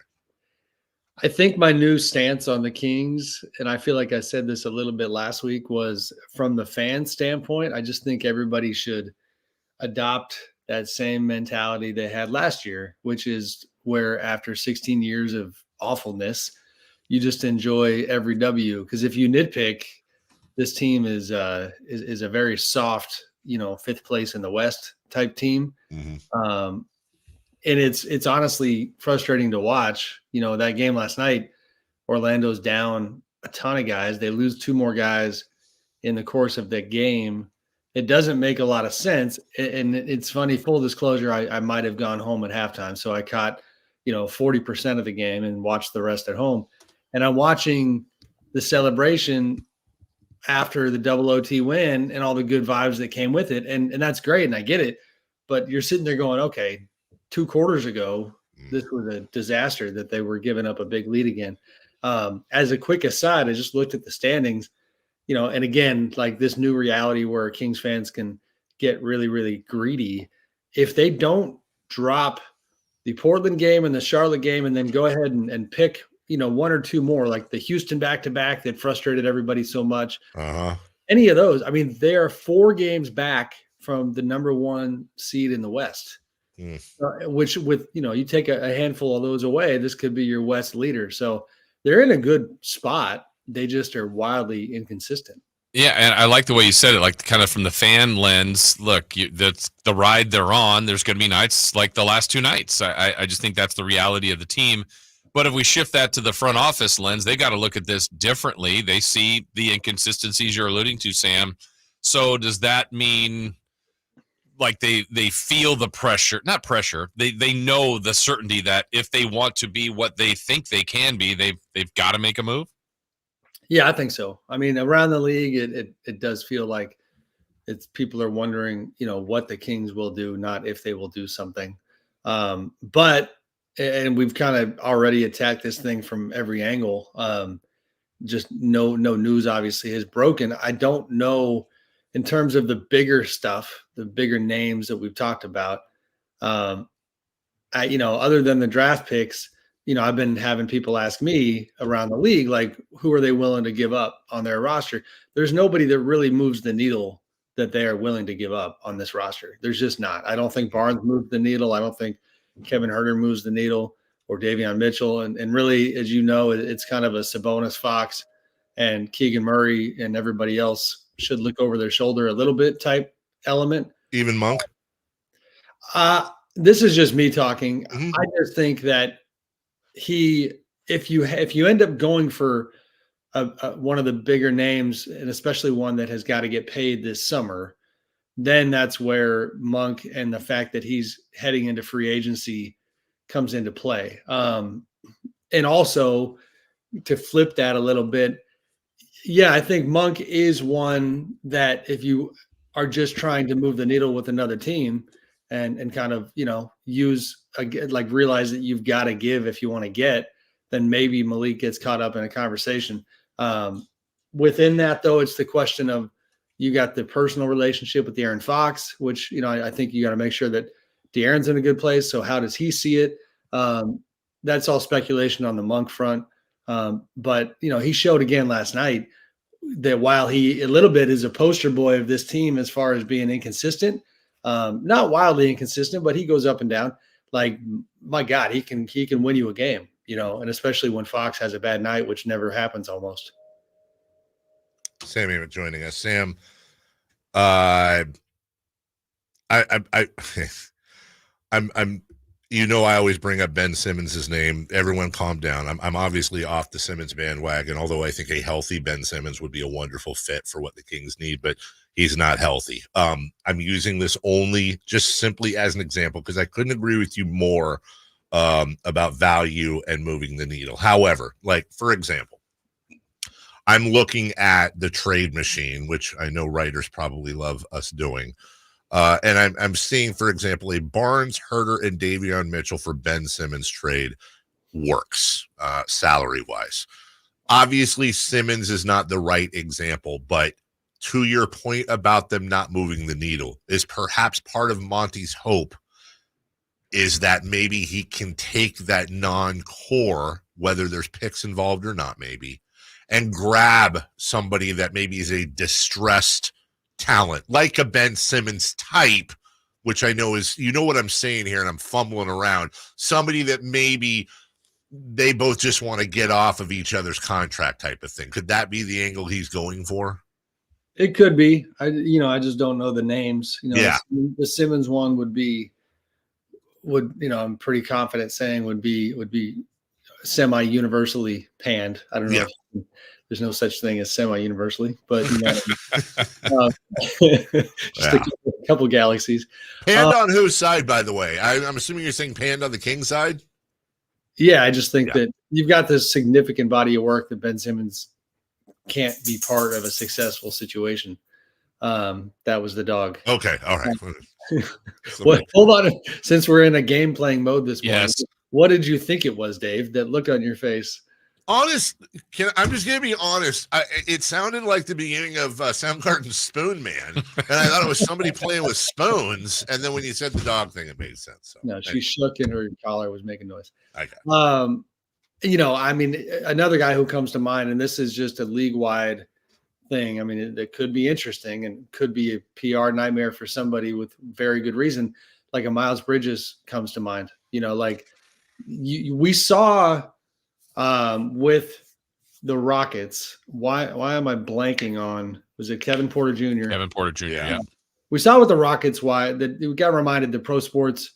I think my new stance on the Kings, and I feel like I said this a little bit last week, was from the fan standpoint. I just think everybody should adopt that same mentality they had last year, which is where after 16 years of awfulness, you just enjoy every W. Because if you nitpick, this team is a very soft, 5th place in the West type team. Mm-hmm. And it's honestly frustrating to watch. That game last night, Orlando's down a ton of guys. They lose 2 more guys in the course of the game. It doesn't make a lot of sense. And it's funny, full disclosure, I might have gone home at halftime. So I caught, 40% of the game and watched the rest at home. And I'm watching the celebration after the double OT win and all the good vibes that came with it. And that's great. And I get it. But you're sitting there going, okay, 2 quarters ago, this was a disaster that they were giving up a big lead again. As a quick aside, I just looked at the standings, and again, like this new reality where Kings fans can get really, really greedy. If they don't drop the Portland game and the Charlotte game and then go ahead and pick, 1 or 2 more, like the Houston back-to-back that frustrated everybody so much, any of those, I mean, they are 4 games back from the number 1 seed in the West. Which with, you take a handful of those away, this could be your West leader. So they're in a good spot. They just are wildly inconsistent. Yeah, and I like the way you said it, like kind of from the fan lens. Look, that's the ride they're on. There's going to be nights like the last 2 nights. I just think that's the reality of the team. But if we shift that to the front office lens, they got to look at this differently. They see the inconsistencies you're alluding to, Sam. So does that mean like they feel the pressure, not pressure. They know the certainty that if they want to be what they think they can be, they've got to make a move? Yeah, I think so. I mean, around the league, it does feel like It's people are wondering, what the Kings will do, not if they will do something. But we've kind of already attacked this thing from every angle. Just no news obviously has broken. I don't know in terms of the bigger stuff, the bigger names that we've talked about. Other than the draft picks, I've been having people ask me around the league, like, who are they willing to give up on their roster? There's nobody that really moves the needle that they are willing to give up on this roster. There's just not. I don't think Barnes moves the needle. I don't think Kevin Huerter moves the needle, or Davion Mitchell. And really, as you know, it's kind of a Sabonis, Fox, and Keegan Murray and everybody else should look over their shoulder a little bit type element. Even Monk? This is just me talking. Mm-hmm. I just think that if you end up going for one of the bigger names, and especially one that has got to get paid this summer, then that's where Monk and the fact that he's heading into free agency comes into play. And also to flip that a little bit, I think Monk is one that if you are just trying to move the needle with another team and kind of, realize that you've got to give if you want to get, then maybe Malik gets caught up in a conversation. Within that, though, it's the question of, you got the personal relationship with De'Aaron Fox, which, I think you got to make sure that De'Aaron's in a good place. So how does he see it? That's all speculation on the Monk front. But, he showed again last night that while he a little bit is a poster boy of this team as far as being inconsistent, not wildly inconsistent, but he goes up and down. Like, my God, he can win you a game, and especially when Fox has a bad night, which never happens almost. Sam Amick joining us. Sam, I'm I always bring up Ben Simmons' name. Everyone calm down. I'm obviously off the Simmons bandwagon, although I think a healthy Ben Simmons would be a wonderful fit for what the Kings need, but he's not healthy. I'm using this only just simply as an example because I couldn't agree with you more about value and moving the needle. However, like, for example, I'm looking at the trade machine, which I know writers probably love us doing. And I'm seeing, for example, a Barnes, Huerter, and Davion Mitchell for Ben Simmons trade works salary-wise. Obviously, Simmons is not the right example, but to your point about them not moving the needle, is perhaps part of Monty's hope is that maybe he can take that non-core, whether there's picks involved or not, maybe, and grab somebody that maybe is a distressed talent, like a Ben Simmons type, which I know is, what I'm saying here, and I'm fumbling around, somebody that maybe they both just want to get off of each other's contract type of thing. Could that be the angle he's going for? It could be. I just don't know the names. The Simmons one I'm pretty confident saying would be semi-universally panned. I don't know. Yeah. There's no such thing as semi-universally, but just a couple galaxies. Panned on whose side, by the way? I'm assuming you're saying panned on the Kings side? Yeah, I just think that you've got this significant body of work that Ben Simmons can't be part of a successful situation. That was the dog. Okay, all right. Hold on. Since we're in a game-playing mode this morning, what did you think it was, Dave? That look on your face. I'm just going to be honest. It sounded like the beginning of Soundgarden's Spoon Man, and I thought it was somebody playing with spoons. And then when you said the dog thing, it made sense. So, no, she shook and her collar was making noise. Okay. Another guy who comes to mind, and this is just a league-wide thing. I mean, it could be interesting and could be a PR nightmare for somebody with very good reason. Like a Miles Bridges comes to mind. We saw with the Rockets. Why am I blanking on? Was it Kevin Porter Jr.? Kevin Porter Jr. Yeah. We saw with the Rockets that we got reminded that pro sports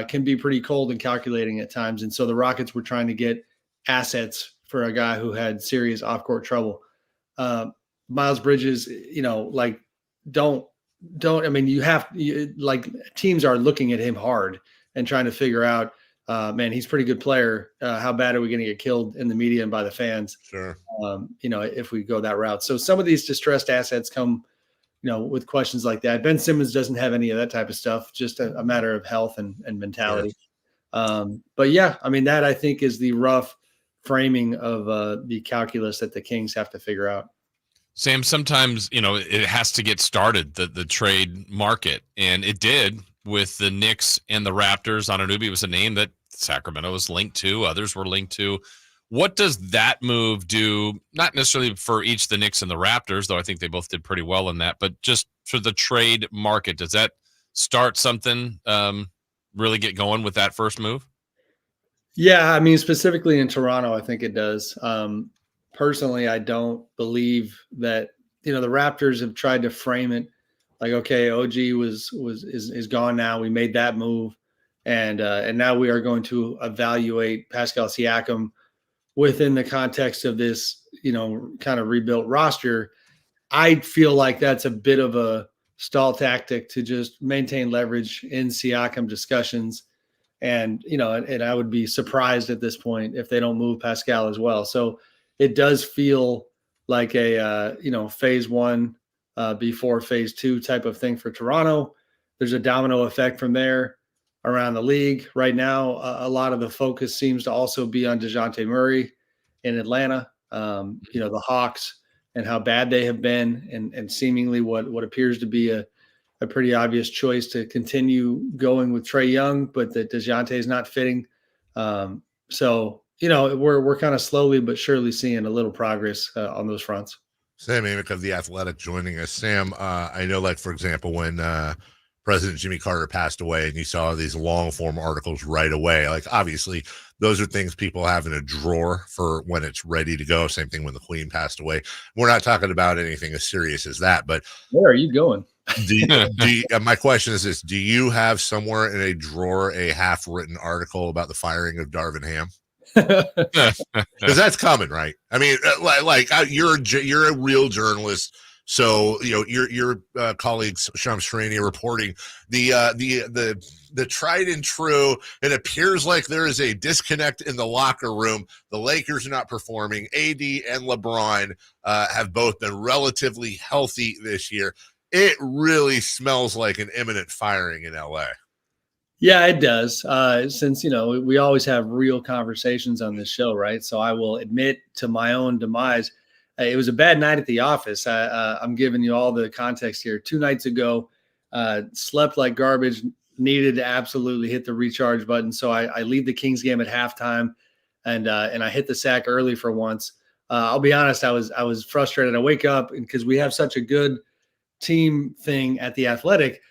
can be pretty cold and calculating at times, and so the Rockets were trying to get assets for a guy who had serious off-court trouble. Miles Bridges, don't. I mean, teams are looking at him hard and trying to figure out. Man, he's a pretty good player. How bad are we going to get killed in the media and by the fans? Sure. If we go that route. So some of these distressed assets come with questions like that. Ben Simmons doesn't have any of that type of stuff, just a matter of health and mentality. Sure. But yeah, I mean, that I think is the rough framing of the calculus that the Kings have to figure out. Sam, sometimes, it has to get started, the trade market, and it did with the Knicks and the Raptors. Anunoby was a name that Sacramento was linked to. Others were linked to. What does that move do? Not necessarily for each the Knicks and the Raptors, though I think they both did pretty well in that, but just for the trade market, does that start something, really get going with that first move? Yeah, I mean, specifically in Toronto, I think it does. Personally, I don't believe that, the Raptors have tried to frame it like, okay, OG is gone now. We made that move. And now we are going to evaluate Pascal Siakam within the context of this, kind of rebuilt roster. I feel like that's a bit of a stall tactic to just maintain leverage in Siakam discussions. And, and I would be surprised at this point if they don't move Pascal as well. So it does feel like a, phase one before phase two type of thing for Toronto. There's a domino effect from there around the league. Right now, a lot of the focus seems to also be on DeJounte Murray in Atlanta, the Hawks and how bad they have been, and seemingly what appears to be a pretty obvious choice to continue going with Trae Young, but that DeJounte is not fitting. So, we're kind of slowly but surely seeing a little progress on those fronts. Sam Amick of The Athletic joining us. Sam, I know, like, for example, when President Jimmy Carter passed away and you saw these long form articles right away, like, obviously those are things people have in a drawer for when it's ready to go. Same thing when the Queen passed away. We're not talking about anything as serious as that, but where are you going? My question is this: do you have somewhere in a drawer a half-written article about the firing of Darvin Ham? Because that's coming, right? I mean, you're a real journalist, so your colleagues Shams Charania reporting the tried and true. It appears like there is a disconnect in the locker room. The Lakers are not performing. AD and LeBron have both been relatively healthy this year. It really smells like an imminent firing in LA. Yeah, it does. Since, we always have real conversations on this show, right? So I will admit to my own demise. It was a bad night at the office. I'm giving you all the context here. 2 nights ago, slept like garbage, needed to absolutely hit the recharge button. So I lead the Kings game at halftime, and I hit the sack early for once. I'll be honest, I was frustrated. I wake up because we have such a good team thing at The Athletic.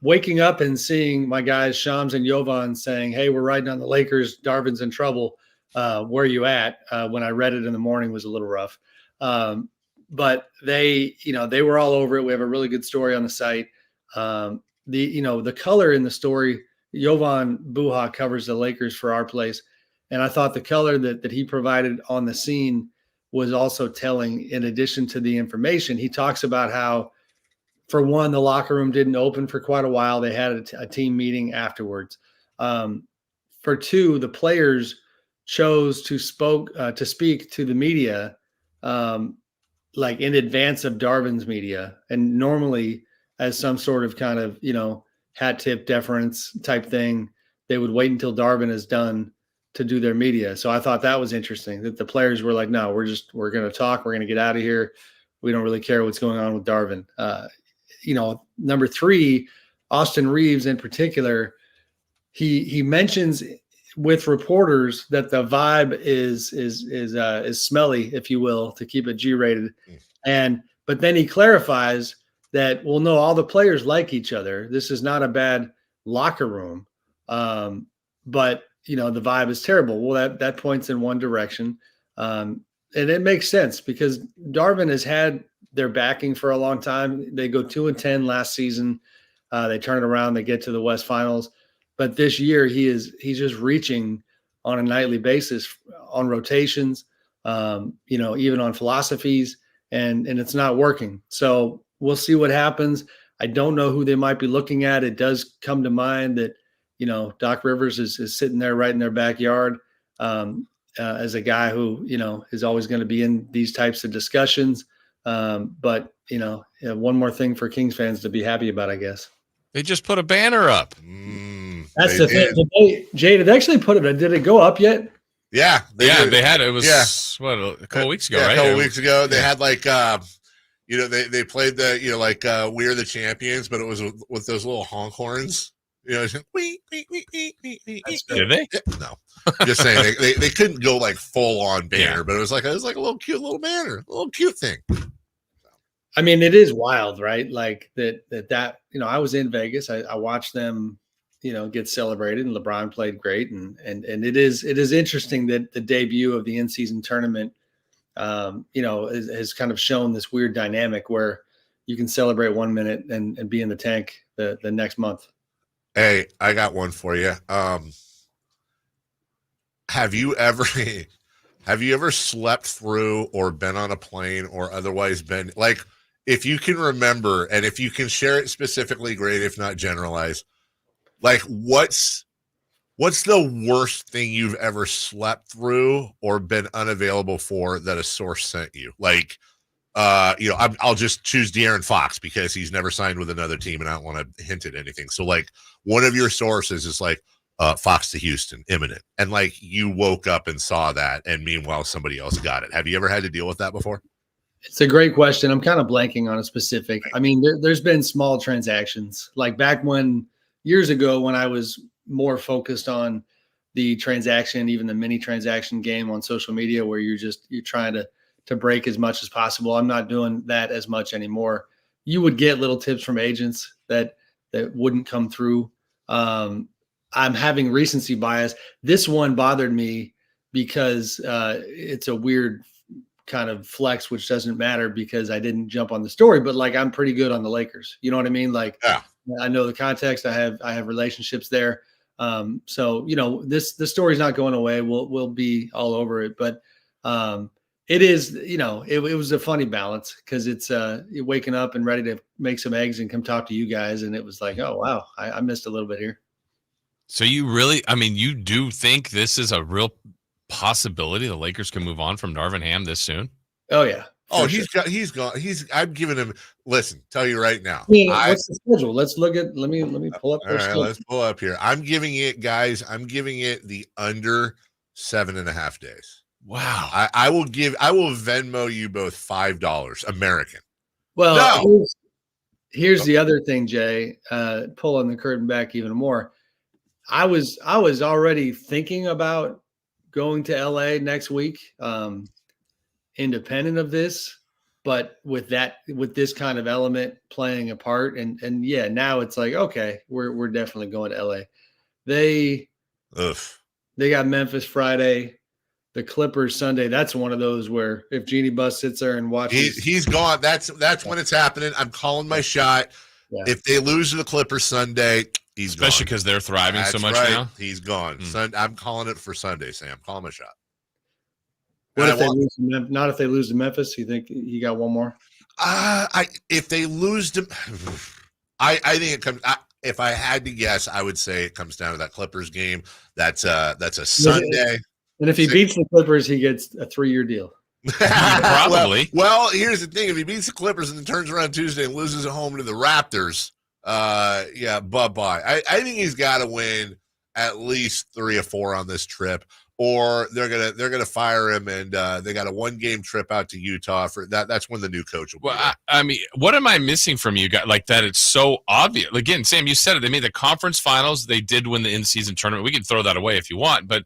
Waking up and seeing my guys Shams and Jovan saying, "Hey, we're riding on the Lakers. Darvin's in trouble. Where are you at?" When I read it in the morning was a little rough. But they were all over it. We have a really good story on the site. The color in the story, Jovan Buha covers the Lakers for our place. And I thought the color that he provided on the scene was also telling. In addition to the information, he talks about how, for one, the locker room didn't open for quite a while. They had a team meeting afterwards. For two, the players chose to speak to the media like in advance of Darvin's media, and normally as some sort of kind of hat tip deference type thing, they would wait until Darvin is done to do their media. So I thought that was interesting that the players were like, "No, we're going to talk. We're going to get out of here. We don't really care what's going on with Darvin." Number 3, Austin Reeves in particular, he mentions with reporters that the vibe is smelly, if you will, to keep it G-rated. But then he clarifies that, well, no, all the players like each other. This is not a bad locker room. But the vibe is terrible. Well, that points in one direction. And it makes sense because Darvin has had their backing for a long time. They go 2-10 last season. They turn it around. They get to the West Finals. But this year he's just reaching on a nightly basis on rotations, even on philosophies, and it's not working. So we'll see what happens. I don't know who they might be looking at. It does come to mind that, Doc Rivers is sitting there right in their backyard as a guy who, is always going to be in these types of discussions. But, one more thing for Kings fans to be happy about, I guess. They just put a banner up. That's the thing. Jay, did they actually put it? Did it go up yet? Yeah. They had it. It was a couple weeks ago, right? A couple weeks ago. They had like they played the We're the Champions, but it was with those little honk horns. Did they? No. Just saying they couldn't go like full on banner, but it was like a little cute little banner, a little cute thing. I mean, it is wild, right? Like that I was in Vegas. I watched them, get celebrated, and LeBron played great. And it is interesting that the debut of the in-season tournament, has kind of shown this weird dynamic where you can celebrate 1 minute and be in the tank the next month. Hey, I got one for you. Have you ever slept through or been on a plane or otherwise been like, if you can remember, and if you can share it specifically, great. If not, generalize. Like, what's the worst thing you've ever slept through or been unavailable for that a source sent you? Like, I'll just choose De'Aaron Fox because he's never signed with another team, and I don't want to hint at anything. So, like, one of your sources is like, Fox to Houston, imminent. And like you woke up and saw that, and meanwhile somebody else got it. Have you ever had to deal with that before? It's a great question. I'm kind of blanking on a specific. I mean, there's been small transactions like back years ago when I was more focused on the transaction, even the mini transaction game on social media, where you're trying to break as much as possible. I'm not doing that as much anymore. You would get little tips from agents that wouldn't come through. I'm having recency bias. This one bothered me because it's a weird kind of flex, which doesn't matter because I didn't jump on the story, but like I'm pretty good on the Lakers. You know what I mean? Like I know the context. I have relationships there. So this story's not going away. We'll be all over it, but it is. It was a funny balance because it's you're waking up and ready to make some eggs and come talk to you guys, and it was like, oh wow, I missed a little bit here. So you do think this is a real possibility the Lakers can move on from Darvin Ham this soon? Oh yeah. Oh, he's gone. I'm giving him. Listen, tell you right now. What's the schedule? Let's look at. Let me pull up. All right, let's pull up here. I'm giving it, guys. I'm giving it the under 7.5 days. Wow. I will Venmo you both $5 American. Well, here's the other thing, Jay. Pulling the curtain back even more. I was already thinking about going to LA next week, independent of this, but with this kind of element playing a part, and yeah, now it's like, okay, we're definitely going to LA. They got Memphis Friday, the Clippers Sunday. That's one of those where if Jeannie Buss sits there and watches, he's gone. That's when it's happening. I'm calling my shot. Yeah. If they lose to the Clippers Sunday, he's especially because they're thriving so much now. He's gone. I'm calling it for Sunday, Sam. Call my shot. What if they lose? Not if they lose to Memphis. You think he got one more? If they lose to, I think it comes. If I had to guess, I would say it comes down to that Clippers game. That's a Sunday. And if he beats the Clippers, he gets a 3-year deal. Probably. Well, here's the thing: if he beats the Clippers and then turns around Tuesday and loses at home to the Raptors, bye. I think he's got to win at least 3 or 4 on this trip, or they're gonna fire him, and they got a 1-game trip out to Utah for that. That's when the new coach will be. Well, I mean, what am I missing from you guys? Like that, it's so obvious. Again, Sam, you said it. They made the conference finals. They did win the in-season tournament. We can throw that away if you want, but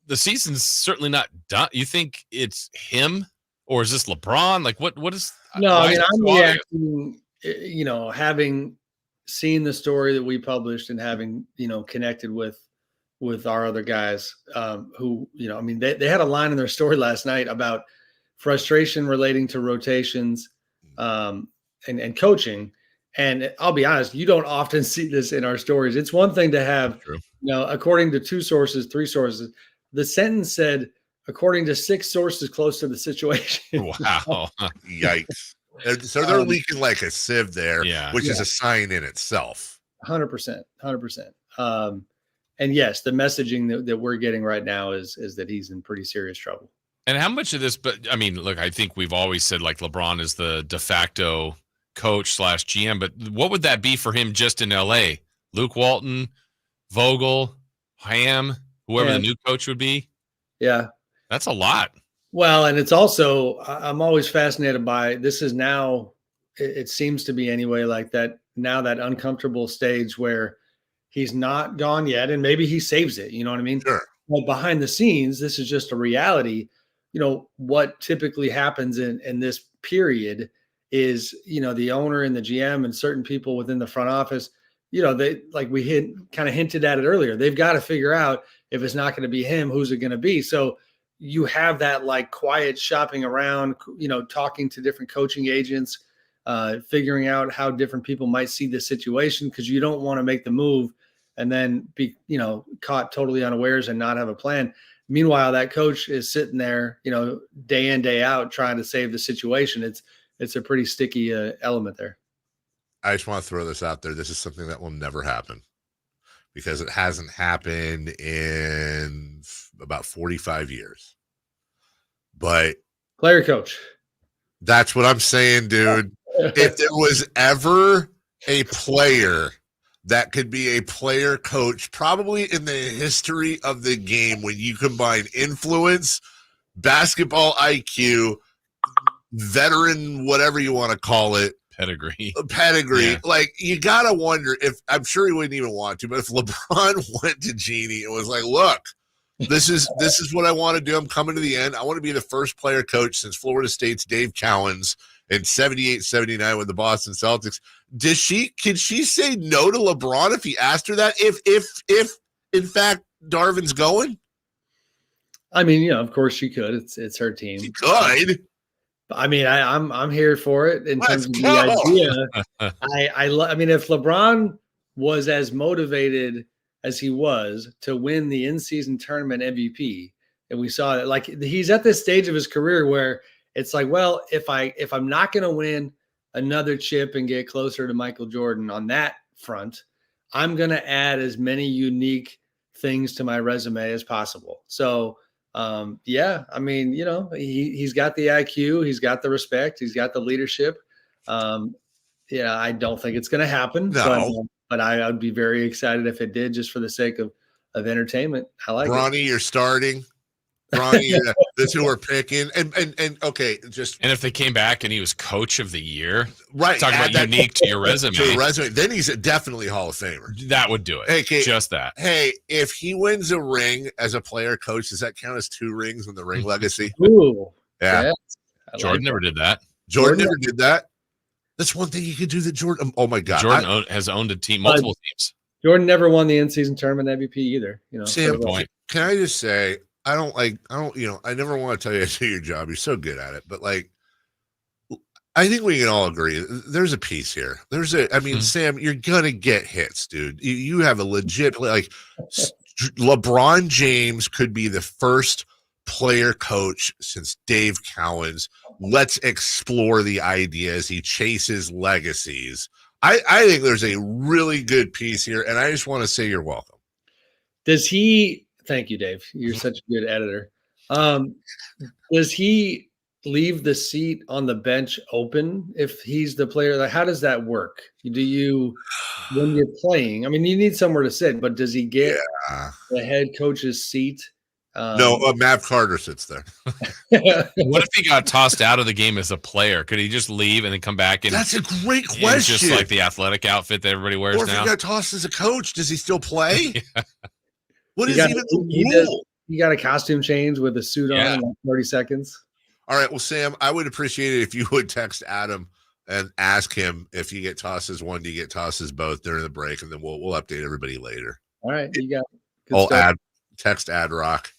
the season's certainly not done. You think it's him, or is this LeBron? Like what is? No, I mean, I'm reacting. Having seen the story that we published and having connected with our other guys who they had a line in their story last night about frustration relating to rotations and coaching. And I'll be honest, you don't often see this in our stories. It's one thing to have, according to 2 sources, 3 sources. The sentence said, according to 6 sources close to the situation. Wow. Yikes. So they're leaking like a sieve there, which is a sign in itself. 100%. And yes, the messaging that we're getting right now is that he's in pretty serious trouble. And how much of this, but I mean, look, I think we've always said like LeBron is the de facto coach / GM, but what would that be for him just in LA? Luke Walton, Vogel, Ham, whoever the new coach would be? Yeah. That's a lot. Well, and it's also, I'm always fascinated by, this is now, it seems to be anyway, like that now that uncomfortable stage where he's not gone yet and maybe he saves it. You know what I mean? Sure. But behind the scenes, this is just a reality. You know, what typically happens in this period is, you know, the owner and the GM and certain people within the front office, you know, they, like we kind of hinted at it earlier, they've got to figure out if it's not going to be him, who's it going to be? So you have that like quiet shopping around, you know, talking to different coaching agents, figuring out how different people might see the situation, because you don't want to make the move and then be, you know, caught totally unawares and not have a plan. Meanwhile, that coach is sitting there, you know, day in, day out, trying to save the situation. It's a pretty sticky element there. I just want to throw this out there. This is something that will never happen because it hasn't happened in about 45 years. But player coach. That's what I'm saying, dude. If there was ever a player that could be a player coach, probably in the history of the game, when you combine influence, basketball IQ, veteran, whatever you want to call it, pedigree, yeah. Like, you gotta wonder if, I'm sure he wouldn't even want to, but if LeBron went to Jeannie and was like, look, this is what I want to do. I'm coming to the end. I want to be the first player coach since Florida State's Dave Cowens in 78-79 with the Boston Celtics. Can she say no to LeBron if he asked her that? If in fact Darvin's going? I mean, you know, of course she could. It's her team. She could. I mean, I'm here for it in terms of the idea. I mean, if LeBron was as motivated as he was to win the in-season tournament MVP, and we saw that, like, he's at this stage of his career where it's like, well, if I'm not going to win another chip and get closer to Michael Jordan on that front, I'm going to add as many unique things to my resume as possible. So, yeah, I mean, you know, he's got the IQ, he's got the respect, he's got the leadership. Yeah, I don't think it's going to happen. No. But I would be very excited if it did, just for the sake of entertainment. I like Bronny, it. You're starting. Bronny, that's who we're picking. And okay, and if they came back and he was coach of the year, right? Talk about unique to your resume. To your resume, then he's definitely Hall of Famer. That would do it. Hey, just that. Hey, if he wins a ring as a player coach, does that count as 2 rings in the ring legacy? Ooh, yeah. Yes. Jordan never did that. Jordan never did that. That's one thing you could do that Jordan. Oh my God, Jordan has owned a team, multiple teams. Jordan never won the in-season tournament MVP either. You know, Sam, can I just say, I don't, you know, I never want to tell you to do your job. You're so good at it, but like, I think we can all agree there's a piece here. Sam, you're gonna get hits, dude. You have a legit, like, LeBron James could be the first player coach since Dave Cowens. Let's explore the ideas. He chases legacies. I think there's a really good piece here, and I just want to say you're welcome. Thank you, Dave. You're such a good editor. Does he leave the seat on the bench open if he's the player? Like, how does that work? When you're playing, I mean, you need somewhere to sit, but does he get the head coach's seat? No, Mav Carter sits there. What if he got tossed out of the game as a player? Could he just leave and then come back? And that's a great question. Just like the athletic outfit that everybody wears now. Or if he got tossed as a coach, does he still play? Yeah. What is even the rule? You got a costume change with a suit on in like 30 seconds. All right. Well, Sam, I would appreciate it if you would text Adam and ask him if you get tossed as one, do you get tossed as both during the break, and then we'll update everybody later. All right. You got it. Text Ad Rock.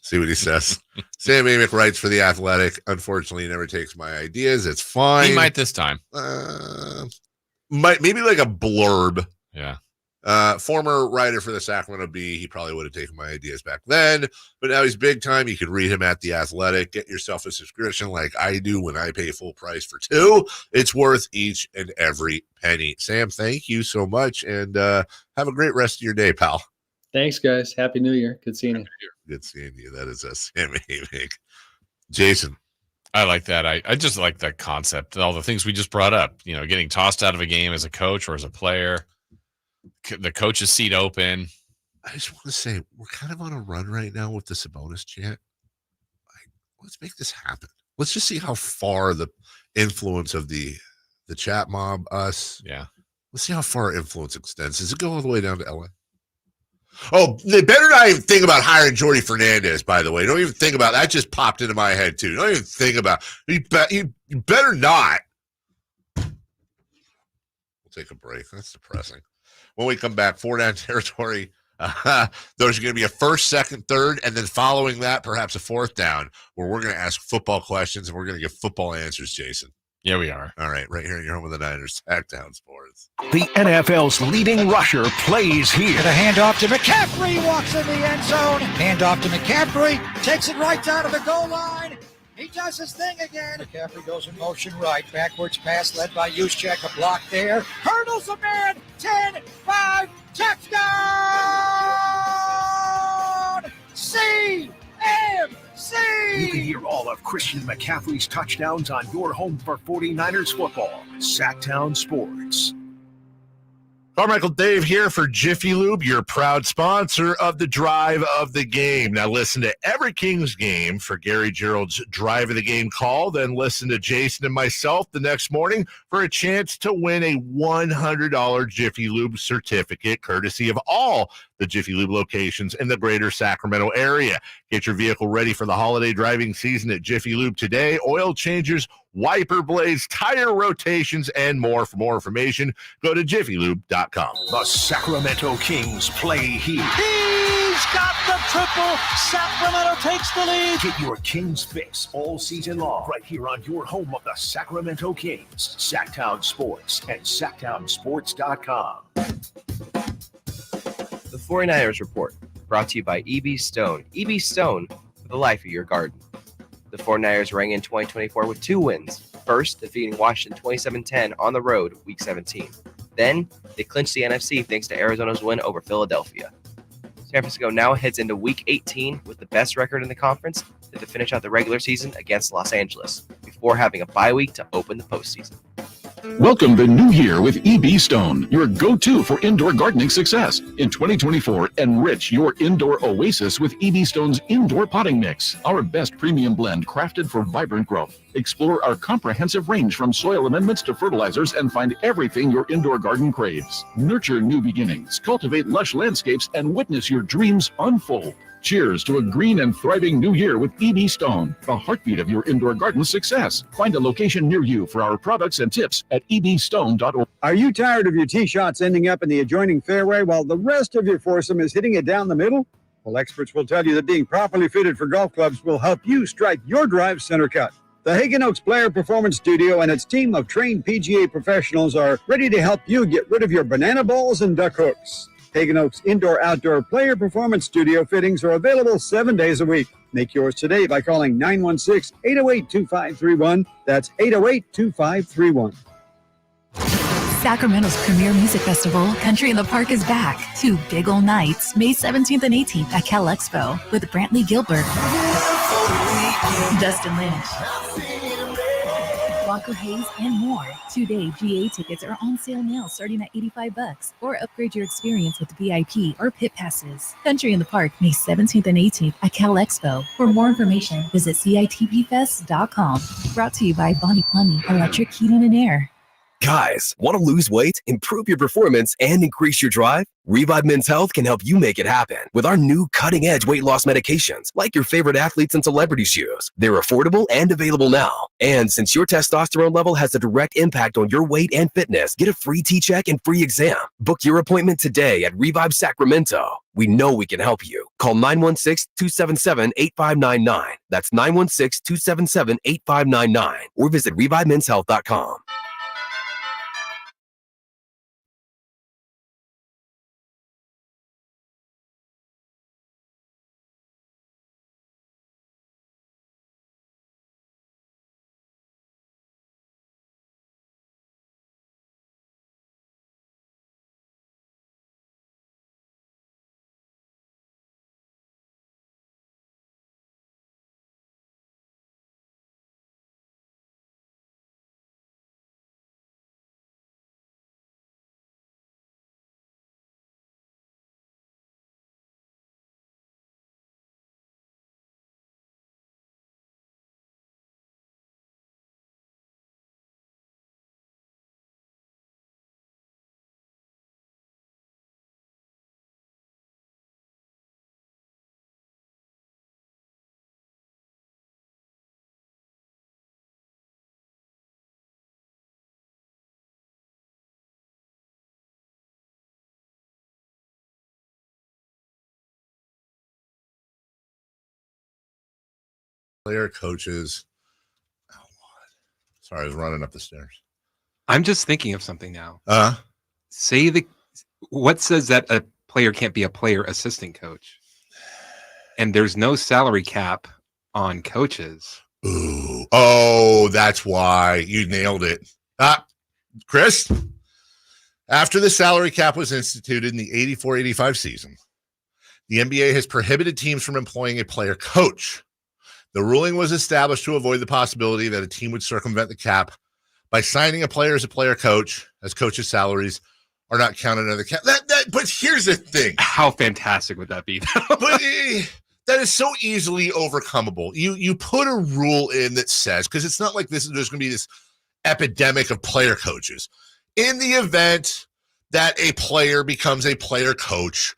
See what he says. Sam Amick writes for The Athletic. Unfortunately, he never takes my ideas. It's fine. He might this time. Maybe like a blurb. Yeah. Former writer for the Sacramento Bee. He probably would have taken my ideas back then, but now he's big time. You can read him at The Athletic. Get yourself a subscription like I do when I pay full price for 2. It's worth each and every penny. Sam, thank you so much, and have a great rest of your day, pal. Thanks, guys. Happy New Year. Good seeing you. Good seeing you. That is Sam Amick. Jason. I like that. I just like that concept. All the things we just brought up, getting tossed out of a game as a coach or as a player, the coach's seat open. I just want to say we're kind of on a run right now with the Sabonis chant. Let's make this happen. Let's just see how far the influence of the chat mob, us. Yeah. Let's see how far our influence extends. Does it go all the way down to LA? Oh, they better not even think about hiring Jordy Fernandez, by the way. Don't even think about that. Just popped into my head, too. Don't even think about it. You better not. We'll take a break. That's depressing. When we come back, 4-down territory. There's going to be a first, second, third, and then following that, perhaps a fourth down, where we're going to ask football questions and we're going to give football answers, Jason. Yeah, we are. All right, right here in your home of the Niners, Sactown Sports. The NFL's leading rusher plays here. And a handoff to McCaffrey, walks in the end zone. Handoff to McCaffrey, takes it right down to the goal line. He does his thing again. McCaffrey goes in motion right. Backwards pass led by Juszczyk. A block there. Hurdles a man. 10, 5, touchdown! CMC! You can hear all of Christian McCaffrey's touchdowns on your home for 49ers football. Sactown Sports. Carmichael Dave here for Jiffy Lube, your proud sponsor of the Drive of the Game. Now listen to every Kings game for Gary Gerald's Drive of the Game call. Then listen to Jason and myself the next morning for a chance to win a $100 Jiffy Lube certificate, courtesy of all the Jiffy Lube locations in the greater Sacramento area. Get your vehicle ready for the holiday driving season at Jiffy Lube today. Oil changes, wiper blades, tire rotations, and more. For more information, go to jiffylube.com. The Sacramento Kings play here. He's got the triple. Sacramento takes the lead. Get your Kings fix all season long right here on your home of the Sacramento Kings. Sactown Sports and SactownSports.com. The 49ers Report, brought to you by EB Stone. EB Stone, for the life of your garden. The 49ers rang in 2024 with 2 wins. First, defeating Washington 27-10 on the road, Week 17. Then, they clinched the NFC thanks to Arizona's win over Philadelphia. San Francisco now heads into Week 18 with the best record in the conference to finish out the regular season against Los Angeles, before having a bye week to open the postseason. Welcome to New Year with EB Stone, your go-to for indoor gardening success. In 2024, enrich your indoor oasis with EB Stone's Indoor Potting Mix, our best premium blend crafted for vibrant growth. Explore our comprehensive range from soil amendments to fertilizers and find everything your indoor garden craves. Nurture new beginnings, cultivate lush landscapes, and witness your dreams unfold. Cheers to a green and thriving new year with EB Stone, the heartbeat of your indoor garden success. Find a location near you for our products and tips at ebstone.org. Are you tired of your tee shots ending up in the adjoining fairway while the rest of your foursome is hitting it down the middle? Well, experts will tell you that being properly fitted for golf clubs will help you strike your drive center cut. The Hagen Oaks Player Performance Studio and its team of trained PGA professionals are ready to help you get rid of your banana balls and duck hooks. Hagen Oaks Indoor-Outdoor Player Performance Studio fittings are available 7 days a week. Make yours today by calling 916-808-2531. That's 808-2531. Sacramento's premier music festival, Country in the Park, is back. 2 big ol' nights, May 17th and 18th at Cal Expo with Brantley Gilbert, Dustin Lynch, Walker Hayes, and more. 2-day GA tickets are on sale now starting at $85, or upgrade your experience with VIP or pit passes. Country in the Park, May 17th and 18th at Cal Expo. For more information, visit CITPfest.com. Brought to you by Bonnie Plumbing, Electric Heating and Air. Guys, want to lose weight, improve your performance, and increase your drive? Revive Men's Health can help you make it happen with our new cutting-edge weight loss medications, like your favorite athletes and celebrities use. They're affordable and available now. And since your testosterone level has a direct impact on your weight and fitness, get a free T-check and free exam. Book your appointment today at Revive Sacramento. We know we can help you. Call 916-277-8599. That's 916-277-8599. Or visit ReviveMen'sHealth.com. Player coaches. Oh, sorry, I was running up the stairs. I'm just thinking of something now. What says that a player can't be a player assistant coach? And there's no salary cap on coaches. Ooh. Oh, that's why. You nailed it. Chris, after the salary cap was instituted in the 84-85 season, the NBA has prohibited teams from employing a player coach. The ruling was established to avoid the possibility that a team would circumvent the cap by signing a player as a player coach, as coaches' salaries are not counted under the cap. But here's the thing. How fantastic would that be? But that is so easily overcomable. You put a rule in that says, because it's not like there's going to be this epidemic of player coaches. In the event that a player becomes a player coach,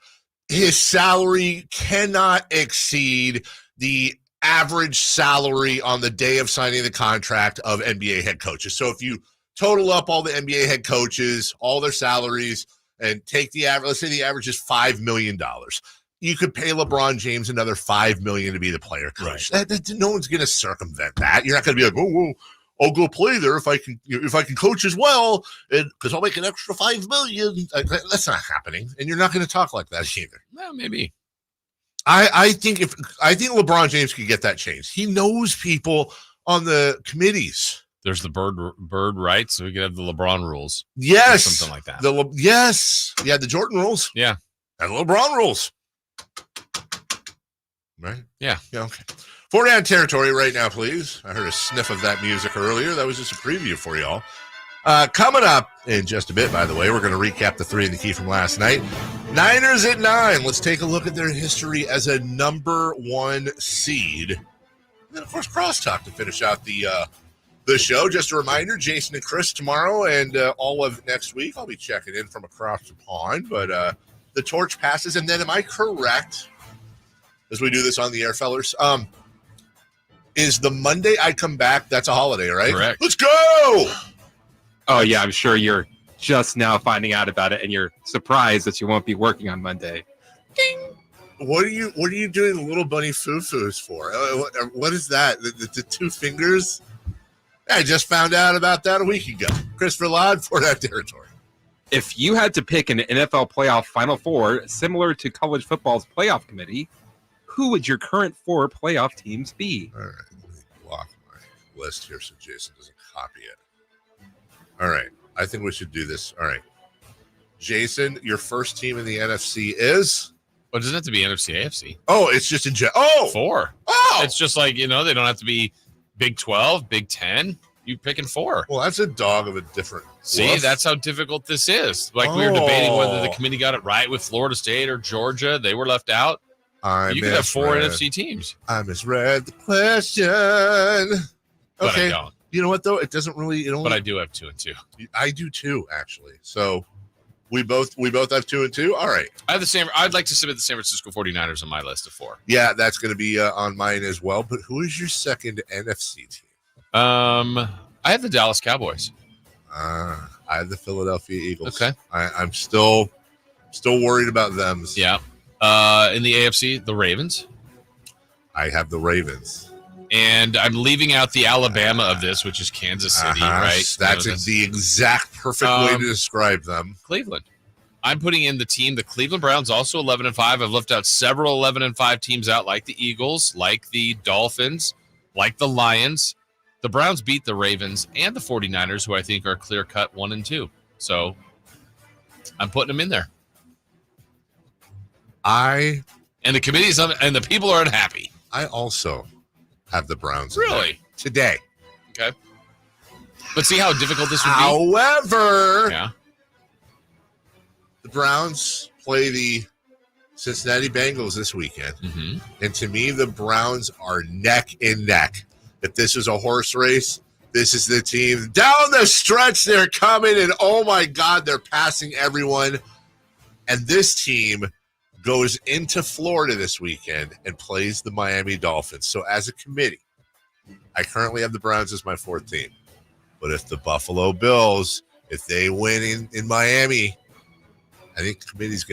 his salary cannot exceed the average salary on the day of signing the contract of NBA head coaches. So if you total up all the NBA head coaches, all their salaries, and take the average, let's say the average is $5 million. You could pay LeBron James another $5 million to be the player coach. Right. No one's going to circumvent that. You're not going to be like, oh, I'll go play there if I can coach as well, because I'll make an extra $5 million. That's not happening, and you're not going to talk like that either. Well, maybe. I think LeBron James could get that changed. He knows people on the committees. There's the bird rights, so we could have the LeBron rules. Yes, something like that. The Jordan rules. Yeah, and the LeBron rules. Right? Yeah. Okay. 4-down territory right now, please. I heard a sniff of that music earlier. That was just a preview for y'all. Coming up in just a bit, by the way, we're going to recap the 3 in the key from last night. Niners at 9. Let's take a look at their history as a number 1 seed. And then, of course, crosstalk to finish out the show. Just a reminder, Jason and Chris tomorrow and all of next week. I'll be checking in from across the pond, but the torch passes. And then, am I correct, as we do this on the air, fellers, is the Monday I come back, that's a holiday, right? Correct. Let's go! Oh, yeah, I'm sure you're just now finding out about it, and you're surprised that you won't be working on Monday. Ding! What are you doing little bunny foo-foos for? What is that? The 2 fingers? I just found out about that a week ago. Christopher Ladd for that territory. If you had to pick an NFL playoff Final Four similar to college football's playoff committee, who would your current 4 playoff teams be? All right, let me block my list here so Jason doesn't copy it. All right, I think we should do this. All right, Jason, your first team in the NFC is? Well, it doesn't have to be NFC, AFC. Oh, it's just in 4. Oh! It's just like, they don't have to be Big 12, Big 10. You picking 4. Well, that's a dog of a different See, wolf. That's how difficult this is. Like we were debating whether the committee got it right with Florida State or Georgia. They were left out. You could have 4 NFC teams. I misread the question. But Okay. I don't. You know what, though? It doesn't really... But I do have 2 and 2. I do, too, actually. So we both have 2 and 2? All right. I have the same. I'd like to submit the San Francisco 49ers on my list of 4. Yeah, that's going to be on mine as well. But who is your second NFC team? I have the Dallas Cowboys. I have the Philadelphia Eagles. Okay. I'm still worried about them. Yeah. In the AFC, the Ravens. I have the Ravens. And I'm leaving out the Alabama of this, which is Kansas City, right? That's the exact perfect way to describe them. Cleveland. I'm putting in the team. The Cleveland Browns, also 11-5. I've left out several 11-5 teams out, like the Eagles, like the Dolphins, like the Lions. The Browns beat the Ravens and the 49ers, who I think are clear-cut 1 and 2. So I'm putting them in there. And the committees and the people are unhappy. I also have the Browns. Really? Today. Okay. But see how difficult this would be? However, yeah. The Browns play the Cincinnati Bengals this weekend. Mm-hmm. And to me, the Browns are neck and neck. If this was a horse race, this is the team. Down the stretch, they're coming, and oh my God, they're passing everyone. And this team goes into Florida this weekend and plays the Miami Dolphins. So as a committee, I currently have the Browns as my 4th team. But if the Buffalo Bills, if they win in Miami, I think the committee's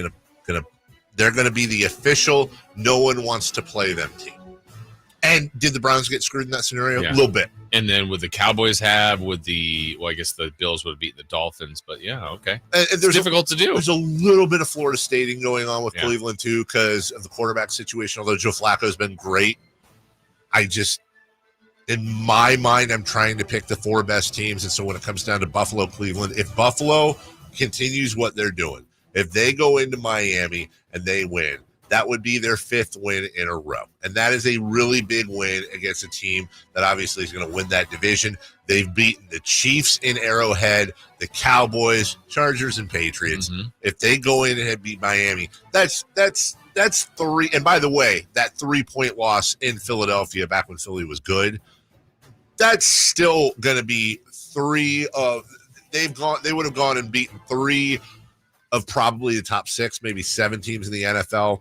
they're gonna be the official no one wants to play them team. And did the Browns get screwed in that scenario? Yeah. A little bit. And then would the Cowboys have, I guess the Bills would have beaten the Dolphins, but yeah, okay. And there's difficult to do. There's a little bit of Florida Stating going on with Cleveland too because of the quarterback situation, although Joe Flacco's been great. In my mind, I'm trying to pick the 4 best teams. And so when it comes down to Buffalo, Cleveland, if Buffalo continues what they're doing, if they go into Miami and they win, that would be their 5th win in a row. And that is a really big win against a team that obviously is going to win that division. They've beaten the Chiefs in Arrowhead, the Cowboys, Chargers, and Patriots. Mm-hmm. If they go in and beat Miami, that's 3. And by the way, that 3-point loss in Philadelphia back when Philly was good, that's still going to be 3 of – they would have gone and beaten 3 of probably the top 6, maybe 7 teams in the NFL.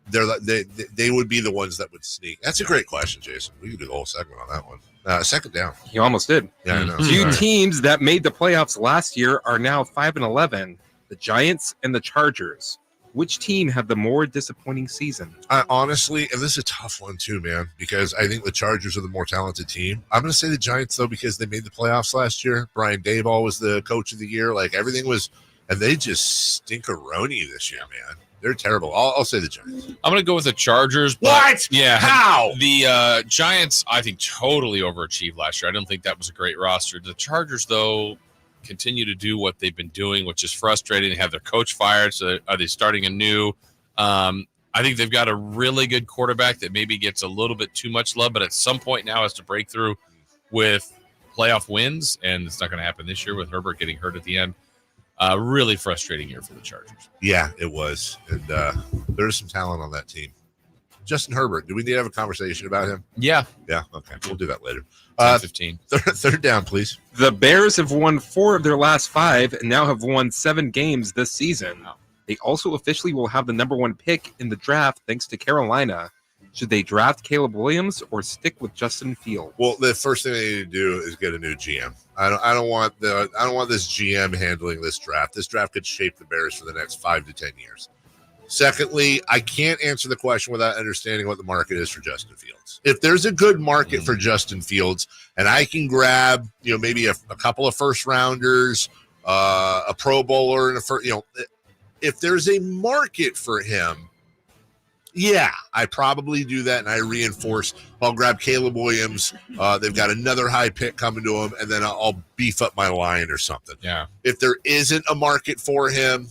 They would be the ones that would sneak. That's a great question, Jason. We could do the whole segment on that one. Second down. You almost did. Yeah, I know. 2 teams that made the playoffs last year are now 5-11, the Giants and the Chargers. Which team had the more disappointing season? Honestly, and this is a tough one too, man, because I think the Chargers are the more talented team. I'm going to say the Giants, though, because they made the playoffs last year. Brian Daboll was the coach of the year. Like, everything was – and they just stinkeroni this year, man. They're terrible. I'll say the Giants. I'm going to go with the Chargers. But What? Yeah. How? The Giants, I think, totally overachieved last year. I don't think that was a great roster. The Chargers, though, continue to do what they've been doing, which is frustrating. They have their coach fired, so are they starting anew? I think they've got a really good quarterback that maybe gets a little bit too much love, but at some point now has to break through with playoff wins, and it's not going to happen this year with Herbert getting hurt at the end. Really frustrating year for the Chargers. Yeah, it was. And there's some talent on that team. Justin Herbert, do we need to have a conversation about him? Yeah. Yeah, okay. We'll do that later. 15. Third down, please. The Bears have won 4 of their last 5 and now have won 7 games this season. They also officially will have the number 1 pick in the draft thanks to Carolina. Should they draft Caleb Williams or stick with Justin Fields? Well, the first thing they need to do is get a new GM. I don't want this GM handling this draft. This draft could shape the Bears for the next 5 to 10 years. Secondly, I can't answer the question without understanding what the market is for Justin Fields. If there's a good market for Justin Fields, and I can grab, maybe a couple of first rounders, a Pro Bowler, and if there's a market for him. Yeah, I probably do that, and I reinforce. I'll grab Caleb Williams. They've got another high pick coming to him, and then I'll beef up my line or something. Yeah. If there isn't a market for him,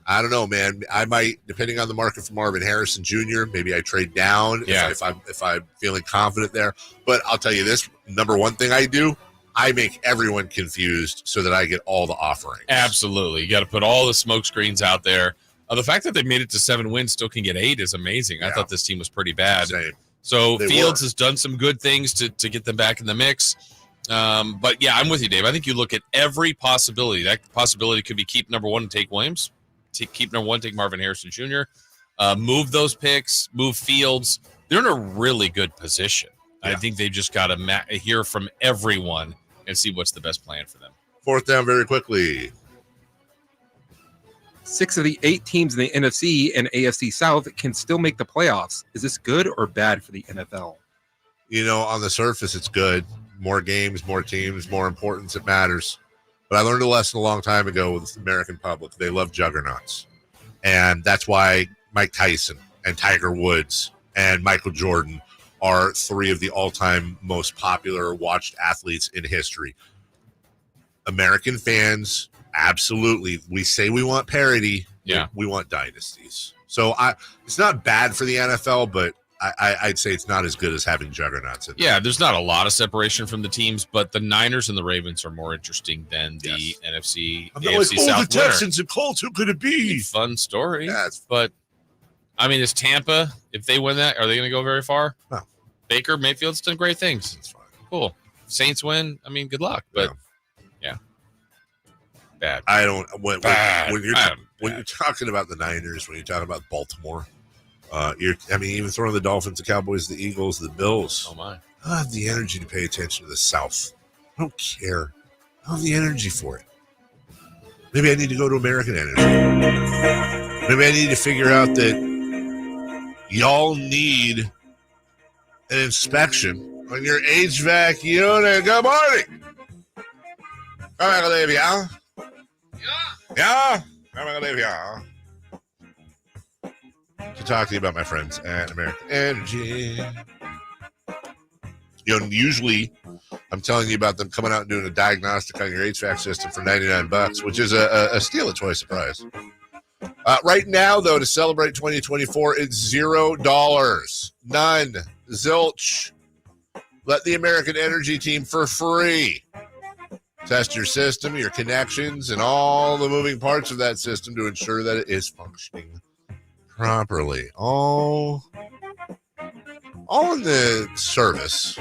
I don't know, man. I might, depending on the market for Marvin Harrison Jr., maybe I trade down if I'm feeling confident there. But I'll tell you this, number one thing I do, I make everyone confused so that I get all the offerings. Absolutely. You got to put all the smoke screens out there. The fact that they made it to 7 wins, still can get 8 is amazing. I thought this team was pretty bad. Same. So Fields has done some good things to get them back in the mix. But yeah, I'm with you, Dave. I think you look at every possibility. That possibility could be keep number 1 and take Williams. Keep number 1, take Marvin Harrison Jr. Move those picks, move Fields. They're in a really good position. Yeah. I think they just got to hear from everyone and see what's the best plan for them. Fourth down very quickly. 6 of the 8 teams in the NFC and AFC South can still make the playoffs. Is this good or bad for the NFL? On the surface, it's good. More games, more teams, more importance. It matters. But I learned a lesson a long time ago with the American public. They love juggernauts. And that's why Mike Tyson and Tiger Woods and Michael Jordan are 3 of the all-time most popular watched athletes in history. American fans, absolutely. We say we want parity. Yeah. We want dynasties. So it's not bad for the NFL, but I'd say it's not as good as having juggernauts in there. Yeah, there's not a lot of separation from the teams, but the Niners and the Ravens are more interesting than the NFC. I'm AFC like, South the Texans and Colts, who could it be? Fun story. Yeah, but, is Tampa, if they win that, are they going to go very far? No. Baker Mayfield's done great things. That's fine. Cool. Saints win, good luck. But, yeah. Bad. I don't – when you're talking about the Niners, when you're talking about Baltimore – even throwing the Dolphins, the Cowboys, the Eagles, the Bills. Oh, my. I don't have the energy to pay attention to the South. I don't care. I don't have the energy for it. Maybe I need to go to American Energy. Maybe I need to figure out that y'all need an inspection on your HVAC unit. Good morning. Carmichael Dave, yeah? Yeah? Carmichael Dave, yeah? To talk to you about my friends at American Energy. Usually I'm telling you about them coming out and doing a diagnostic on your HVAC system for $99, which is a steal at twice the price. Right now, though, to celebrate 2024, it's $0. None. Zilch. Let the American Energy team for free test your system, your connections, and all the moving parts of that system to ensure that it is functioning properly. All in the service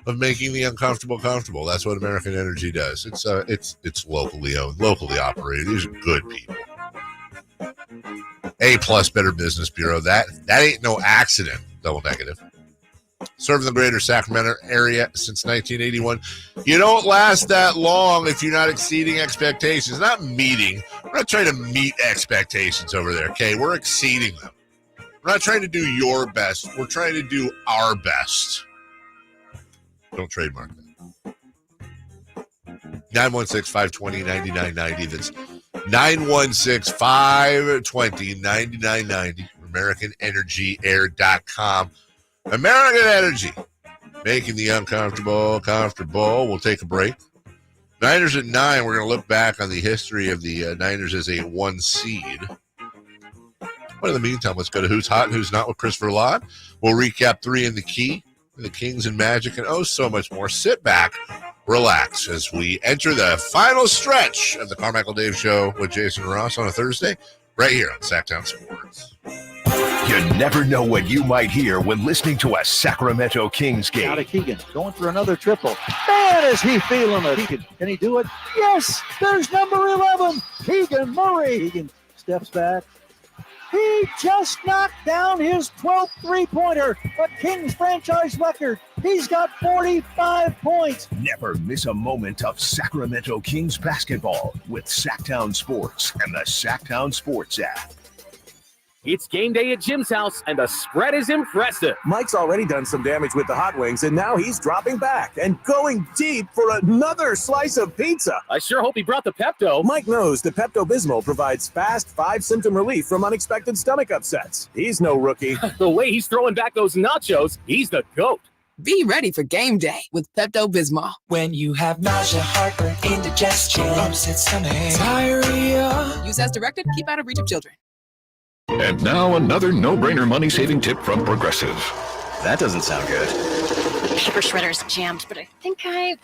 of making the uncomfortable comfortable. That's what American Energy does. It's locally owned, locally operated. These are good people. A+ Better Business Bureau. That ain't no accident. Double negative. Serving the greater Sacramento area since 1981. You don't last that long if you're not exceeding expectations. Not meeting. We're not trying to meet expectations over there, okay? We're exceeding them. We're not trying to do your best. We're trying to do our best. Don't trademark that. 916-520-9990. That's 916-520-9990. AmericanEnergyAir.com. American Energy, making the uncomfortable comfortable. We'll take a break. Niners at 9. We're going to look back on the history of the Niners as a 1 seed. But in the meantime, let's go to Who's Hot and Who's Not with Christopher Lott. We'll recap 3 in the key, the Kings and Magic, and so much more. Sit back, relax as we enter the final stretch of the Carmichael Dave Show with Jason Ross on a Thursday, right here on Sactown Sports. You never know what you might hear when listening to a Sacramento Kings game. Out of Keegan, going for another triple. Man, is he feeling it. Keegan, can he do it? Yes, there's number 11, Keegan Murray. Keegan steps back. He just knocked down his 12th three-pointer, a Kings franchise record. He's got 45 points. Never miss a moment of Sacramento Kings basketball with Sactown Sports and the Sactown Sports app. It's game day at Jim's house, and the spread is impressive. Mike's already done some damage with the hot wings, and now he's dropping back and going deep for another slice of pizza. I sure hope he brought the Pepto. Mike knows the Pepto-Bismol provides fast 5-symptom relief from unexpected stomach upsets. He's no rookie. The way he's throwing back those nachos, he's the GOAT. Be ready for game day with Pepto-Bismol. When you have nausea, heartburn, indigestion, upset stomach, diarrhea. Use as directed. Keep out of reach of children. And now another no-brainer money-saving tip from Progressive. That doesn't sound good. Paper shredder's jammed, but I think I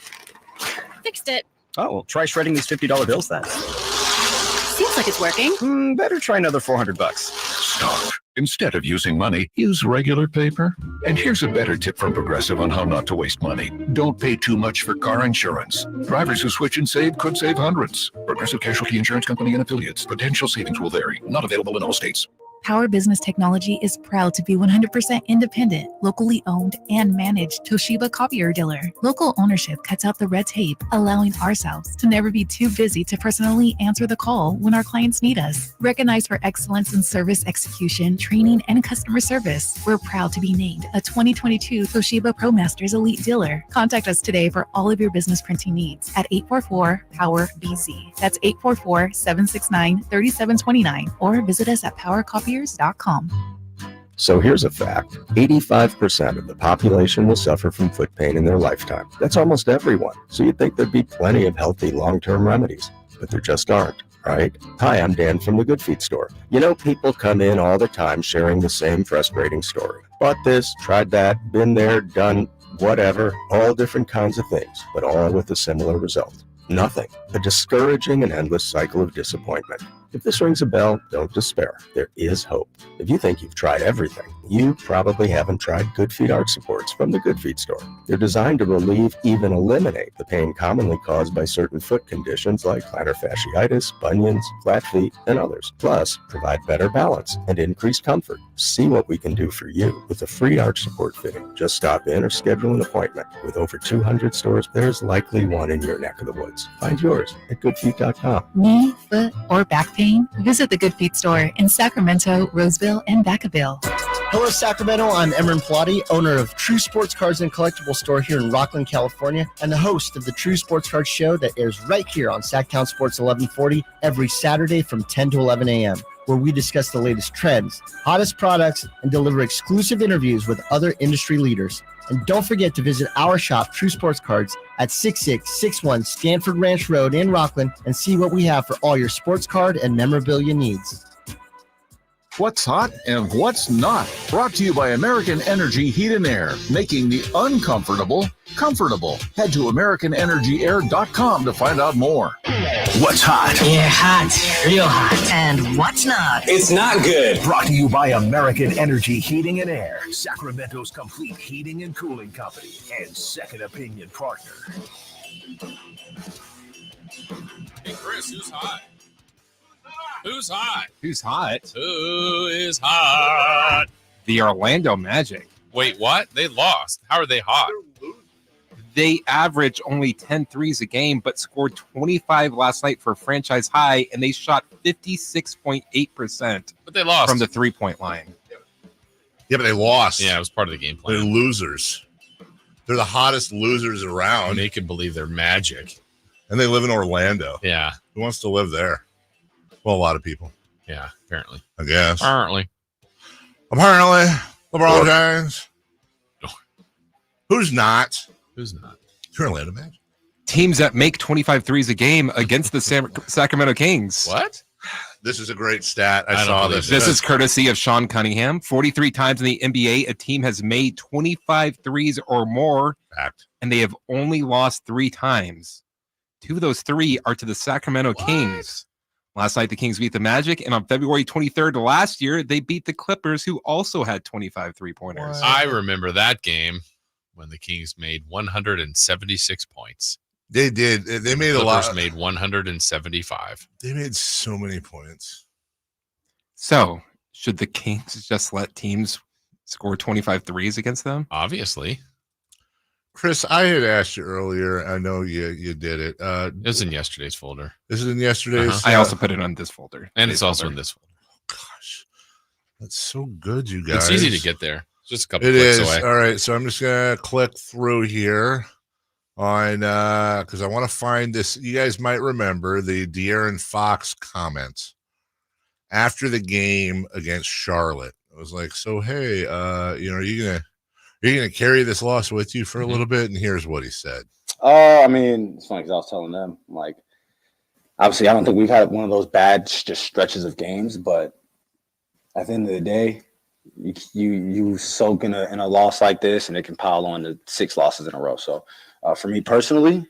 fixed it. Oh, well, try shredding these $50 bills then. Seems like it's working. Better try another $400. Stop. Instead of using money, use regular paper. And here's a better tip from Progressive on how not to waste money. Don't pay too much for car insurance. Drivers who switch and save could save hundreds. Progressive Casualty Insurance Company and affiliates. Potential savings will vary. Not available in all states. Power Business Technology is proud to be 100% independent, locally owned, and managed Toshiba copier dealer. Local ownership cuts out the red tape, allowing ourselves to never be too busy to personally answer the call when our clients need us. Recognized for excellence in service execution, training, and customer service, we're proud to be named a 2022 Toshiba ProMasters Elite Dealer. Contact us today for all of your business printing needs at 844-POWER-BZ. That's 844-769-3729, or visit us at PowerCopier.com. So here's a fact. 85% of the population will suffer from foot pain in their lifetime. That's almost everyone. So you'd think there'd be plenty of healthy long-term remedies, but there just aren't, right? Hi, I'm Dan from the Good Feet store. You know, people come in all the time sharing the same frustrating story. Bought this, tried that, been there, done whatever, all different kinds of things, but all with a similar result. Nothing. A discouraging and endless cycle of disappointment. If this rings a bell, don't despair. There is hope. If you think you've tried everything, you probably haven't tried Good Feet arch supports from the Good Feet store. They're designed to relieve, even eliminate, the pain commonly caused by certain foot conditions like plantar fasciitis, bunions, flat feet, and others. Plus, provide better balance and increased comfort. See what we can do for you with a free arch support fitting. Just stop in or schedule an appointment. With over 200 stores, there's likely one in your neck of the woods. Find yours at goodfeet.com. Knee, foot, or back pain? Visit the Good Feet store in Sacramento, Roseville, and Vacaville. Hello, Sacramento. I'm Emran Plati, owner of True Sports Cards and Collectible Store here in Rockland, California, and the host of the True Sports Cards Show that airs right here on Sactown Sports 1140 every Saturday from 10 to 11 a.m., where we discuss the latest trends, hottest products, and deliver exclusive interviews with other industry leaders. And don't forget to visit our shop, True Sports Cards, at 6661 Stanford Ranch Road in Rockland and see what we have for all your sports card and memorabilia needs. What's hot and what's not. Brought to you by American Energy Heat and Air, making the uncomfortable comfortable. Head to AmericanEnergyAir.com to find out more. What's hot? Yeah, hot. Real hot. And what's not? It's not good. Brought to you by American Energy Heating and Air, Sacramento's complete heating and cooling company and second opinion partner. Hey, Chris, who's hot? Who's hot? Who's hot? Who is hot? The Orlando Magic. Wait, what? They lost. How are they hot? They average only 10 threes a game, but scored 25 last night for a franchise high, and they shot 56.8%. But they lost from the 3-point line. Yeah, but they lost. Yeah, it was part of the game plan. They're losers. They're the hottest losers around. They can believe they're Magic. And they live in Orlando. Yeah. Who wants to live there? Well, a lot of people. Yeah, apparently. I guess. Apparently. LeBron James. Who's not? Who's not? Orlando Magic. Teams that make 25 threes a game against the Sacramento Kings. What? This is a great stat. I saw this. This is courtesy of Sean Cunningham. 43 times in the NBA, a team has made 25 threes or more, and they have only lost 3 times. 2 of those 3 are to the Sacramento Kings. Last night, the Kings beat the Magic, and on February 23rd last year, they beat the Clippers, who also had 25 three-pointers. I remember that game when the Kings made 176 points. They did. They made a lot. Made 175. They made so many points. So, should the Kings just let teams score 25 threes against them? Obviously. Chris, I had asked you earlier. I know you did it. It's in yesterday's folder. This is in yesterday's. I also put it on this folder. And it's also in this folder. Gosh, that's so good, you guys. It's easy to get there. It's just a couple It clicks is. away. All right, so I'm just going to click through here on because I want to find this. You guys might remember the De'Aaron Fox comments after the game against Charlotte. It was like, so, hey, are you gonna carry this loss with you for a little bit? And here's what he said. I mean, it's funny because I was telling them, like, obviously, I don't think we've had one of those bad just stretches of games, but at the end of the day, you soak in a loss like this, and it can pile on to 6 losses in a row. So, for me personally,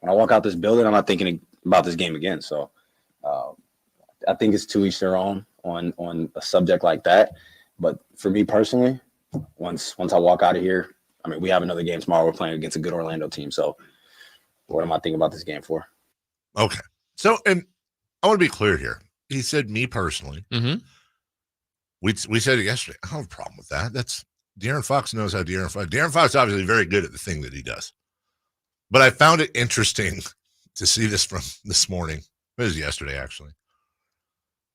when I walk out this building, I'm not thinking about this game again. So, I think it's to each their own on a subject like that. But for me personally, once I walk out of here, I mean, we have another game tomorrow. We're playing against a good Orlando team. So what am I thinking about this game for? Okay. So, and I want to be clear here. He said, me personally, we said it yesterday. I don't have a problem with that. That's De'Aaron Fox knows how De'Aaron Fox is obviously very good at the thing that he does. But I found it interesting to see this from this morning. It was yesterday, actually.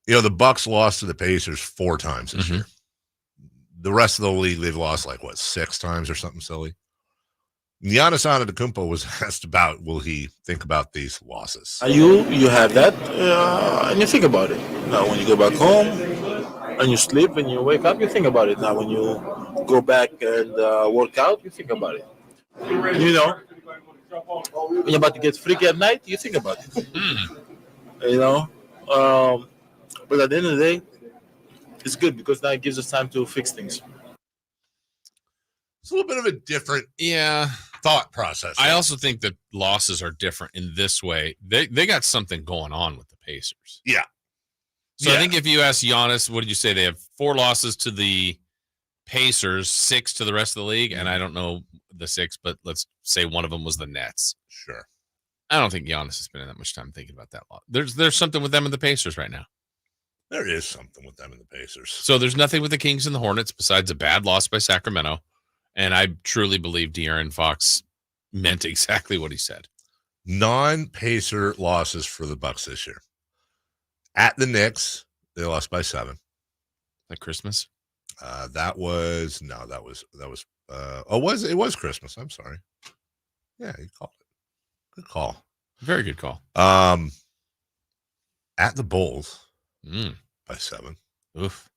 The Bucks lost to the Pacers 4 times this year. The rest of the league, they've lost 6 times or something silly. Giannis Antetokounmpo was asked about, will he think about these losses? You have that, and you think about it. Now, when you go back home and you sleep and you wake up, you think about it. Now, when you go back and work out, you think about it. When you're about to get freaky at night, you think about it. But at the end of the day, it's good because now it gives us time to fix things. It's a little bit of a different thought process. I also think that losses are different in this way. They got something going on with the Pacers. Yeah. So I think if you ask Giannis, what did you say? They have 4 losses to the Pacers, 6 to the rest of the league. And I don't know the 6, but let's say one of them was the Nets. Sure. I don't think Giannis is spending that much time thinking about that lot. There's something with them and the Pacers right now. There is something with them and the Pacers. So there's nothing with the Kings and the Hornets besides a bad loss by Sacramento. And I truly believe De'Aaron Fox meant exactly what he said. Non-Pacer losses for the Bucks this year. At the Knicks, they lost by 7. At Christmas? It was Christmas. I'm sorry. Yeah, you called it. Good call. Very good call. At the Bulls by 7. Oof.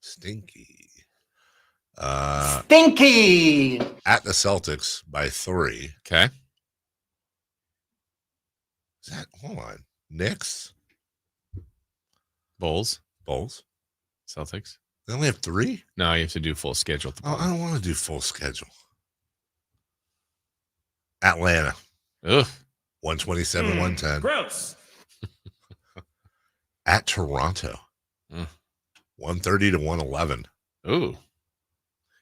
Stinky. Stinky. At the Celtics by 3. Okay. Hold on. Knicks? Bulls. They Celtics. only have 3? No, you have to do full schedule. I don't want to do full schedule. Atlanta. Ugh. 127, 110. Gross. At Toronto. 130 to 111. Ooh.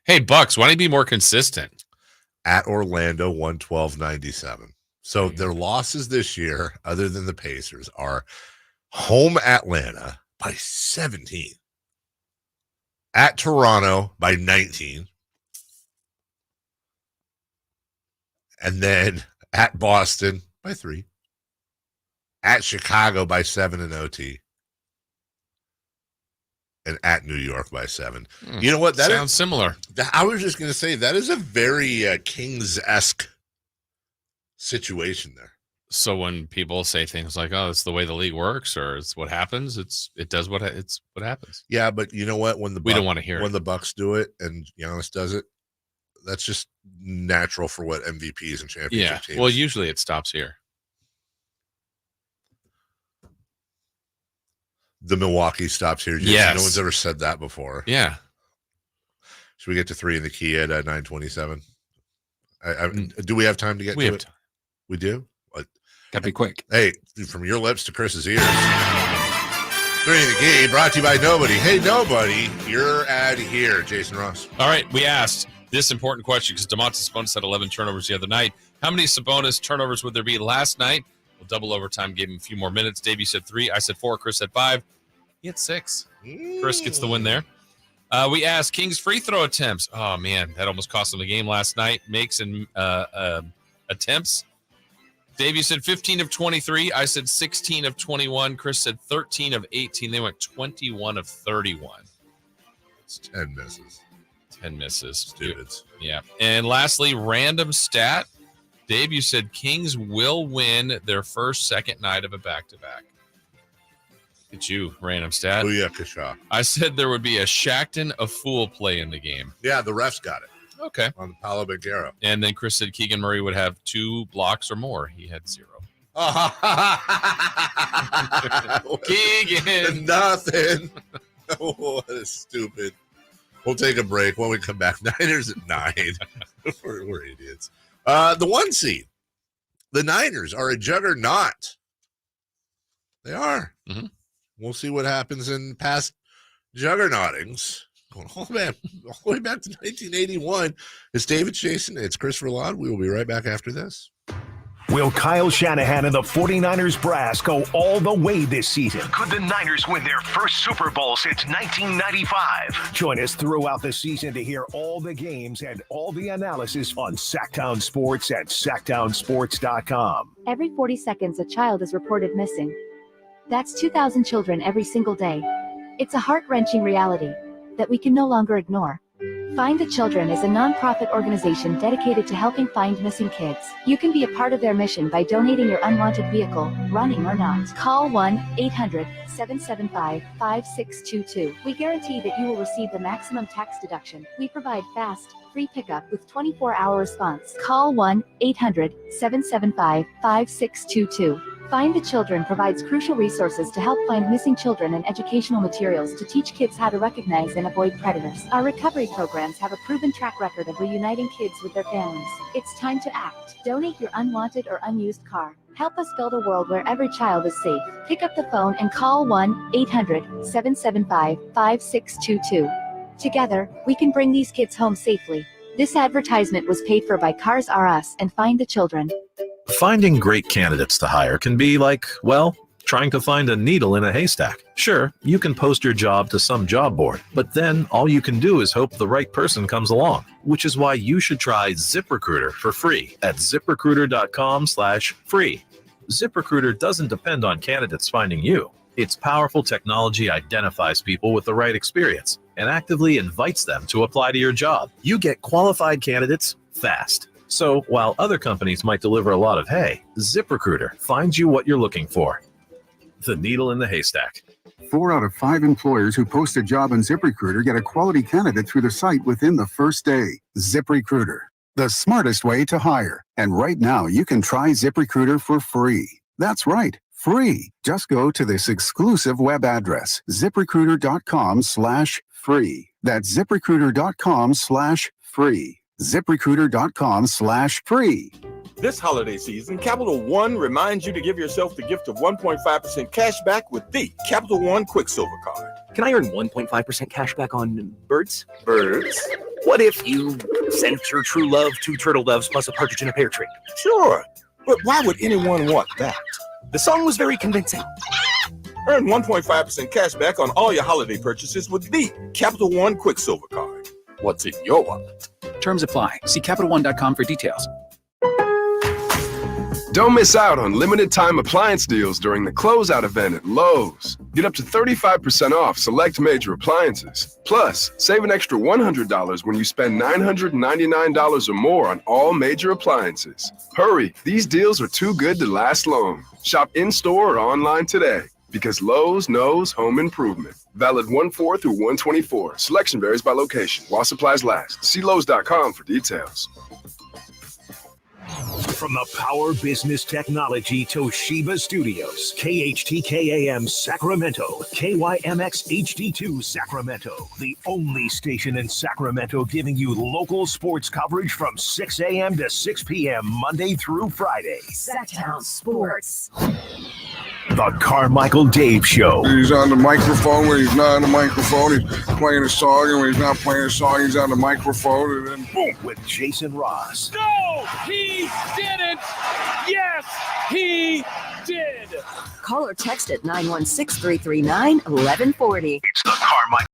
Hey, Bucks, why don't you be more consistent? At Orlando, 112-97. So their losses this year, other than the Pacers, are home Atlanta by 17. At Toronto by 19. And then at Boston by 3. At Chicago by 7 in OT. And at New York by 7. You know what? That sounds similar. I was just going to say, that is a very Kings-esque situation there. So when people say things like, "Oh, it's the way the league works," or "It's what happens," it does what happens. Yeah, but you know what? We don't want to hear when it. the Bucks do it and Giannis does it, that's just natural for what MVPs and championship teams. Well, usually it stops here. The Milwaukee stops here. Jason. Yes. No one's ever said that before. Yeah. Should we get to 3 in the key at 9:27? Do we have time to get to it? Time. We do? Gotta be quick. Hey, from your lips to Chris's ears. 3 in the key, brought to you by Nobody. Hey, Nobody, you're out here, Jason Ross. All right, we asked this important question because Domantas Sabonis had 11 turnovers the other night. How many Sabonis turnovers would there be last night? Well, double overtime gave him a few more minutes. Dave, you said 3. I said 4. Chris said 5. He had 6. Chris gets the win there. We asked Kings free throw attempts. Oh, man, that almost cost him the game last night. Makes and attempts. Dave, you said 15 of 23. I said 16 of 21. Chris said 13 of 18. They went 21 of 31. It's 10 misses. 10 misses. Stupids. Yeah. And lastly, random stat. Dave, you said Kings will win their second night of a back-to-back. It's you, random stat. Booyakasha. I said there would be a Sactown, a fool play in the game. Yeah, the refs got it. Okay. On Paolo Banchero. And then Chris said Keegan Murray would have 2 blocks or more. He had 0. Keegan. Nothing. What is stupid. We'll take a break. When we come back, Niners at 9. We're idiots. The 1 seed. The Niners are a juggernaut. They are. Mm-hmm. We'll see what happens in past juggernautings. Going all the way back to 1981. It's David Jason. It's Chris Verlad. We will be right back after this. Will Kyle Shanahan and the 49ers brass go all the way this season? Could the Niners win their first Super Bowl since 1995? Join us throughout the season to hear all the games and all the analysis on Sactown Sports at SactownSports.com. Every 40 seconds, a child is reported missing. That's 2,000 children every single day. It's a heart-wrenching reality that we can no longer ignore. Find the Children is a non-profit organization dedicated to helping find missing kids. You can be a part of their mission by donating your unwanted vehicle, running or not. Call 1-800-775-5622. We guarantee that you will receive the maximum tax deduction. We provide fast, free pickup with 24-hour response. Call 1-800-775-5622. Find the Children provides crucial resources to help find missing children and educational materials to teach kids how to recognize and avoid predators. Our recovery programs have a proven track record of reuniting kids with their families. It's time to act. Donate your unwanted or unused car. Help us build a world where every child is safe. Pick up the phone and call 1-800-775-5622. Together, we can bring these kids home safely. This advertisement was paid for by Cars R Us and Find the Children. Finding great candidates to hire can be like, well, trying to find a needle in a haystack. Sure, you can post your job to some job board, but then all you can do is hope the right person comes along, which is why you should try ZipRecruiter for free at ZipRecruiter.com/free. ZipRecruiter doesn't depend on candidates finding you. Its powerful technology identifies people with the right experience, and actively invites them to apply to your job. You get qualified candidates fast. So while other companies might deliver a lot of hay, ZipRecruiter finds you what you're looking for. The needle in the haystack. 4 out of 5 employers who post a job on ZipRecruiter get a quality candidate through the site within the first day. ZipRecruiter, the smartest way to hire. And right now, you can try ZipRecruiter for free. That's right, free. Just go to this exclusive web address, ZipRecruiter.com/free. That's ZipRecruiter.com/free. ZipRecruiter.com/free. This holiday season, Capital One reminds you to give yourself the gift of 1.5% cash back with the Capital One Quicksilver Card. Can I earn 1.5% cash back on birds? Birds? What if you sent your true love 2 turtle doves plus a partridge in a pear tree? Sure, but why would anyone want that? The song was very convincing. Earn 1.5% cash back on all your holiday purchases with the Capital One Quicksilver Card. What's in your wallet? Terms apply. See CapitalOne.com for details. Don't miss out on limited time appliance deals during the closeout event at Lowe's. Get up to 35% off select major appliances. Plus, save an extra $100 when you spend $999 or more on all major appliances. Hurry, these deals are too good to last long. Shop in-store or online today because Lowe's knows home improvement. Valid 1/4 through 1/24. Selection varies by location. While supplies last. See Lowe's.com for details. From the Power Business Technology Toshiba Studios, KHTK-AM Sacramento, KYMX HD2 Sacramento, the only station in Sacramento giving you local sports coverage from 6 a.m. to 6 p.m. Monday through Friday. Sactown Sports. The Carmichael Dave Show. He's on the microphone when he's not on the microphone. He's playing a song, and when he's not playing a song, he's on the microphone. And then boom. With Jason Ross. No, he didn't. Yes, he did. Call or text at 916-339-1140. It's the Carmichael.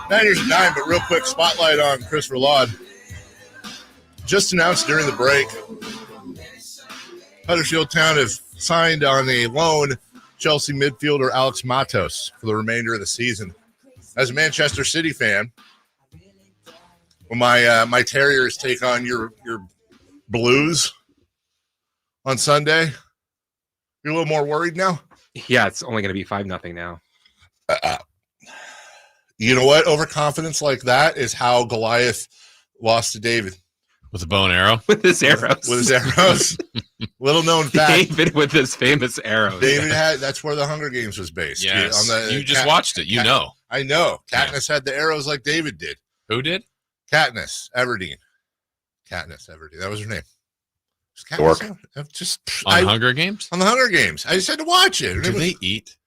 Niners and 9, but real quick, spotlight on Christopher Laud. Just announced during the break, Huddersfield Town have signed on a loan Chelsea midfielder Alex Matos for the remainder of the season. As a Manchester City fan, when my Terriers take on your Blues on Sunday, you're a little more worried now? Yeah, it's only going to be 5-0 now. You know what? Overconfidence like that is how Goliath lost to David. With a bow and arrow? With his arrows. With his arrows. Little known fact. David with his famous arrows. David that's where the Hunger Games was based. Yes. You just watched it. You know. I know. Katniss had the arrows like David did. Who did? Katniss Everdeen. Katniss Everdeen. That was her name. On Hunger Games? On the Hunger Games. I just had to watch it. Do they eat?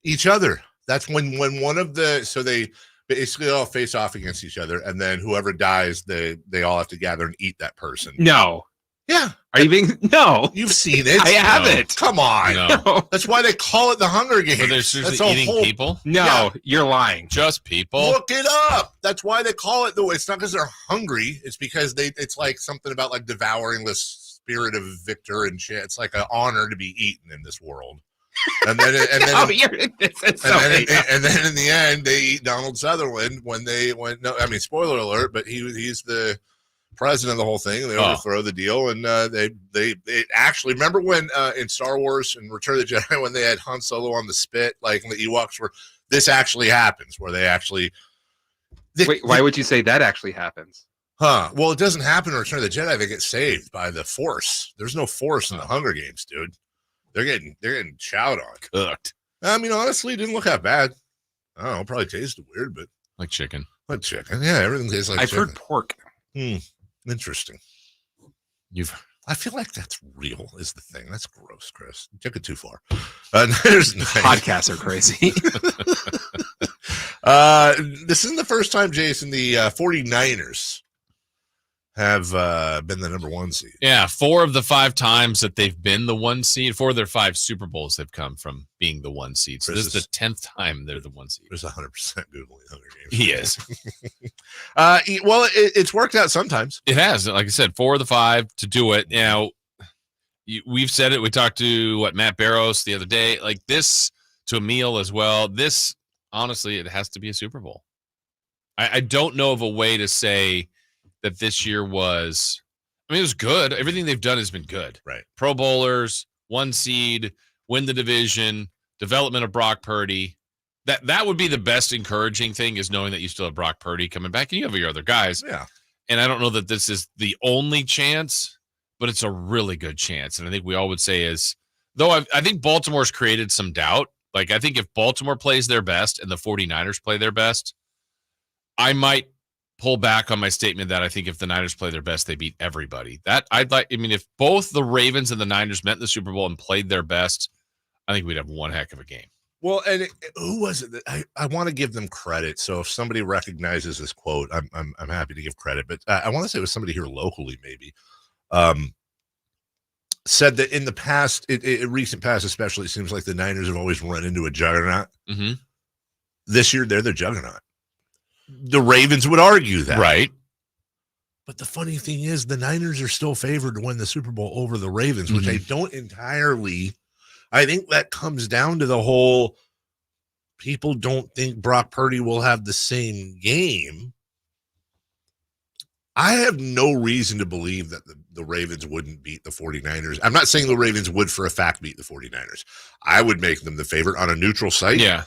Each other. That's when one of the, so they basically all face off against each other, and then whoever dies, they all have to gather and eat that person. No. Yeah. Are you being, no. You've seen it. I haven't. Come on. No. That's why they call it the Hunger Games. But they're seriously eating people? No, you're lying. Just people? Look it up. That's why they call it, though. It's not because they're hungry. It's because it's like something about like devouring the spirit of victor and shit. It's like an honor to be eaten in this world. And then in the end they eat Donald Sutherland spoiler alert, but he's the president of the whole thing. They overthrow the deal, and they actually remember when in Star Wars and Return of the Jedi when they had Han Solo on the spit, like the Ewoks were. This actually happens where they actually. Wait, why would you say that actually happens? Huh? Well, it doesn't happen in Return of the Jedi. They get saved by the Force. There's no Force in the Hunger Games, dude. They're getting chowed on. Cooked. I mean, honestly, it didn't look that bad. I don't know. Probably tasted weird, but like chicken. Like chicken. Yeah, everything tastes like chicken. I've heard pork. Interesting. I feel like that's real is the thing. That's gross, Chris. You took it too far. Podcasts are crazy. This isn't the first time, Jason, the 49ers have been the number 1 seed. Yeah, 4 of the 5 times that they've been the 1 seed, 4 of their 5 Super Bowls have come from being the 1 seed. So this is the 10th time they're the 1 seed. There's 100% Googling Hunger Games. He is. Well, it's worked out sometimes. It has. Like I said, 4 of the 5 to do it. Now, we've said it. We talked to, Matt Barrows the other day. Like this, to Emil as well. This, honestly, it has to be a Super Bowl. I don't know of a way to say that this year was, it was good. Everything they've done has been good. Right. Pro Bowlers, 1 seed, win the division, development of Brock Purdy. That would be the best encouraging thing, is knowing that you still have Brock Purdy coming back and you have your other guys. Yeah. And I don't know that this is the only chance, but it's a really good chance. And I think we all would say is, though I think Baltimore's created some doubt. Like, I think if Baltimore plays their best and the 49ers play their best, I might pull back on my statement that I think if the Niners play their best, they beat everybody. If both the Ravens and the Niners met in the Super Bowl and played their best, I think we'd have one heck of a game. Well, and who was it? I want to give them credit. So if somebody recognizes this quote, I'm happy to give credit. But I want to say it was somebody here locally, maybe, said that in the past, recent past especially, it seems like the Niners have always run into a juggernaut. Mm-hmm. This year, they're the juggernaut. The Ravens would argue that. Right. But the funny thing is, the Niners are still favored to win the Super Bowl over the Ravens, which I don't entirely. I think that comes down to the whole people don't think Brock Purdy will have the same game. I have no reason to believe that the Ravens wouldn't beat the 49ers. I'm not saying the Ravens would for a fact beat the 49ers. I would make them the favorite on a neutral site. Yeah.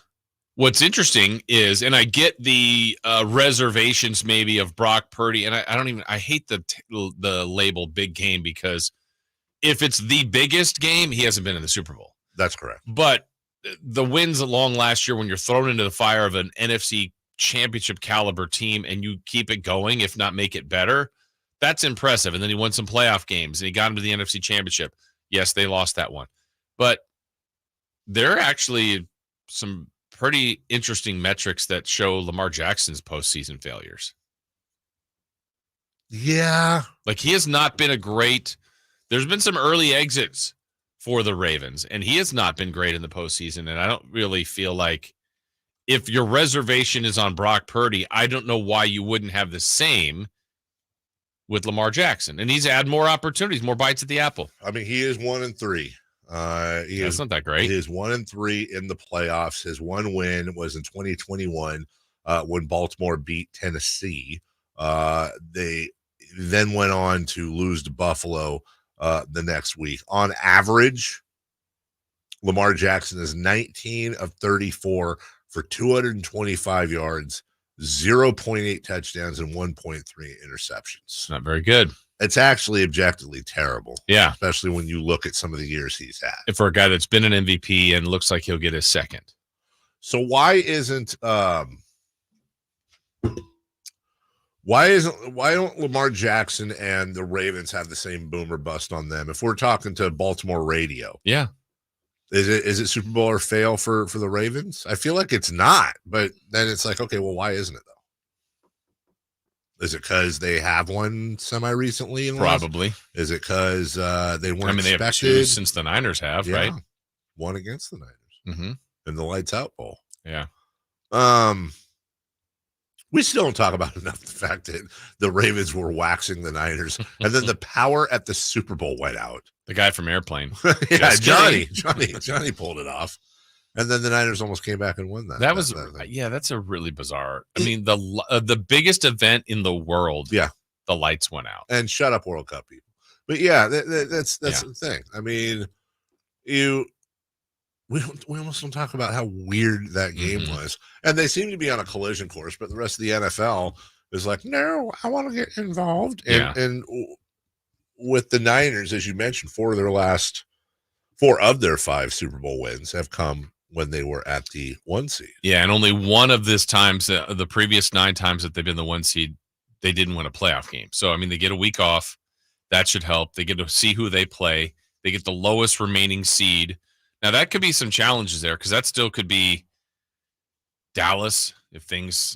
What's interesting is, and I get the reservations maybe of Brock Purdy, and I hate the label big game, because if it's the biggest game, he hasn't been in the Super Bowl. That's correct. But the wins along last year, when you're thrown into the fire of an NFC championship caliber team and you keep it going, if not make it better, that's impressive. And then he won some playoff games and he got him to the NFC championship. Yes, they lost that one. But there are actually some pretty interesting metrics that show Lamar Jackson's postseason failures. Yeah. Like, he has not been there's been some early exits for the Ravens, and he has not been great in the postseason. And I don't really feel like, if your reservation is on Brock Purdy, I don't know why you wouldn't have the same with Lamar Jackson. And he's had more opportunities, more bites at the apple. I mean, he is 1-3. That's not that great. He is 1-3 in the playoffs. His one win was in 2021 when Baltimore beat Tennessee. They then went on to lose to Buffalo the next week. On average, Lamar Jackson is 19 of 34 for 225 yards, 0.8 touchdowns, and 1.3 interceptions. Not very good. It's actually objectively terrible. Yeah. Especially when you look at some of the years he's had. And for a guy that's been an MVP and looks like he'll get his second. So why don't Lamar Jackson and the Ravens have the same boom or bust on them? If we're talking to Baltimore radio. Yeah. Is it Super Bowl or fail for the Ravens? I feel like it's not, but then it's like, okay, well, why isn't it though? Is it because they have one semi-recently? Probably. Is it because they weren't expected? They have 2 since the Niners have, right? One against the Niners. Mm-hmm. In the Lights Out Bowl. Yeah. We still don't talk about enough the fact that the Ravens were waxing the Niners, and then the power at the Super Bowl went out. The guy from Airplane. Yeah, Johnny pulled it off. And then the Niners almost came back and won that. That's a really bizarre. I mean, the biggest event in the world. Yeah, the lights went out. And shut up, World Cup people. But yeah, that's the thing. I mean, we almost don't talk about how weird that game was. And they seem to be on a collision course, but the rest of the NFL is like, no, I want to get involved. And with the Niners, as you mentioned, 4 of their 5 Super Bowl wins have come when they were at the 1 seed. Yeah, and only one of this times, the previous 9 times that they've been the 1 seed, they didn't win a playoff game. So, I mean, they get a week off. That should help. They get to see who they play. They get the lowest remaining seed. Now, that could be some challenges there, because that still could be Dallas if things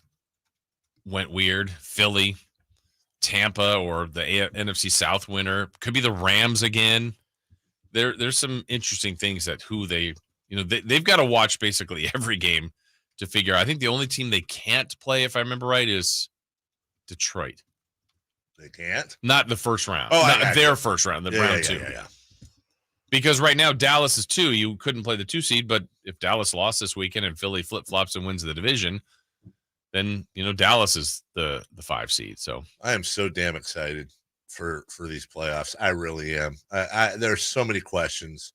went weird, Philly. Tampa or the NFC South winner. Could be the Rams again. There's some interesting things that they've got to watch basically every game to figure out. I think the only team they can't play, if I remember right, is Detroit. They can't? Not the first round. Oh, not their first round, round 2. Yeah. Because right now Dallas is 2. You couldn't play the 2 seed, but if Dallas lost this weekend and Philly flip-flops and wins the division, then Dallas is the 5 seed. So I am so damn excited for these playoffs. I really am. There's so many questions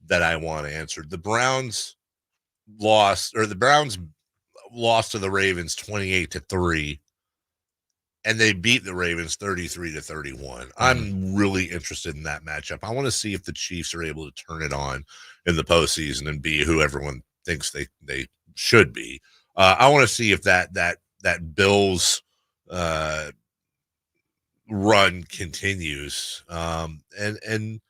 that I want answered. The Browns lost to the Ravens 28-3. And they beat the Ravens 33-31. I'm really interested in that matchup. I want to see if the Chiefs are able to turn it on in the postseason and be who everyone thinks they should be. I want to see if that Bills run continues. And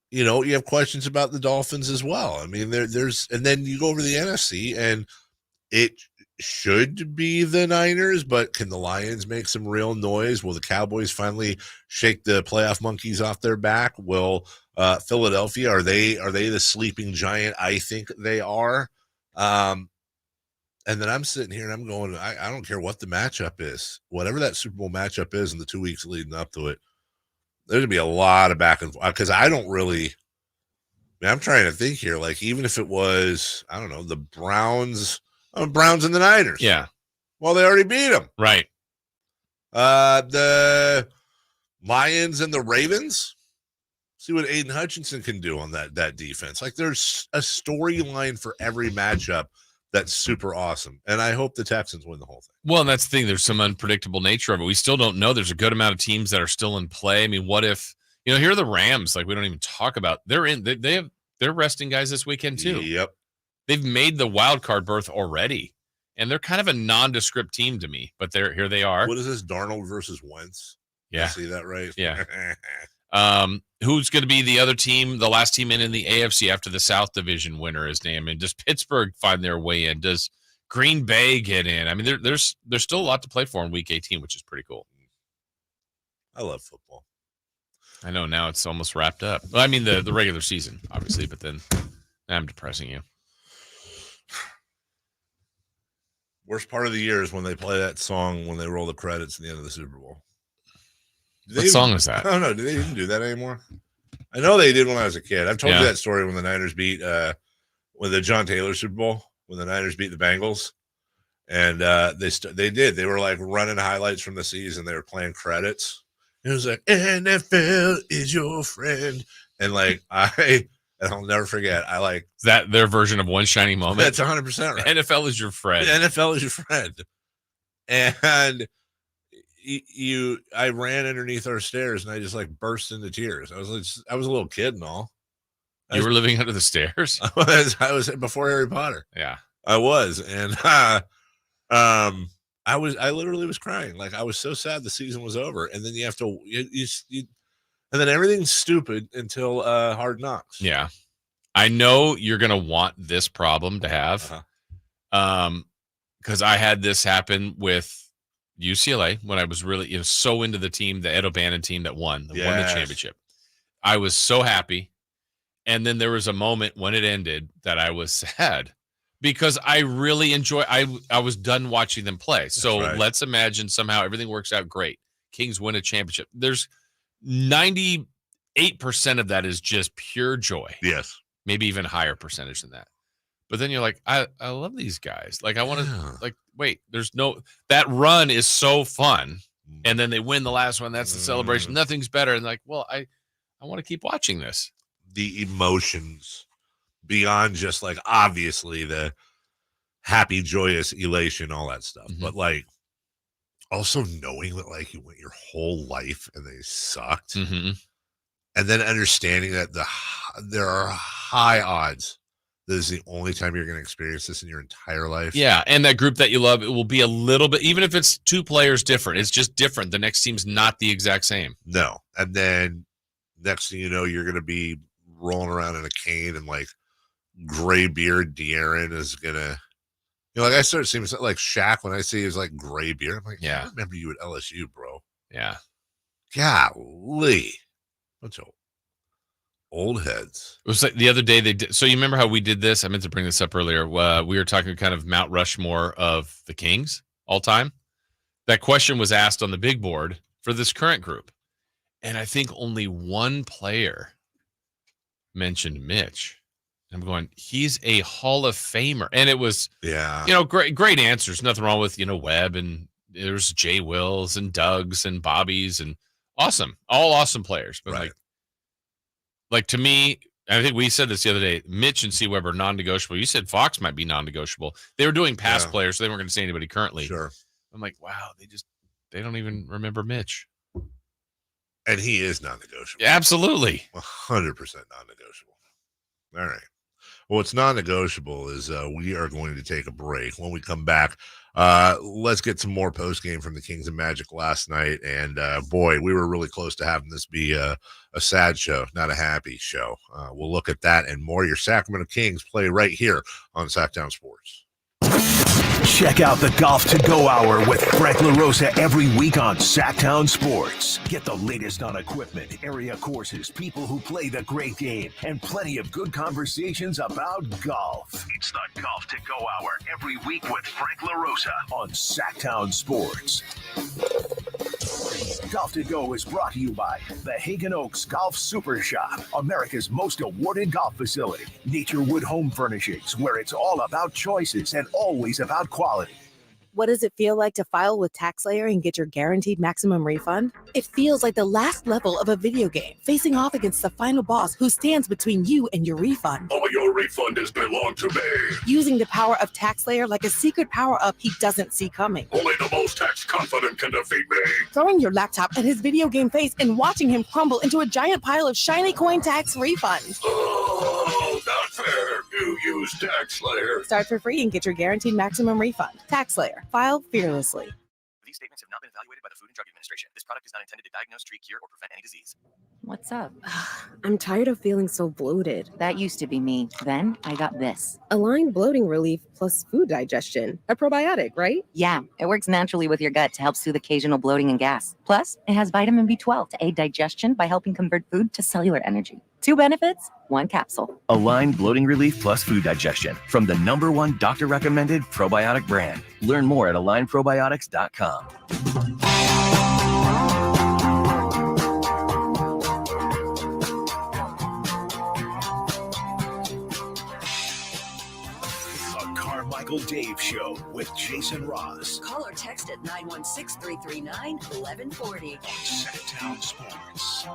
you have questions about the Dolphins as well. I mean, there's and then you go over the NFC and it should be the Niners, but can the Lions make some real noise? Will the Cowboys finally shake the playoff monkeys off their back? Will Philadelphia, are they the sleeping giant? I think they are. And then I'm sitting here and I'm going, I don't care what the matchup is. Whatever that Super Bowl matchup is in the 2 weeks leading up to it, there's going to be a lot of back and forth because I don't really – I'm trying to think here. Like, even if it was, I don't know, the Browns and the Niners. Yeah. Well, they already beat them. Right. The Lions and the Ravens. See what Aiden Hutchinson can do on that defense. Like, there's a storyline for every matchup that's super awesome. And I hope the Texans win the whole thing. Well, and that's the thing. There's some unpredictable nature of it. We still don't know. There's a good amount of teams that are still in play. I mean, what if, here are the Rams, like we don't even talk about. They're resting guys this weekend too. Yep. They've made the wild card berth already. And they're kind of a nondescript team to me, but here they are. What is this? Darnold versus Wentz? Yeah. I see that right? Yeah. Who's going to be the other team, the last team in the AFC after the South Division winner is named? And does Pittsburgh find their way in? Does Green Bay get in? I mean, there's still a lot to play for in Week 18, which is pretty cool. I love football. I know now it's almost wrapped up. Well, I mean the regular season, obviously, but then I'm depressing you. Worst part of the year is when they play that song when they roll the credits at the end of the Super Bowl. What song is that? I don't know. Do they even do that anymore? I know they did when I was a kid. I've told you that story when the Niners beat when the John Taylor Super Bowl, when the Niners beat the Bengals. And they did. They were like running highlights from the season. They were playing credits. It was like, NFL is your friend. And like I'll never forget. Is that their version of One Shining Moment? That's 100% right. NFL is your friend. NFL is your friend. And I ran underneath our stairs and I just like burst into tears. I was a little kid and all. You were living under the stairs? I was before Harry Potter. Yeah. I was. And I literally was crying. Like, I was so sad the season was over. And then you have to and then everything's stupid until Hard Knocks. Yeah. I know you're going to want this problem to have. Because I had this happen with UCLA when I was really so into the team, the Ed O'Bannon team that won the championship. I was so happy. And then there was a moment when it ended that I was sad because I really I was done watching them play. So let's imagine somehow everything works out great. Kings win a championship. There's 98% of that is just pure joy. Yes. Maybe even higher percentage than that. But then you're like, I love these guys. Like, I want to wait, that run is so fun. And then they win the last one. That's the celebration. Nothing's better. And like, well, I want to keep watching this. The emotions beyond just like, obviously the happy, joyous elation, all that stuff. Mm-hmm. But like also knowing that like you went your whole life and they sucked. Mm-hmm. And then understanding that there are high odds this is the only time you're going to experience this in your entire life. Yeah, and that group that you love, it will be a little bit, even if it's two players different, it's just different. The next team's not the exact same. No. And then next thing you know, you're going to be rolling around in a cane and like gray beard De'Aaron is going to, like I started seeing like Shaq when I see his like gray beard. I'm like, yeah, I remember you at LSU, bro. Yeah. Golly. Bunch of old heads. It was like the other day they did. So you remember how we did this? I meant to bring this up earlier. We were talking kind of Mount Rushmore of the Kings all time. That question was asked on the big board for this current group. And I think only one player mentioned Mitch. I'm going, he's a Hall of Famer. And it was, great answers. Nothing wrong with, Webb, and there's Jay Wills and Doug's and Bobby's and awesome. All awesome players. But like to me, I think we said this the other day, Mitch and C. Webb are non-negotiable. You said Fox might be non-negotiable. They were doing past players, so they weren't going to say anybody currently. Sure. I'm like, wow, they don't even remember Mitch. And he is non-negotiable. Yeah, absolutely. 100% non-negotiable. All right. Well, what's non-negotiable is we are going to take a break. When we come back, let's get some more post-game from the Kings and Magic last night. And, boy, we were really close to having this be a sad show, not a happy show. We'll look at that and more. Your Sacramento Kings play right here on Sactown Sports. Check out the Golf to Go Hour with Frank LaRosa every week on Sactown Sports. Get the latest on equipment, area courses, people who play the great game, and plenty of good conversations about golf. It's the Golf to Go Hour every week with Frank LaRosa on Sactown Sports. Golf to Go is brought to you by the Hagen Oaks Golf Super Shop, America's most awarded golf facility. Naturewood Home Furnishings, where it's all about choices and always about quality. What does it feel like to file with TaxSlayer and get your guaranteed maximum refund? It feels like the last level of a video game, facing off against the final boss who stands between you and your refund. All your refund has belonged to me. Using the power of TaxSlayer like a secret power-up he doesn't see coming. Only the most tax-confident can defeat me. Throwing your laptop at his video game face and watching him crumble into a giant pile of shiny coin tax refunds. Oh, not fair. You use TaxSlayer. Start for free and get your guaranteed maximum refund. TaxSlayer. File fearlessly. These statements have not been evaluated by the Food and Drug Administration. This product is not intended to diagnose, treat, cure, or prevent any disease. What's up? I'm tired of feeling so bloated. That used to be me. Then I got this. Align bloating relief plus food digestion. A probiotic, right? Yeah, it works naturally with your gut to help soothe occasional bloating and gas. Plus, it has vitamin B12 to aid digestion by helping convert food to cellular energy. 2 benefits, 1 capsule. Align bloating relief plus food digestion from the #1 doctor-recommended probiotic brand. Learn more at alignprobiotics.com. Carmichael Dave Show with Jason Ross. Call or text at 916-339-1140. Sactown Sports.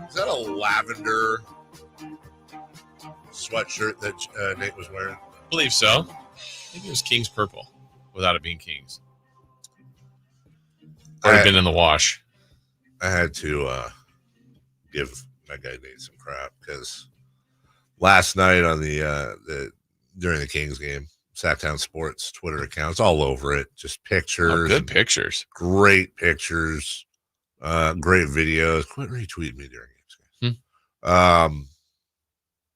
Is that a lavender sweatshirt that Nate was wearing? I believe so. Maybe it was King's purple without it being King's. Already been in the wash. I had to give my guy Nate some crap because last night on the during the Kings game, Sactown Sports Twitter account, it's all over it. Just pictures, good pictures, great pictures, great videos. Quit retweeting me during games, guys.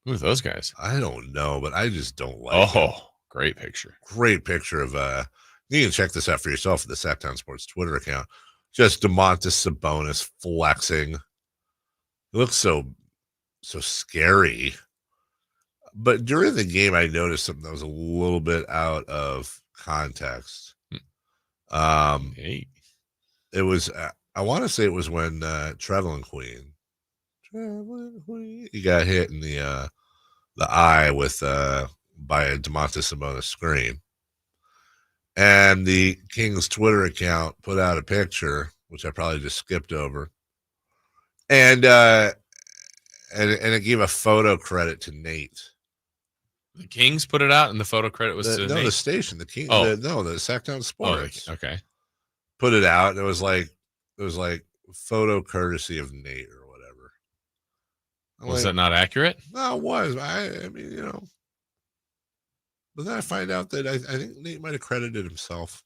Who are those guys? I don't know, but I just don't like. Oh, great picture! Great picture of. You can check this out for yourself at the Sactown Sports Twitter account. Just Domantas Sabonis flexing. It looks so scary. But during the game, I noticed something that was a little bit out of context. It was, I want to say it was when Trevelyan Queen, he got hit in the eye with by a Domantas Sabonis screen. And the Kings Twitter account put out a picture, which I probably just skipped over, and it gave a photo credit to Nate. The Kings put it out, and the photo credit was to Nate. The station, the King, the Sactown Sports. Oh, okay, put it out, and it was like photo courtesy of Nate or whatever. Was that not accurate? No, it was. I mean, you know. But then I find out that I think Nate might have credited himself.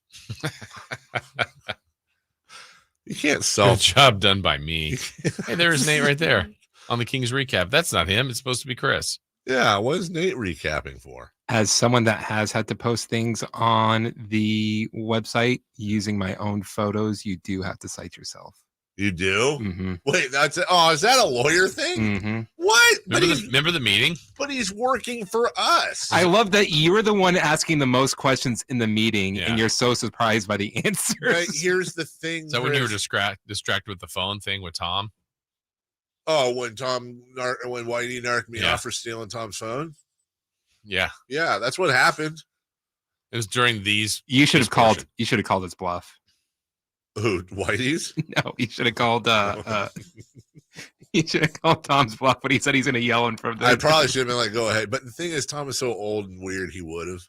You can't Good job done by me. Hey, there's Nate right there on the Kings recap. That's not him. It's supposed to be Chris. Yeah, what is Nate recapping for? As someone that has had to post things on the website using my own photos, you do have to cite yourself. You do? Mm-hmm. Wait, that's it. Oh, is that a lawyer thing? Mm-hmm. What? Remember the meeting? But he's working for us. I love that you were the one asking the most questions in the meeting, and you're so surprised by the answers. Right, here's the thing. Is that when you were distracted with the phone thing with Tom? Oh, when Whitey narked me off for stealing Tom's phone? Yeah. Yeah, that's what happened. It was during these. You should have called his bluff. Who, Whitey's? No, he should have called he should have called Tom's bluff when he said he's gonna yell in front of I probably should have been like, go ahead. But the thing is, Tom is so old and weird, he would have.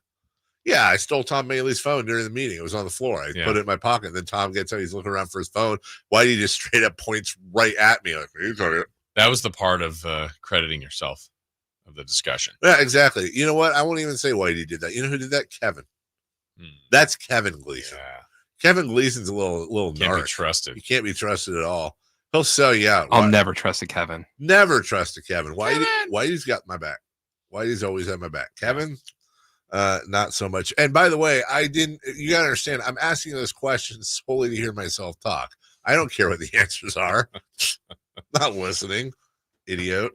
Yeah, I stole Tom Maley's phone during the meeting. It was on the floor. I put it in my pocket. Then Tom gets out. He's looking around for his phone. Whitey just straight up points right at me. Like, you got it. That was the part of crediting yourself of the discussion. Yeah, exactly. You know what? I won't even say Whitey did that. You know who did that? Kevin. That's Kevin Gleason. Yeah. Kevin Gleason's a little Can't narc. be trusted. He can't be trusted at all. He'll sell you out. I'll never trust a Kevin. Never trust a Kevin. Whitey's got my back. Whitey's always had my back. Kevin, not so much. And by the way, you gotta understand, I'm asking those questions solely to hear myself talk. I don't care what the answers are. Not listening, idiot.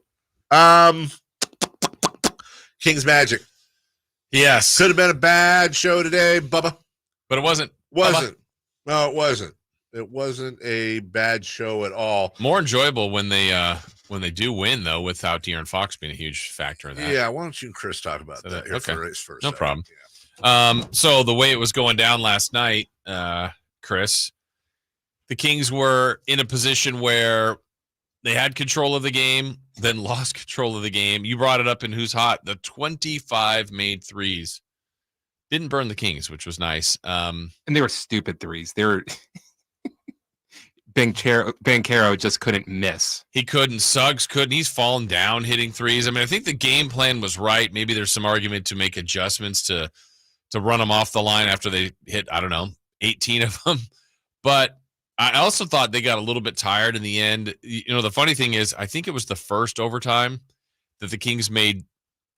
King's Magic. Yes. Could have been a bad show today, Bubba. But it wasn't. Wasn't. No, it wasn't. It wasn't a bad show at all. More enjoyable when they do win, though, without De'Aaron Fox being a huge factor in that. Yeah, why don't you and Chris talk about that here first? No problem. Yeah. So the way it was going down last night, Chris, the Kings were in a position where they had control of the game, then lost control of the game. You brought it up in Who's Hot. The 25 made threes didn't burn the Kings, which was nice. And they were stupid threes. They were Banchero just couldn't miss. He couldn't. Suggs couldn't. He's fallen down hitting threes. I mean, I think the game plan was right. Maybe there's some argument to make adjustments to run them off the line after they hit, 18 of them. But I also thought they got a little bit tired in the end. The funny thing is, I think it was the first overtime that the Kings made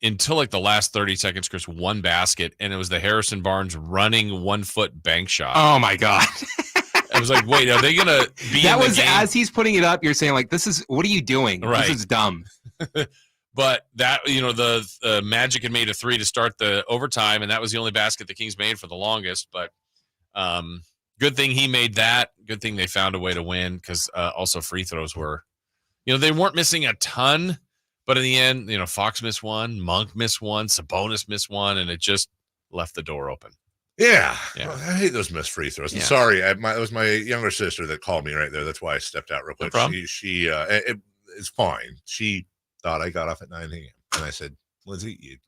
until like the last 30 seconds, Chris, one basket, and it was the Harrison Barnes running 1 foot bank shot. Oh my God. I was like, wait, are they going to be that in the was game? As he's putting it up, you're saying like, what are you doing? Right. This is dumb. But that, the Magic had made a three to start the overtime, and that was the only basket the Kings made for the longest. But good thing he made that. Good thing they found a way to win, because also free throws were, they weren't missing a ton, but in the end, Fox missed one, Monk missed one, Sabonis missed one, and it just left the door open. Yeah. Well, I hate those missed free throws. I'm sorry. It was my younger sister that called me right there. That's why I stepped out real quick. No it's fine. She thought I got off at 9 a.m. And I said, Lindsay,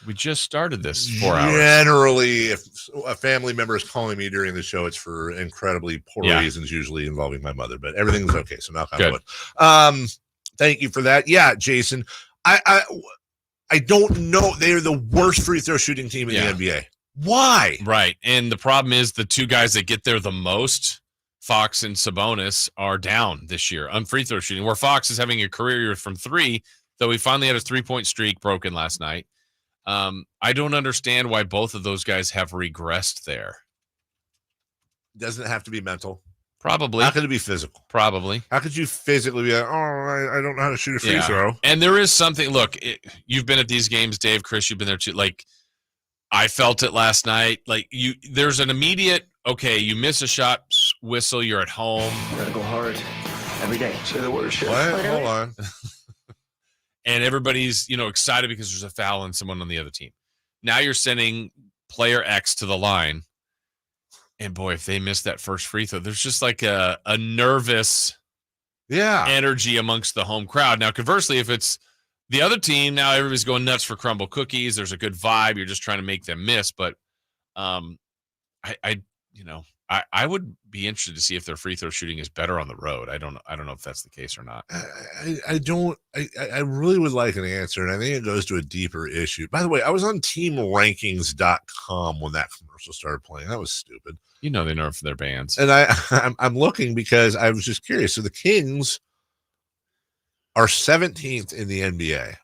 we just started this 4 hours. Generally, if a family member is calling me during the show, it's for incredibly poor reasons, usually involving my mother, but everything's okay. So knock on wood. Thank you for that. Yeah, Jason, I don't know. They're the worst free throw shooting team in the NBA. Why? Right. And the problem is the two guys that get there the most, Fox and Sabonis, are down this year on free throw shooting, where Fox is having a career year from three, though he finally had his 3-point streak broken last night. I don't understand why both of those guys have regressed there. Doesn't it have to be mental? Probably. How could it be physical? Probably. How could you physically be like, I don't know how to shoot a free throw? And there is something, look, you've been at these games, Dave, Chris, you've been there too. Like, I felt it last night. Like, there's an immediate, okay, you miss a shot, whistle, you're at home. You gotta go hard every day. Say the word shit. What? Hold on. And everybody's, excited because there's a foul on someone on the other team. Now you're sending player X to the line. And boy, if they miss that first free throw, there's just like a nervous energy amongst the home crowd. Now, conversely, if it's the other team, now everybody's going nuts for crumble cookies. There's a good vibe. You're just trying to make them miss. But I would be interested to see if their free throw shooting is better on the road. I don't know if that's the case or not. I really would like an answer, and I think it goes to a deeper issue. By the way, I was on teamrankings.com when that commercial started playing. That was stupid. They know for their bands. And I'm looking because I was just curious. So the Kings are 17th in the NBA.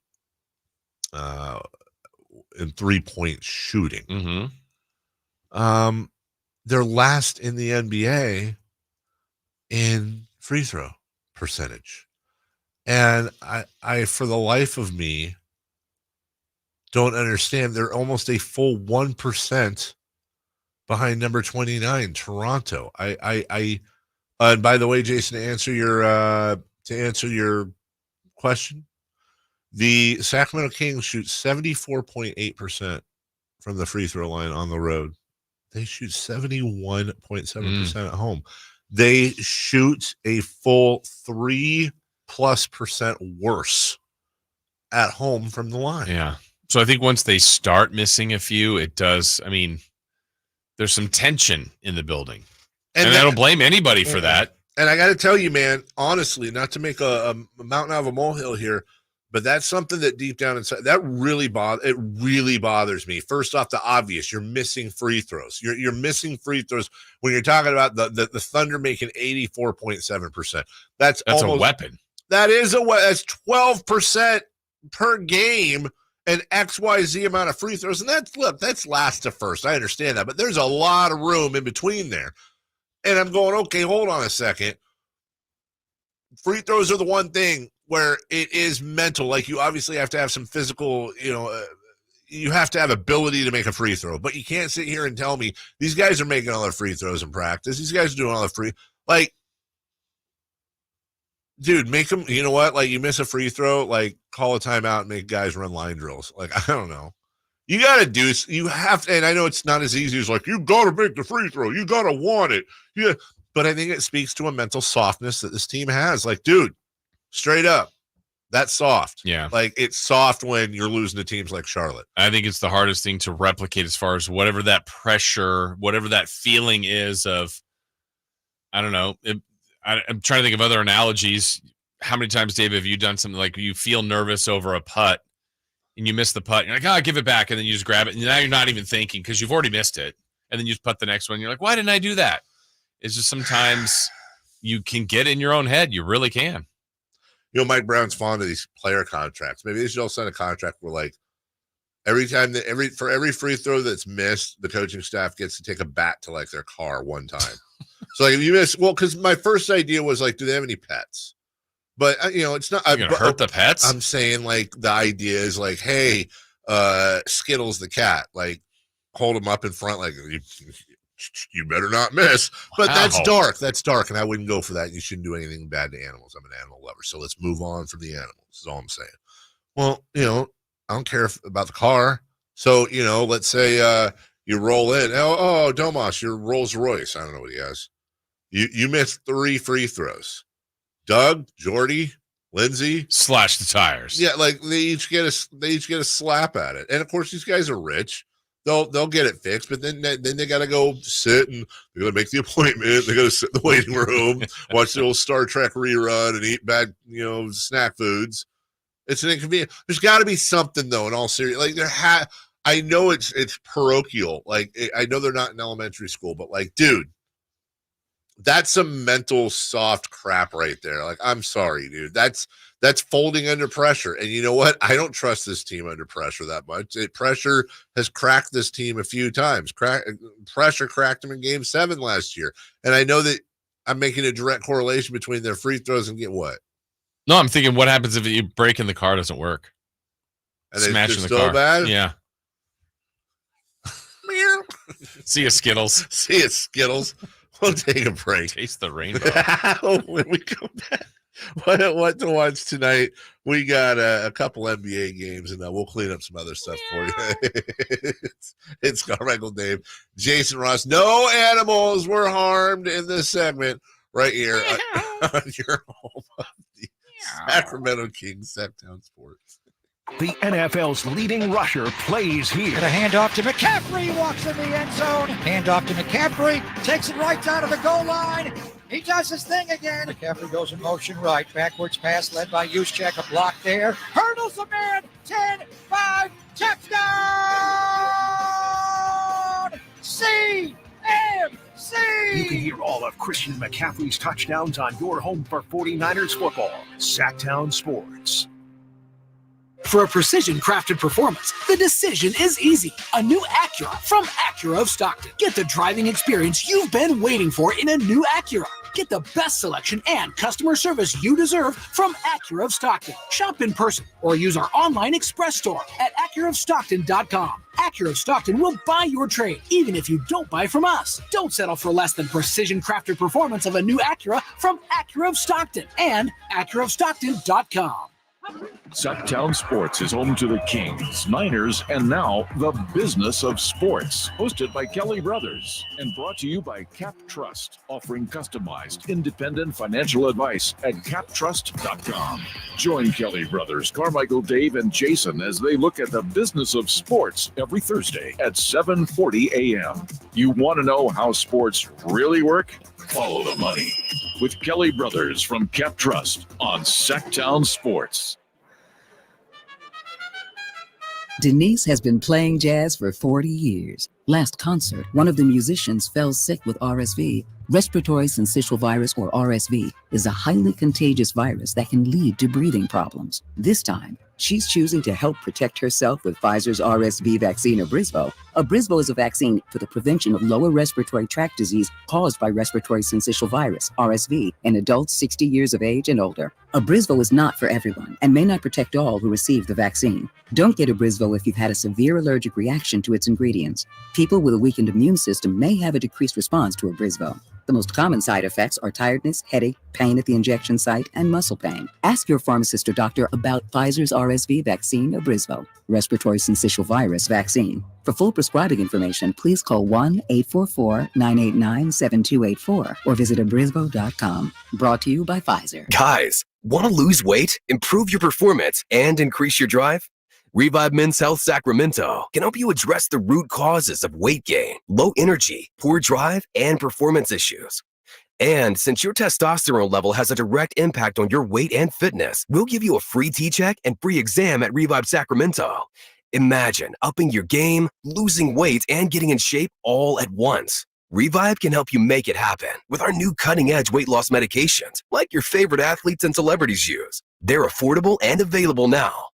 in 3-point shooting. Mm-hmm. They're last in the NBA in free throw percentage. And I for the life of me, don't understand. They're almost a full 1% behind number 29, Toronto. And by the way, Jason, to answer your question, the Sacramento Kings shoot 74.8% from the free throw line on the road. They shoot 71.7% at home. They shoot a full 3+% worse at home from the line. Yeah. So I think once they start missing a few, it does. I mean, there's some tension in the building. And I don't blame anybody for that. And I got to tell you, man, honestly, not to make a mountain out of a molehill here, but that's something that deep down inside, that really bothers me. First off, the obvious, you're missing free throws. You're missing free throws when you're talking about the Thunder making 84.7%. That's almost a weapon. That is that's 12% per game. And XYZ amount of free throws. And that's last to first. I understand that. But there's a lot of room in between there. And I'm going, okay, hold on a second. Free throws are the one thing where it is mental. Like, you obviously have to have some physical, you have to have ability to make a free throw. But you can't sit here and tell me these guys are making all their free throws in practice. These guys are doing all the free. Like, dude, make them, you know what? Like, you miss a free throw, like, call a timeout and make guys run line drills. Like, I don't know. You got to you have to, and I know it's not as easy as like, you got to make the free throw. You got to want it. Yeah. But I think it speaks to a mental softness that this team has. Like, dude, straight up, that's soft. Yeah. Like, it's soft when you're losing to teams like Charlotte. I think it's the hardest thing to replicate as far as whatever that pressure, whatever that feeling is of, I don't know, I'm trying to think of other analogies. How many times, Dave, have you done something like you feel nervous over a putt and you miss the putt? You're like, give it back. And then you just grab it. And now you're not even thinking because you've already missed it. And then you just putt the next one. You're like, why didn't I do that? It's just sometimes you can get in your own head. You really can. Mike Brown's fond of these player contracts. Maybe they should all sign a contract where, like, every time for every free throw that's missed, the coaching staff gets to take a bat to, like, their car one time. So, like, if you miss, because my first idea was, like, do they have any pets? But, it's not. You're going to hurt the pets? I'm saying, like, the idea is, like, hey, Skittles the cat, like, hold him up in front, like, you better not miss. But that's dark. That's dark, and I wouldn't go for that. You shouldn't do anything bad to animals. I'm an animal lover, so let's move on from the animals is all I'm saying. Well, I don't care about the car. So, let's say you roll in. Oh, Domas, your Rolls Royce. I don't know what he has. You missed 3 free throws. Doug, Jordy, Lindsay, slash the tires. Yeah, like they each get a slap at it. And of course, these guys are rich. They'll get it fixed, but then they got to go sit and they got to make the appointment. They got to sit in the waiting room, watch the old Star Trek rerun, and eat bad snack foods. It's an inconvenience. There's got to be something though. In all seriousness, like I know it's parochial. Like, I know they're not in elementary school, but, like, dude, that's some mental soft crap right there. Like, I'm sorry, dude. That's folding under pressure. And you know what? I don't trust this team under pressure that much. Pressure has cracked this team a few times. Pressure cracked them in Game 7 last year. And I know that I'm making a direct correlation between their free throws and get what? No, I'm thinking, what happens if you break in the car doesn't work? And smashing the still car. Bad? Yeah. See you, Skittles. See you, Skittles. We'll take a break. Taste the rainbow. When we come back, what to watch tonight? We got a couple NBA games, and we'll clean up some other stuff for you. It's Carmichael Dave, Jason Ross. No animals were harmed in this segment right here on your home of the Sacramento Kings, Sactown Sports. The NFL's leading rusher plays here. And a handoff to McCaffrey, walks in the end zone. Handoff to McCaffrey, takes it right down to the goal line. He does his thing again. McCaffrey goes in motion right. Backwards pass led by Juszczyk. A block there. Hurdles a man. 10-5. Touchdown! CMC! You can hear all of Christian McCaffrey's touchdowns on your home for 49ers football. Sactown Sports. For a precision-crafted performance, the decision is easy. A new Acura from Acura of Stockton. Get the driving experience you've been waiting for in a new Acura. Get the best selection and customer service you deserve from Acura of Stockton. Shop in person or use our online express store at AcuraofStockton.com. Acura of Stockton will buy your trade, even if you don't buy from us. Don't settle for less than precision-crafted performance of a new Acura from Acura of Stockton and AcuraofStockton.com. Sactown Sports is home to the Kings, Niners, and now the business of sports. Hosted by Kelly Brothers and brought to you by Cap Trust, offering customized, independent financial advice at captrust.com. Join Kelly Brothers, Carmichael, Dave, and Jason as they look at the business of sports every Thursday at 7:40 a.m. You want to know how sports really work? Follow the money with Kelly Brothers from Cap Trust on Sactown Sports. Denise has been playing jazz for 40 years. Last concert, one of the musicians fell sick with RSV. Respiratory syncytial virus, or RSV, is a highly contagious virus that can lead to breathing problems. This time, she's choosing to help protect herself with Pfizer's RSV vaccine, Abrysvo. Abrysvo is a vaccine for the prevention of lower respiratory tract disease caused by respiratory syncytial virus, RSV, in adults 60 years of age and older. Abrysvo is not for everyone and may not protect all who receive the vaccine. Don't get Abrysvo if you've had a severe allergic reaction to its ingredients. People with a weakened immune system may have a decreased response to Abrysvo. The most common side effects are tiredness, headache, pain at the injection site, and muscle pain. Ask your pharmacist or doctor about Pfizer's RSV vaccine, Abrysvo, respiratory syncytial virus vaccine. For full prescribing information, please call 1-844-989-7284 or visit abrysvo.com. Brought to you by Pfizer. Guys, want to lose weight, improve your performance, and increase your drive? Revive Men's Health Sacramento can help you address the root causes of weight gain, low energy, poor drive, and performance issues. And since your testosterone level has a direct impact on your weight and fitness, we'll give you a free T-check and free exam at Revive Sacramento. Imagine upping your game, losing weight, and getting in shape all at once. Revive can help you make it happen with our new cutting-edge weight loss medications, like your favorite athletes and celebrities use. They're affordable and available now.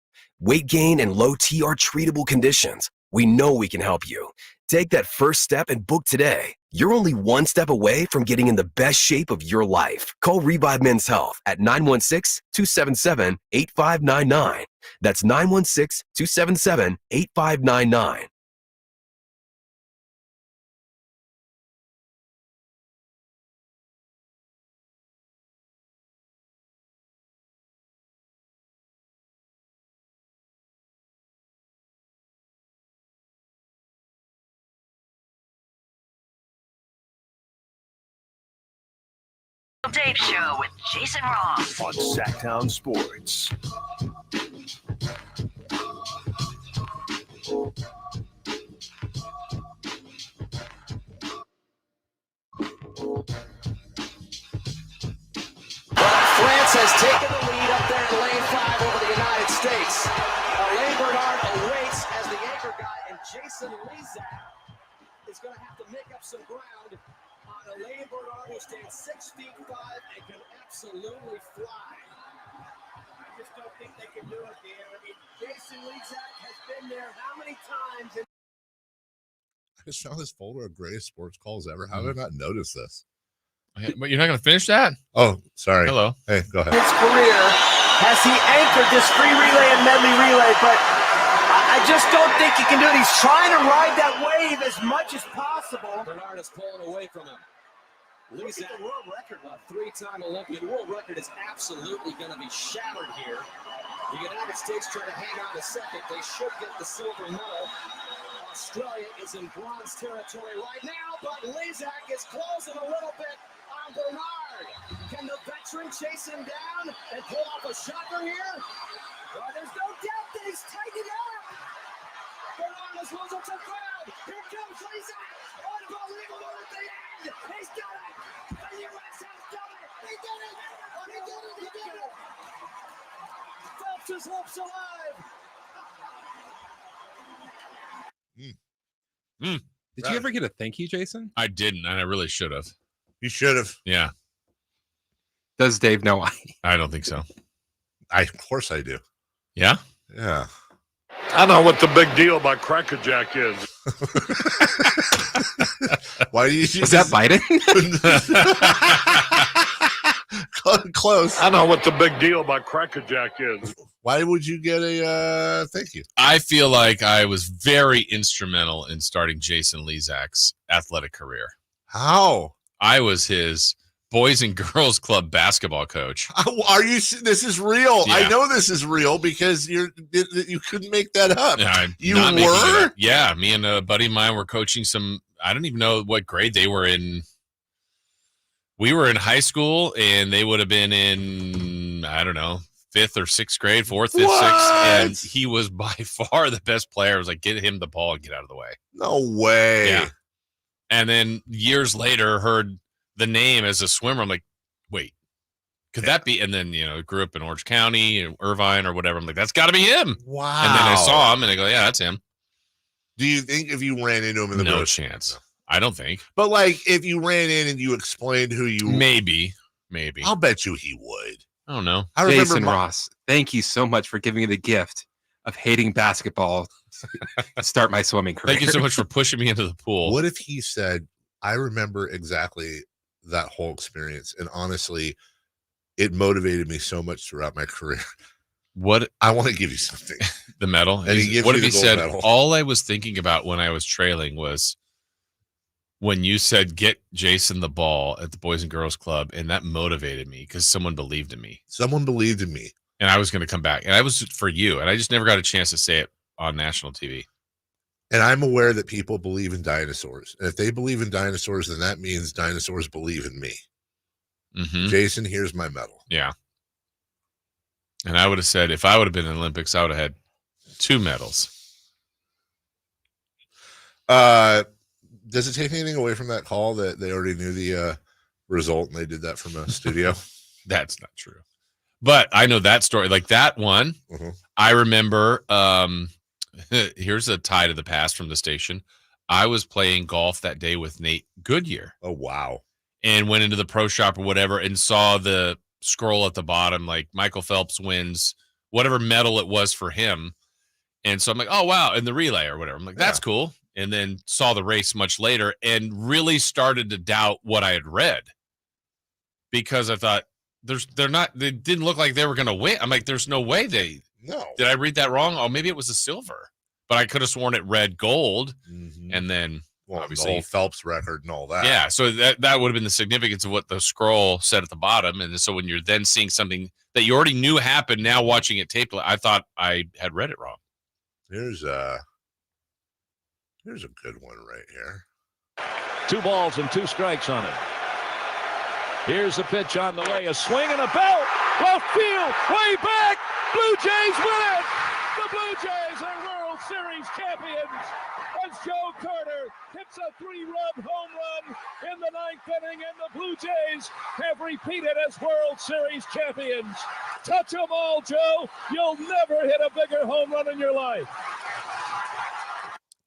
Weight gain and low T are treatable conditions. We know we can help you. Take that first step and book today. You're only one step away from getting in the best shape of your life. Call Revive Men's Health at 916-277-8599. That's 916-277-8599. Dave Show with Jason Ross on Sactown Sports. France has taken the lead up there in lane 5 over the United States. Alain Bernard awaits as the anchor guy, and Jason Lezak is going to have to make up some ground on Alain Bernard, who stands 6'5" and can absolutely fly. I just don't think they can do it, Dan. I mean, Jason Lezak has been there how many times? I just found this folder of greatest sports calls ever. How did I not notice this? But you're not going to finish that? Oh, sorry. Hello. Hey, go ahead. His career has he anchored this free relay and medley relay, but I just don't think he can do it. He's trying to ride that wave as much as possible. Bernard is pulling away from him. Lezak, the world record, a three-time Olympian. World record is absolutely going to be shattered here. The United States trying to hang on a second. They should get the silver medal. Australia is in bronze territory right now, but Lezak is closing a little bit on Bernard. Can the veteran chase him down and pull off a shocker here? Well, there's no doubt that he's tightened up. Bernard is losing some ground. Here comes Lezak. Unbelievable at the end. He's done it. The U.S. has done it. He did it. He did it. He did it. Phelps his lips alive. Did you ever get a thank you, Jason? I didn't, and I really should have. You should have. Yeah. Does Dave know why? I don't think so. Of course I do. Yeah? Yeah. I know what the big deal about Cracker Jack is. Why do you? Is that Biden? Close. I know what the big deal about Cracker Jack is. Why would you get a thank you? I feel like I was very instrumental in starting Jason Lezak's athletic career. How? I was his Boys and Girls Club basketball coach. Are you? This is real. Yeah. I know this is real because you couldn't make that up. You Not making it were? up. Yeah, me and a buddy of mine were coaching some. I don't even know what grade they were in. We were in high school, and they would have been in, I don't know, 5th or 6th grade, 4th, 5th, 6th. And he was by far the best player. I was like, get him the ball and get out of the way. No way. Yeah. And then years later, heard the name as a swimmer. I'm like, wait, could that be? And then, grew up in Orange County, Irvine or whatever. I'm like, that's got to be him. Wow. And then I saw him, and I go, yeah, that's him. Do you think if you ran into him in the No bush? chance. I don't think. But if you ran in and you explained who you maybe. I'll bet you he would. I don't know. I remember Jason Ross, thank you so much for giving me the gift of hating basketball to start my swimming career. Thank you so much for pushing me into the pool. What if he said, I remember exactly that whole experience, and honestly, it motivated me so much throughout my career. What? I want to give you something. The medal. And he gives what you if he the gold said, medal. all I was thinking about when I was trailing was when you said, get Jason the ball at the Boys and Girls Club, and that motivated me because someone believed in me. Someone believed in me. And I was going to come back. And I was for you. And I just never got a chance to say it on national TV. And I'm aware that people believe in dinosaurs. And if they believe in dinosaurs, then that means dinosaurs believe in me. Mm-hmm. Jason, here's my medal. Yeah. And I would have said, if I would have been in the Olympics, I would have had 2 medals. Does it take anything away from that call that they already knew the result and they did that from a studio? That's not true. But I know that story. Like that one, I remember, here's a tie to the past from the station. I was playing golf that day with Nate Goodyear. Oh, wow. And went into the pro shop or whatever and saw the scroll at the bottom, like Michael Phelps wins whatever medal it was for him. And so I'm like, oh, wow. And the relay or whatever. I'm like, that's cool. And then saw the race much later and really started to doubt what I had read because I thought they didn't look like they were going to win. I'm like, there's no way did I read that wrong? Oh, maybe it was a silver, but I could have sworn it read gold. Mm-hmm. And then obviously the whole Phelps record and all that. Yeah. So that would have been the significance of what the scroll said at the bottom. And so when you're then seeing something that you already knew happened, now watching it taped, I thought I had read it wrong. Here's a good one right here. 2 balls and 2 strikes on it. Here's the pitch on the way. A swing and a belt. Left field. Way back. Blue Jays win it. The Blue Jays are World Series champions. As Joe Carter hits a 3-run home run in the 9th inning, and the Blue Jays have repeated as World Series champions. Touch them all, Joe. You'll never hit a bigger home run in your life.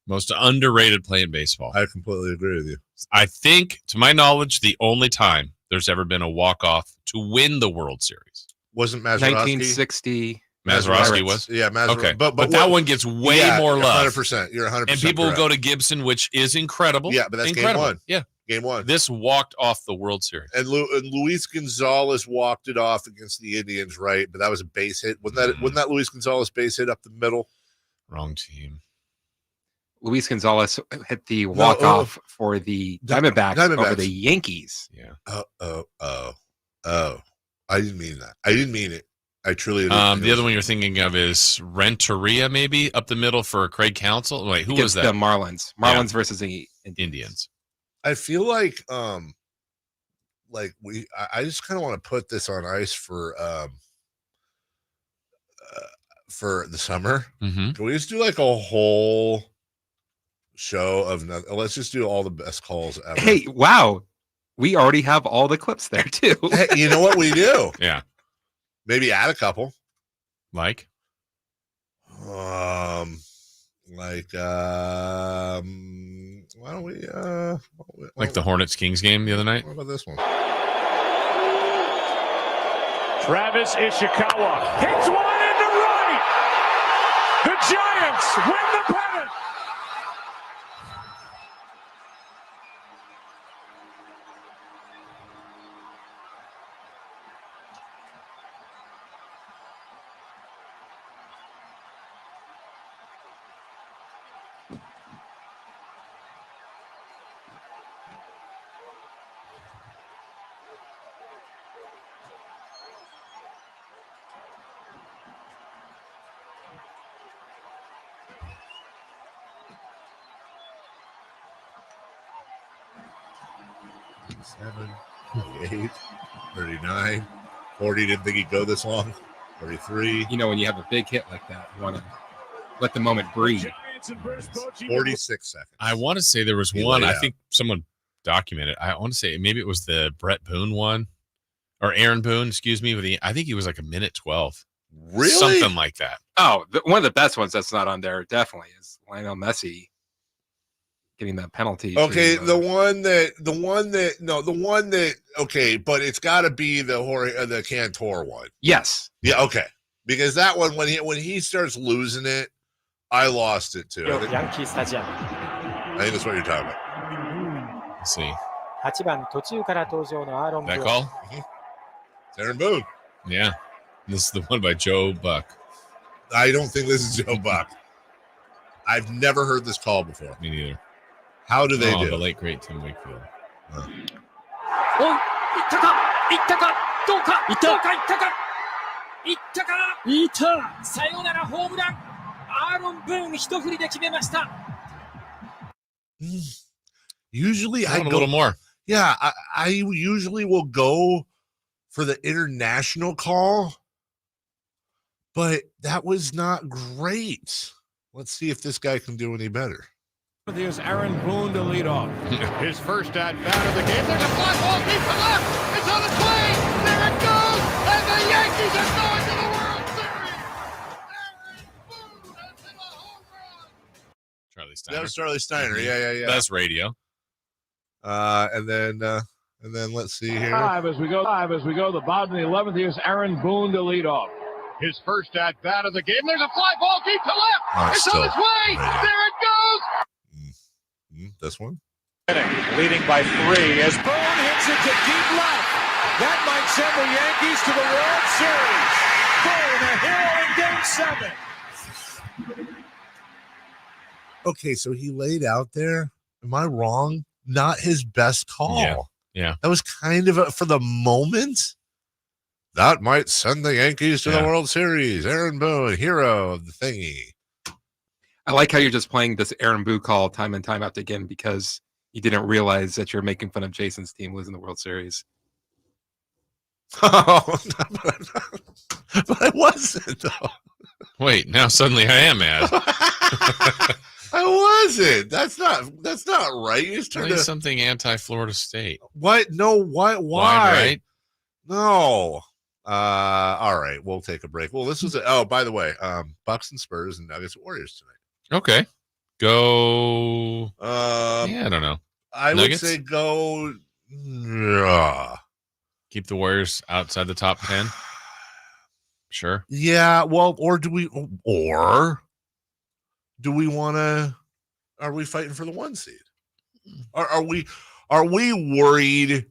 Most underrated play in baseball. I completely agree with you. I think, to my knowledge, the only time there's ever been a walk-off to win the World Series. Wasn't Mazeroski? 1960. Mazeroski was? Yeah, Mazeroski. Okay. But that one gets way more love. 100%. You're 100%. And people correct. go to Gibson, which is incredible. Yeah, but that's incredible. game 1. Yeah. Game 1. This walked off the World Series. And Luis Gonzalez walked it off against the Indians, right? But that was a base hit. Wasn't that Luis Gonzalez base hit up the middle? Wrong team. Luis Gonzalez hit the walk-off for the Diamondbacks over the Yankees. Yeah. Oh. I didn't mean that. I didn't mean it. I truly didn't. The other one you're thinking of is Renteria, maybe, up the middle for Craig Counsell. Wait, who was that? The Marlins. Marlins versus the Indians. I feel like I just kind of want to put this on ice for the summer. Mm-hmm. Can we just do like a whole show of nothing? Let's just do all the best calls ever. Hey, wow. We already have all the clips there too. Hey, you know what we do? Yeah. Maybe add a couple. Like? Why don't we like the Hornets Kings game the other night? What about this one? Travis Ishikawa hits one into right. The Giants win the pennant. Seven, 38, 39, 40. Didn't think he'd go this long. 33. You know, when you have a big hit like that, you want to let the moment breathe. 46 seconds. I want to say there was one. I think someone documented. I want to say maybe it was the Brett Boone one, or Aaron Boone. Excuse me. I think he was like a minute 12. Really? Something like that. Oh, one of the best ones that's not on there definitely is Lionel Messi getting that penalty. Okay, the one that okay, but it's got to be the Cantor one. Yes. Yeah. Okay. Because that one, when he starts losing it, I lost it too. I think that's what you're talking about. Let's see. 8番途中から登場のアーロン・ブーン。 That call? It's Aaron Boone. Yeah. This is the one by Joe Buck. I don't think this is Joe Buck. I've never heard this call before. Me neither. How do they do? The late great Tim Wakefield. おい、行ったかどうか行ったか行ったか行ったサヨナラホームランアーロン・ブーン一振りで決めました。 Usually I go a little more. Yeah, I usually will go for the international call, but that was not great. Let's see if this guy can do any better. Here's Aaron Boone to lead off. His first at bat of the game. There's a fly ball deep to left. It's on its way. There it goes. And the Yankees are going to the World Series. Aaron Boone has hit a home run. Charlie Steiner. That was Charlie Steiner. Yeah. Best radio. And then let's see here. Live as we go. The bottom of the 11th. Here's Aaron Boone to lead off. His first at bat of the game. There's a fly ball deep to left. It's on its way. There it goes. This one. Leading by 3 as Boone hits it to deep left. That might send the Yankees to the World Series. Boone, a hero in Game 7. Okay, so he laid out there. Am I wrong? Not his best call. Yeah. That was kind of for the moment. That might send the Yankees to the World Series. Aaron Boone, hero of the thingy. I like how you're just playing this Aaron Boone call time and time after again because you didn't realize that you're making fun of Jason's team losing the World Series. Oh, but I wasn't, though. Wait, now suddenly I am mad. I wasn't. That's not right. You just turned something anti-Florida State. What? No, what? Why? Right? No. All right, we'll take a break. Well, this was by the way, Bucks and Spurs and Nuggets Warriors tonight. Okay. Go. I don't know. I Nuggets? would say go. Keep the Warriors outside the top 10. Sure. Yeah. Well, or do we want to? Are we fighting for the 1 seed? Are we worried,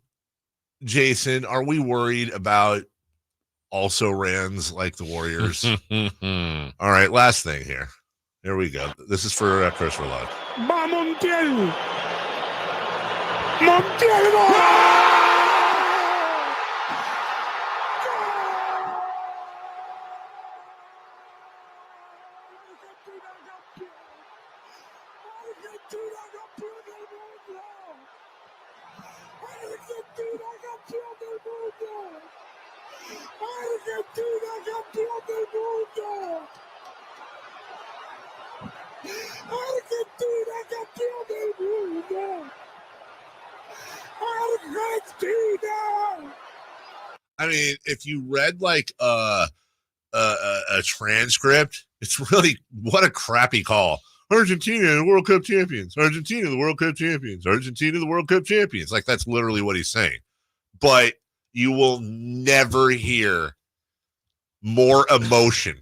Jason? Are we worried about also rans like the Warriors? All right. Last thing here. Here we go. This is for Chris Verlog. Montiel. I mean, if you read like a transcript, it's really what a crappy call. Argentina, the World Cup champions. Argentina, the World Cup champions. Argentina, the World Cup champions. Like that's literally what he's saying. But you will never hear more emotion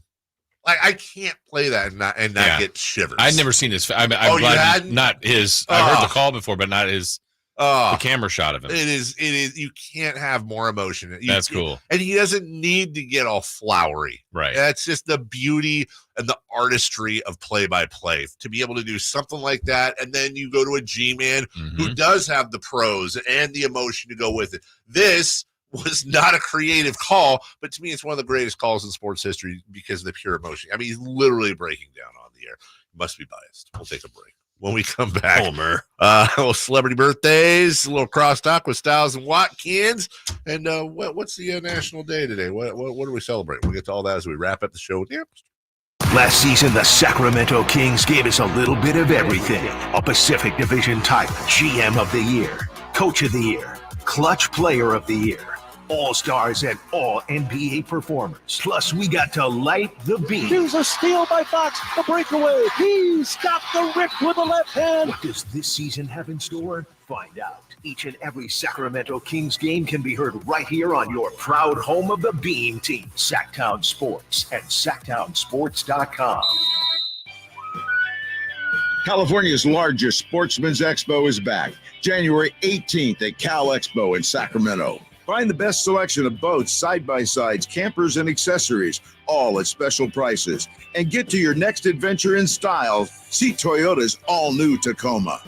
I can't play that and not get shivers. I'd never seen his. I'm glad not his. I've heard the call before, but not his. The camera shot of him. It is. You can't have more emotion. That's cool. And he doesn't need to get all flowery. Right. That's just the beauty and the artistry of play-by-play. To be able to do something like that, and then you go to a G-man who does have the pros and the emotion to go with it. This was not a creative call, but to me, it's one of the greatest calls in sports history because of the pure emotion. I mean, he's literally breaking down on the air. Must be biased. We'll take a break. When we come back, Homer. Little celebrity birthdays, a little crosstalk with Styles and Watkins, and what's the national day today? What are we celebrating? We'll get to all that as we wrap up the show. Last season, the Sacramento Kings gave us a little bit of everything. A Pacific Division type GM of the Year, Coach of the Year, Clutch Player of the Year, All-Stars and All-NBA performers. Plus, we got to light the beam. Here's a steal by Fox, the breakaway. He's got the rip with the left hand. What does this season have in store? Find out. Each and every Sacramento Kings game can be heard right here on your proud home of the Beam team, Sactown Sports and SactownSports.com. California's largest sportsman's expo is back, January 18th at Cal Expo in Sacramento. Find the best selection of boats, side-by-sides, campers, and accessories, all at special prices. And get to your next adventure in style. See Toyota's all-new Tacoma.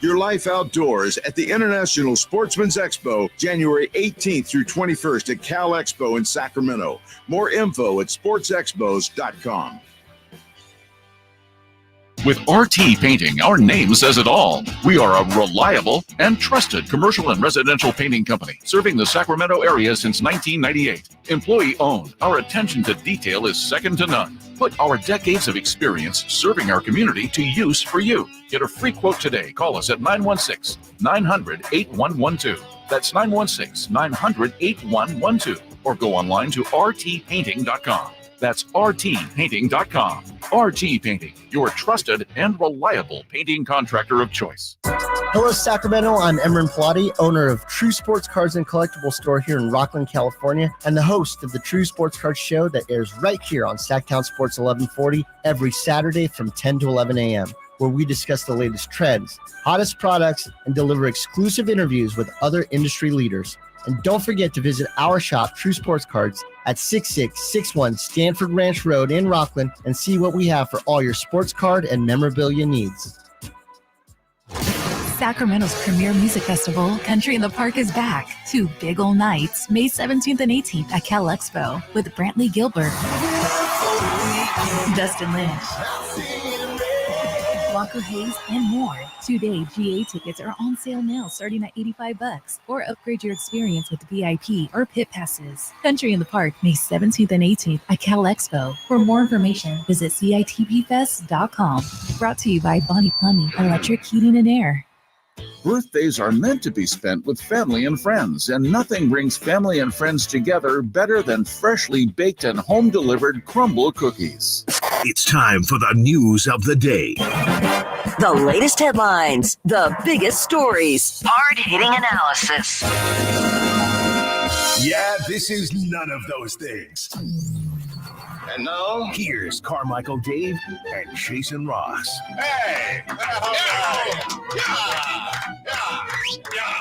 Your life outdoors at the International Sportsman's Expo, January 18th through 21st at Cal Expo in Sacramento. More info at sportsexpos.com. With RT Painting, our name says it all. We are a reliable and trusted commercial and residential painting company, serving the Sacramento area since 1998. Employee-owned, our attention to detail is second to none. Put our decades of experience serving our community to use for you. Get a free quote today. Call us at 916-900-8112. That's 916-900-8112. Or go online to rtpainting.com. That's rtpainting.com. RT Painting, your trusted and reliable painting contractor of choice. Hello, Sacramento. I'm Emran Pilati, owner of True Sports Cards and Collectible Store here in Rockland, California, and the host of the True Sports Cards Show that airs right here on Sactown Sports 1140 every Saturday from 10 to 11 a.m., where we discuss the latest trends, hottest products, and deliver exclusive interviews with other industry leaders. And don't forget to visit our shop, True Sports Cards, at 6661 Stanford Ranch Road in Rockland and see what we have for all your sports card and memorabilia needs. Sacramento's premier music festival, Country in the Park, is back. 2 big ol' nights, May 17th and 18th at Cal Expo with Brantley Gilbert, Dustin Lynch, Walker Hayes, and more. 2-day GA tickets are on sale now, starting at $85, or upgrade your experience with VIP or pit passes. Country in the Park, May 17th and 18th at Cal Expo. For more information, visit CITPfest.com. Brought to you by Bonnie Plumbing, Electric Heating and Air. Birthdays are meant to be spent with family and friends, and nothing brings family and friends together better than freshly baked and home-delivered crumble cookies. It's time for the news of the day. The latest headlines, the biggest stories, hard-hitting analysis. Yeah, this is none of those things. And now, here's Carmichael Dave and Jason Ross. Hey! Yeah!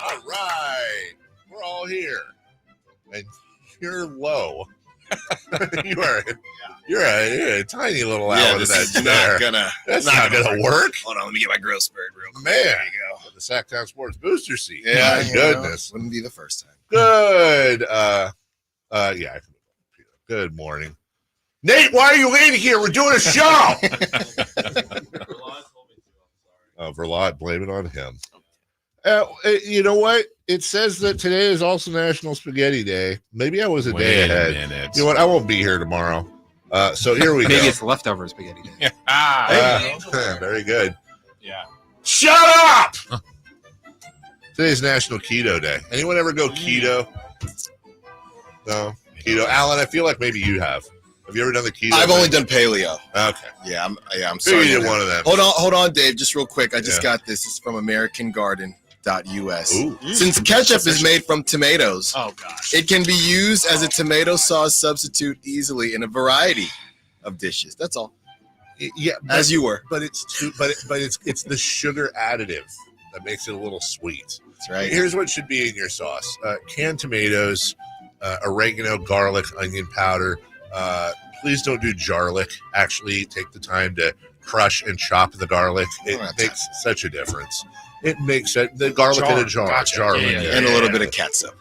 All right. We're all here. And you're low. You're a tiny little out of that chair. That's not gonna work. Hold on, let me get my growth spurt real quick. Man, There you go. The Sactown Sports booster seat. Yeah, My goodness. Wouldn't be the first time. Good. Good morning. Nate, why are you waiting here? We're doing a show. Verlot, blame it on him. You know what? It says that today is also National Spaghetti Day. Maybe I was a day ahead. You know what? I won't be here tomorrow. So here we go. Maybe it's leftover spaghetti day. Very good. Yeah. Shut up! Today's National Keto Day. Anyone ever go keto? No? Keto. Alan, I feel like maybe you have. Have you ever done the keto? I've only done paleo. Okay. Yeah, I'm sorry. You did one of them. Hold on, Dave, just real quick. I just got this. It's from AmericanGarden.us. Since ketchup is made from tomatoes, oh gosh, it can be used as a tomato sauce substitute easily in a variety of dishes. That's all. Yeah, as you were. But it's it's the sugar additive that makes it a little sweet. That's right. Here's what should be in your sauce: canned tomatoes, oregano, garlic, onion powder. Please don't do garlic. Actually, take the time to crush and chop the garlic. It makes such a difference. It makes the garlic in a jar. Gotcha. And a little bit of ketchup.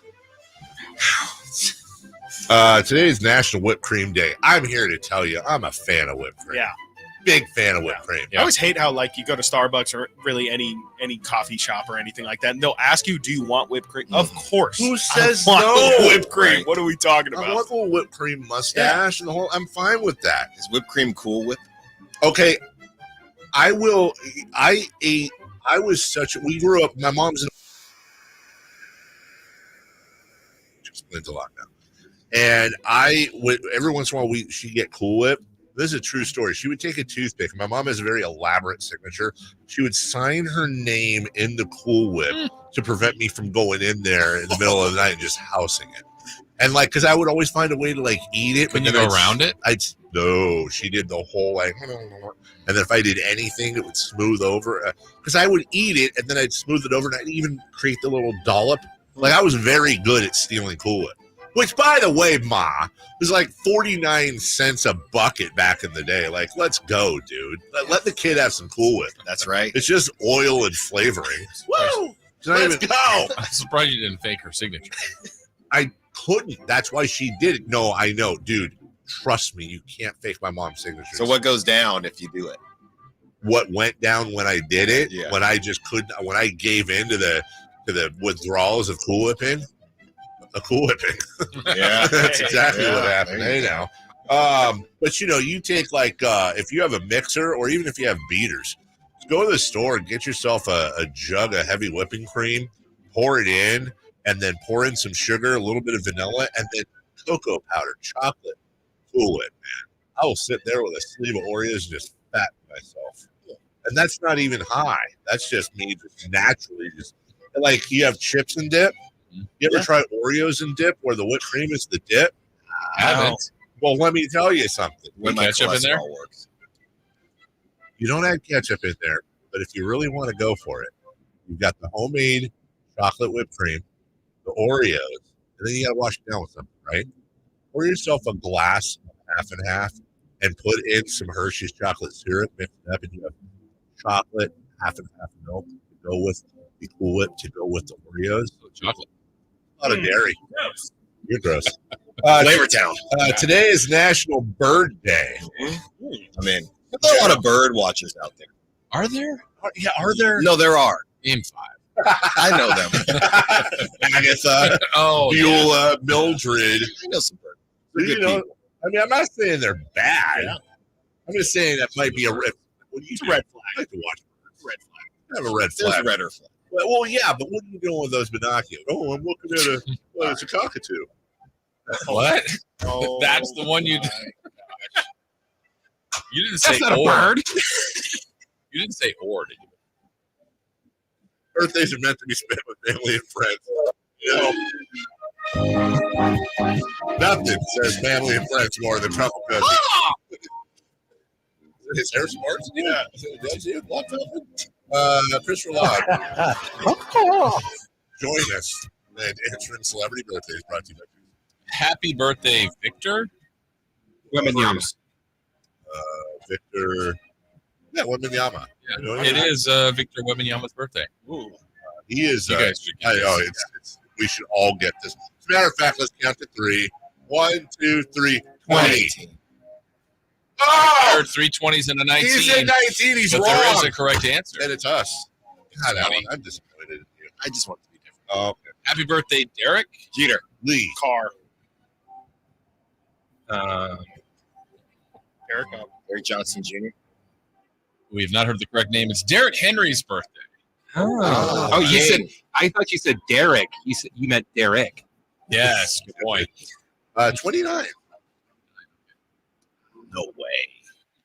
Today is National Whipped Cream Day. I'm here to tell you, I'm a fan of whipped cream. Yeah. Big fan of whipped cream. I always hate how you go to Starbucks or really any coffee shop or anything like that, and they'll ask you, "Do you want whipped cream?" Of course. Who says I want no? whipped cream. Right. What are we talking about? I want a little whipped cream mustache and the whole. I'm fine with that. Is whipped cream Cool Whip? Okay, I will. I was such. We grew up. My mom's just went to lockdown, and I would every once in a while she'd get Cool Whip. This is a true story. She would take a toothpick. My mom has a very elaborate signature. She would sign her name in the Cool Whip to prevent me from going in there in the middle of the night and just housing it. And because I would always find a way to eat it. Can you go around it? No, she did the whole and then if I did anything, it would smooth over. Because I would eat it and then I'd smooth it over and I'd even create the little dollop. I was very good at stealing Cool Whip. Which, by the way, Ma, was 49 cents a bucket back in the day. Let's go, dude. Let the kid have some Cool Whip. That's right. It's just oil and flavoring. Woo! Let's go. I'm surprised you didn't fake her signature. I couldn't. That's why she did it. No, I know. Dude, trust me. You can't fake my mom's signature. So what goes down if you do it? What went down when I did it? Yeah. When I just couldn't. When I gave in to the withdrawals of Cool Whipping. A Cool Whipping. Yeah. That's exactly what happened. Hey, now. But you take if you have a mixer or even if you have beaters, just go to the store and get yourself a jug of heavy whipping cream, pour it in, and then pour in some sugar, a little bit of vanilla, and then cocoa powder, chocolate. Cool Whip, man. I will sit there with a sleeve of Oreos and just fatten myself. And that's not even high. That's just me just naturally you have chips and dip. You ever try Oreos and dip where the whipped cream is the dip? I haven't. Well, let me tell you something. With ketchup in there? Works. You don't add ketchup in there, but if you really want to go for it, you've got the homemade chocolate whipped cream, the Oreos, and then you got to wash it down with something, right? Pour yourself a glass, half and half, and put in some Hershey's chocolate syrup, mix it up, and you have chocolate, half and half milk to go with the Cool Whip, to go with the Oreos. Chocolate. A lot of dairy. Gross. You're gross. Flavortown. Today is National Bird Day. I mean, there's a lot of bird watchers out there. Are there? Are there? No, there are. Name 5. I know them. Agatha, Beulah, Mildred. I know some birds. I'm not saying they're bad. Yeah. I'm just saying that might be a red. It's a red flag. I like to watch Red flag. I have a red flag. There's a redder flag. Well, yeah, but what are you doing with those binoculars? Oh, I'm looking at it's a cockatoo. What? Oh, that's the one you did. You didn't say That's not or. a bird. You didn't say or, did you? Birthdays are meant to be spent with family and friends. Nothing says family and friends more than Truffle Cousin. Ah! His hair smarts? Yeah. Christopher Lott. Join us. And answering celebrity birthdays brought to you by Happy birthday, Victor. Weminyama. Victor. Yeah, Weminyama. Yeah, it is Victor Weminyama's birthday. Ooh. He is. You guys should get this. We should all get this. As a matter of fact, let's count to 3. 1, 2, 3, 20. Oh! I heard 3 20s and a 19. He's at 19. He's but wrong. There is a correct answer. And it's us. God, Alan, I'm disappointed in you. I just want it to be different. Oh, okay. Happy birthday, Derek. Jeter. Lee. Carr. Eric Johnson Jr. We have not heard the correct name. It's Derek Henry's birthday. Oh, you said. I thought you said Derek. You meant Derek. Yes, good point. 29. No way.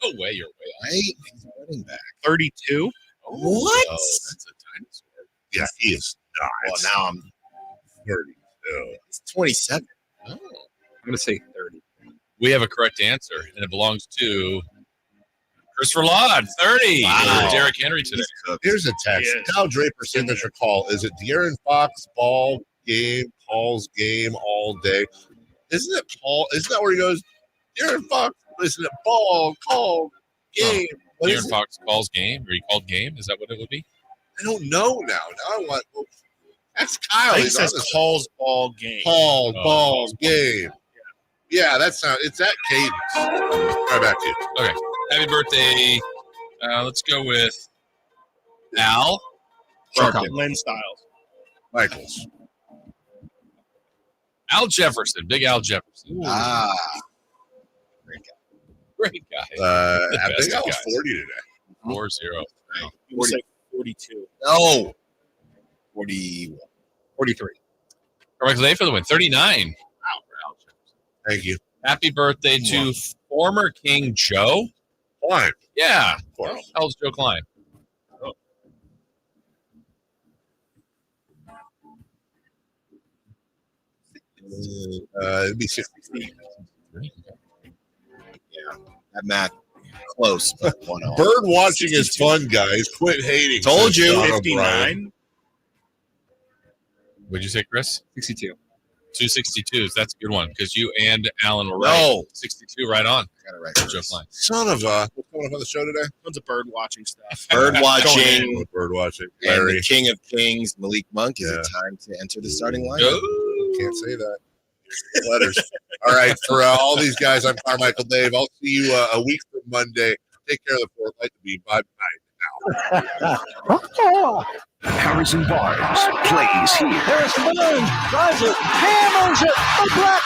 No way, you're way off. Right? He's running back. 32. What? Oh, that's a dinosaur. Yeah, he is not. Well, now I'm 32. It's 27. Oh. I'm going to say 30. We have a correct answer, and it belongs to Christopher Laud, 30. Wow. Derrick Henry today. Here's a text. Kyle Draper signature call. Is it De'Aaron Fox ball game, Paul's game all day? Isn't it Paul? Isn't that where he goes? De'Aaron Fox, isn't it ball, call, game? Oh, De'Aaron Fox calls game, or he called game? Is that what it would be? I don't know now. Now I want. Well, that's Kyle. I think it says calls ball game. Calls balls game. Yeah, that's not. It's that cadence. Right back to you. Okay. Happy birthday. Let's go with Al. Len Styles. Michaels. Al Jefferson. Big Al Jefferson. Great guy. I think I was 40 today. 4-0. You would say 42. No. 41. 43. Carmichael Dave for the win. 39. Wow, for Al Jefferson. Thank you. Happy birthday to former King Joe Klein. Yeah. How's Joe Klein? It'd be 60. Yeah, that math close. But Bird watching is fun, guys. Quit hating. Told you. 59. What'd you say, Chris? 62. 262s. That's a good one because you and Alan were right. 62 right on. Got it right. Joe Klein. Son of a. What's going on the show today? Tons of bird watching stuff. Bird watching. Bird watching. And Larry. the King of Kings, Malik Monk. Is it time to enter the starting lineup? Can't say that. Letters. All right. For all these guys, I'm Carmichael Dave. I'll see you a week from Monday. Take care of the Fort Light to be. Bye now. Harrison Barnes plays here. Harrison Barnes drives it, hammers it, a black